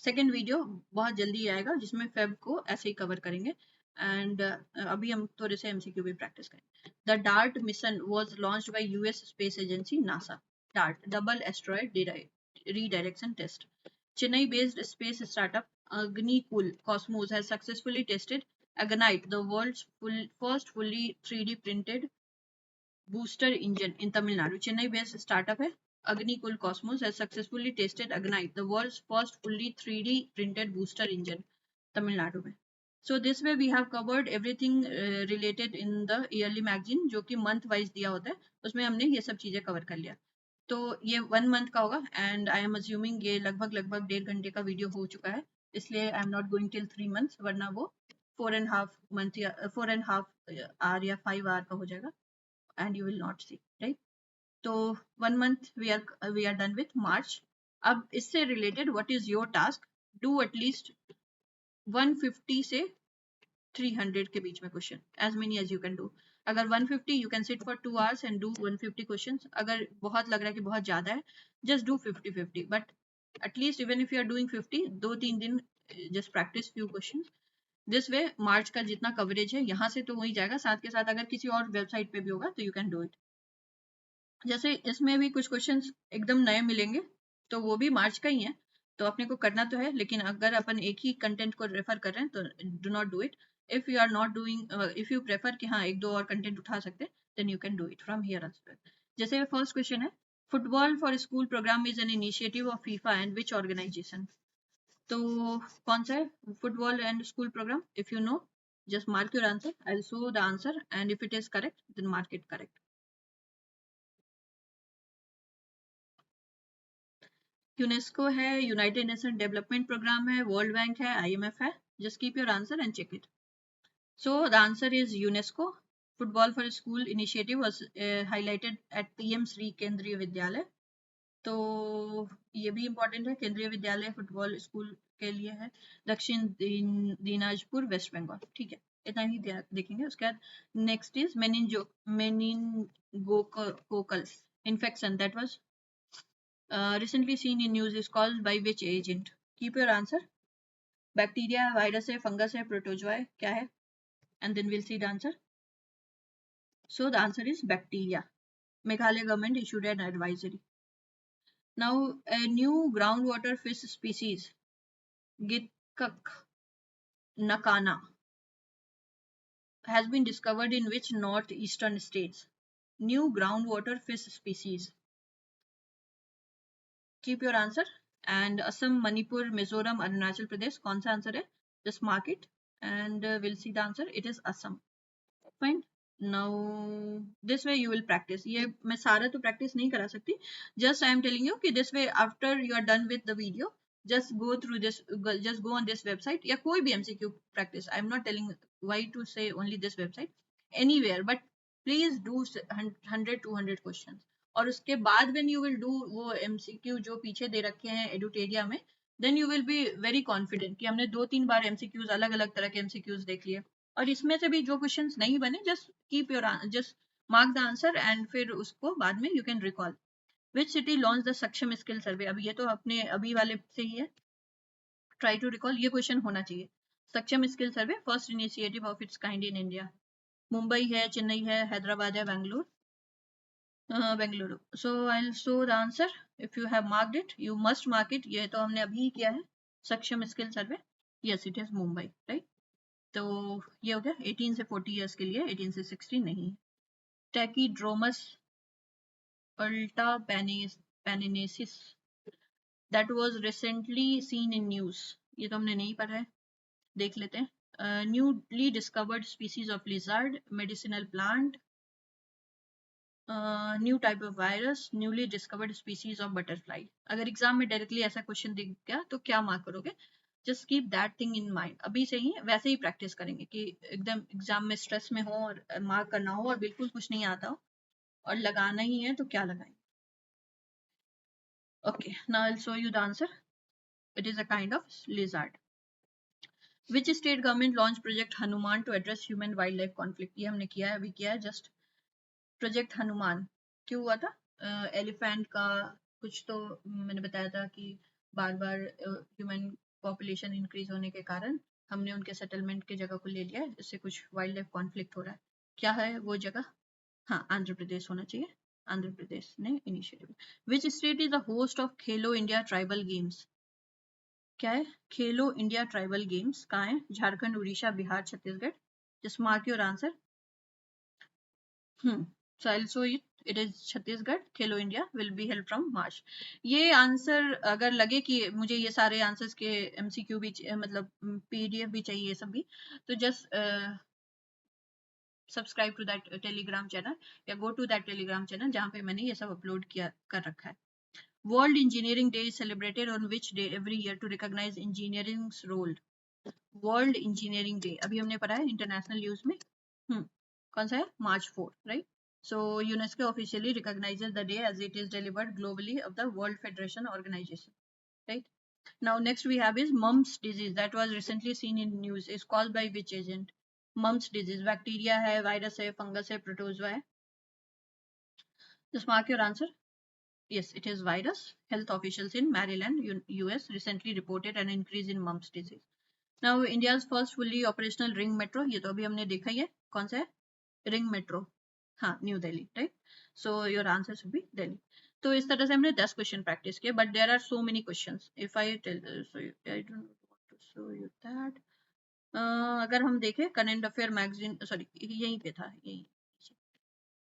second video बहुत जल्दी आएगा जिसमें फेब को ऐसे ही कवर करेंगे. एंड अभी हम थोड़े से एमसीक्यू भी प्रैक्टिस करेंगे. The dart mission was launched by US space agency NASA. Dart double asteroid redirection test. Chennai based space startup Agnikul Cosmos has successfully tested Agonite, the world's first fully 3D printed booster engine in Tamil Nadu. Chennai based startup है Agnikul Cosmos has successfully tested Agonite, the world's first fully 3D printed booster engine, Tamil Nadu में. So this way we have covered everything related in the yearly magazine जो कि month wise दिया होता है, उसमें हमने ये सब चीजें कवर कर लिया. तो ये 1 month का होगा एंड आई एम अज्यूमिंग ये लगभग 1.5 घंटे का वीडियो हो चुका है, इसलिए I am not going till 3 months, वरना वो 4.5 month या 4.5 hour या 5 hour का हो जाएगा and you will not see, right? तो 1 month we are done with March. अब इससे related what is your task, do at least 150 से 300 के बीच में question, as many as you can do. अगर 150 you can sit for 2 hours and do 150 questions. अगर बहुत लग रहा है कि बहुत ज्यादा है, just do 50-50, but at least even if you are doing 50, 2-3 दिन just practice few questions. This way March का जितना कवरेज है यहाँ से तो वही जाएगा, साथ के साथ अगर किसी और वेबसाइट पे भी होगा तो यू कैन डू इट. जैसे इसमें भी कुछ क्वेश्चंस एकदम नए मिलेंगे तो वो भी मार्च का ही है, तो अपने को करना तो है, लेकिन अगर अपन एक ही कंटेंट को रेफर कर रहे हैं तो do not do it. If you are not doing, if you prefer कि हाँ एक दो और कंटेंट उठा सकते हैं, then you can do it from here as well. जैसे फर्स्ट क्वेश्चन है, football for school programme is an initiative of FIFA and which organisation. तो कौन सा है football and school programme? If you know just mark your answer. I'll show the answer and if it is correct then mark it correct. UNESCO है, United Nation development programme है, world Bank है, IMF है. Just keep your answer and check it. So the answer is UNESCO. Football for school initiative was highlighted at PM Shri Kendriya Vidyalaya. तो ये भी important है, केंद्रीय विद्यालय फुटबॉल स्कूल के लिए है, दक्षिण दिनाजपुर वेस्ट बंगाल. ठीक है, इतना ही देखेंगे. उसके बाद next is meningococcal infection that was recently seen in news is caused by which agent. Keep your answer. Bacteria, virus है, फंगस है, प्रोटोजोआ है, क्या है? And then we'll see the answer. So the answer is bacteria. Meghalaya government issued an advisory. Now a new groundwater fish species, Gitkak nakana, has been discovered in which northeastern states? New groundwater fish species. Keep your answer. And Assam, Manipur, Mizoram, Arunachal Pradesh, कौन सा answer है? Just mark it and will see the answer. It is Assam. Fine. Now this way you will practice. ये मैं सारा तो practice नहीं करा सकती, just I am telling you कि this way after you are done with the video, just go through this, just go on this website या कोई भी MCQ practice. I am not telling why to say only this website, anywhere, but please do 100-200 questions. और उसके बाद when you will do वो MCQ जो पीछे दे रखे हैं एडुटेरिया में, then you will be very confident कि हमने 2-3 बार MCQs अलग अलग तरह के MCQs देख लिए, और इसमें से भी जो क्वेश्चंस नहीं बने, just keep your, just mark the answer and फिर उसको बाद में you can recall. Which city launch the Saksham skill survey? अब ये तो अपने अभी वाले से ही है. ट्राई टू रिकॉल, ये क्वेश्चन होना चाहिए. Saksham skill survey first initiative of its kind in India. Mumbai है, चेन्नई है, हैदराबाद है, Bengaluru. Bengaluru. So I will show the answer. If you have marked it, you must mark it. ये तो हमने अभी ही किया है, सक्षम skill survey. Yes, it is Mumbai, right. तो ये हो गया 18 से 40 ईयर्स के लिए, 18 से 60 नहीं. टैकीड्रोमस अल्टा पेनिनेसिस that was recently seen in news. ये तो हमने नहीं पढ़ा है, देख लेते हैं. Newly discovered species of lizard, medicinal plant, new type of virus, newly discovered species of butterfly. अगर एग्जाम में डायरेक्टली ऐसा क्वेश्चन दिख गया तो क्या मार्क करोगे? Just keep that thing in mind. अभी से ही वैसे ही प्रैक्टिस करेंगे कि एकदम एग्जाम में स्ट्रेस में हो और मार्क करना हो और बिल्कुल कुछ नहीं आता हो और लगाना ही है तो क्या लगाएं. Okay, now I'll show you the answer. It is a kind of lizard. Which state government launched Project Hanuman to address human wildlife conflict? ये हमने किया है, अभी किया है जस्ट. प्रोजेक्ट हनुमान क्यों हुआ था? एलिफेंट का कुछ तो मैंने बताया था कि बार बार ह्यूमन पॉपुलेशन इंक्रीज होने के कारण हमने उनके सेटलमेंट की जगह को ले लिया है, इससे कुछ वाइल्ड लाइफ कॉन्फ्लिक्ट हो रहा है. क्या है वो जगह? हाँ, आंध्र प्रदेश होना चाहिए. आंध्र प्रदेश ने initiative. Which state is the host of Khelo India tribal games? क्या है? खेलो इंडिया ट्राइबल गेम्स कहाँ है? Jharkhand, Orissa, Bihar, Chhattisgarh. Just mark your answer. So I'll show it. It is Chhattisgarh. Khelo India will be held from March. ये आंसर अगर लगे कि मुझे ये सारे आंसर्स के MCQ भी मतलब PDF भी चाहिए ये सब भी, तो just subscribe to that Telegram channel या go to that Telegram channel जहाँ पे मैंने ये सब अपलोड किया कर रखा है. World engineering day is celebrated on which day every year to recognise engineering role? World engineering day अभी हमने पढ़ा है इंटरनेशनल यूज में. कौन सा है? March 4, right? So UNESCO officially recognizes the day as it is delivered globally of the World Federation Organization, right? Now next we have is mumps disease that was recently seen in news is caused by which agent? Mumps disease bacteria है, virus है, fungus है, protozoa है. Just mark your answer. Yes, it is virus. Health officials in Maryland, US recently reported an increase in mumps disease. Now India's first fully operational ring metro, ये तो अभी हमने देखा ही है. कौन सा है? Ring metro. हाँ, new Delhi, right. So your answer should be Delhi. तो इस तरह से हमने 10 क्वेश्चन प्रैक्टिस किए, but there are so many questions. If I tell, so I don't want to show you that. अगर हम देखें करंट अफेयर मैगजीन, सॉरी यहीं पे था, यहीं.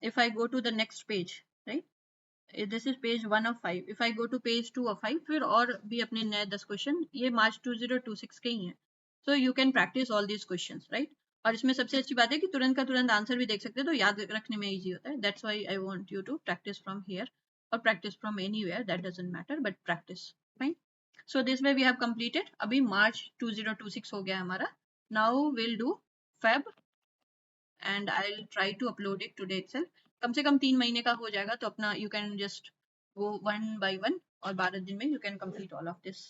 If I go to the next page, right, this is page 1 of 5. If I go to page 2 of 5, फिर और भी अपने नए 10 क्वेश्चन, ये मार्च 2026 के ही हैं. So you can practice all these question, right. और इसमें सबसे अच्छी बात है कि तुरंत का तुरंत आंसर भी देख सकते हैं, तो याद रखने में इजी होता है. That's why I want you to practice from here और practice from anywhere, that doesn't matter, but practice. Fine. So this way we have completed. अभी मार्च 2026 हो गया हमारा. Now will do Feb and I will try to upload it today itself. कम से कम 3 महीने का हो जाएगा, तो अपना you can just go 1 by 1 और 12 दिन में you can complete all of this.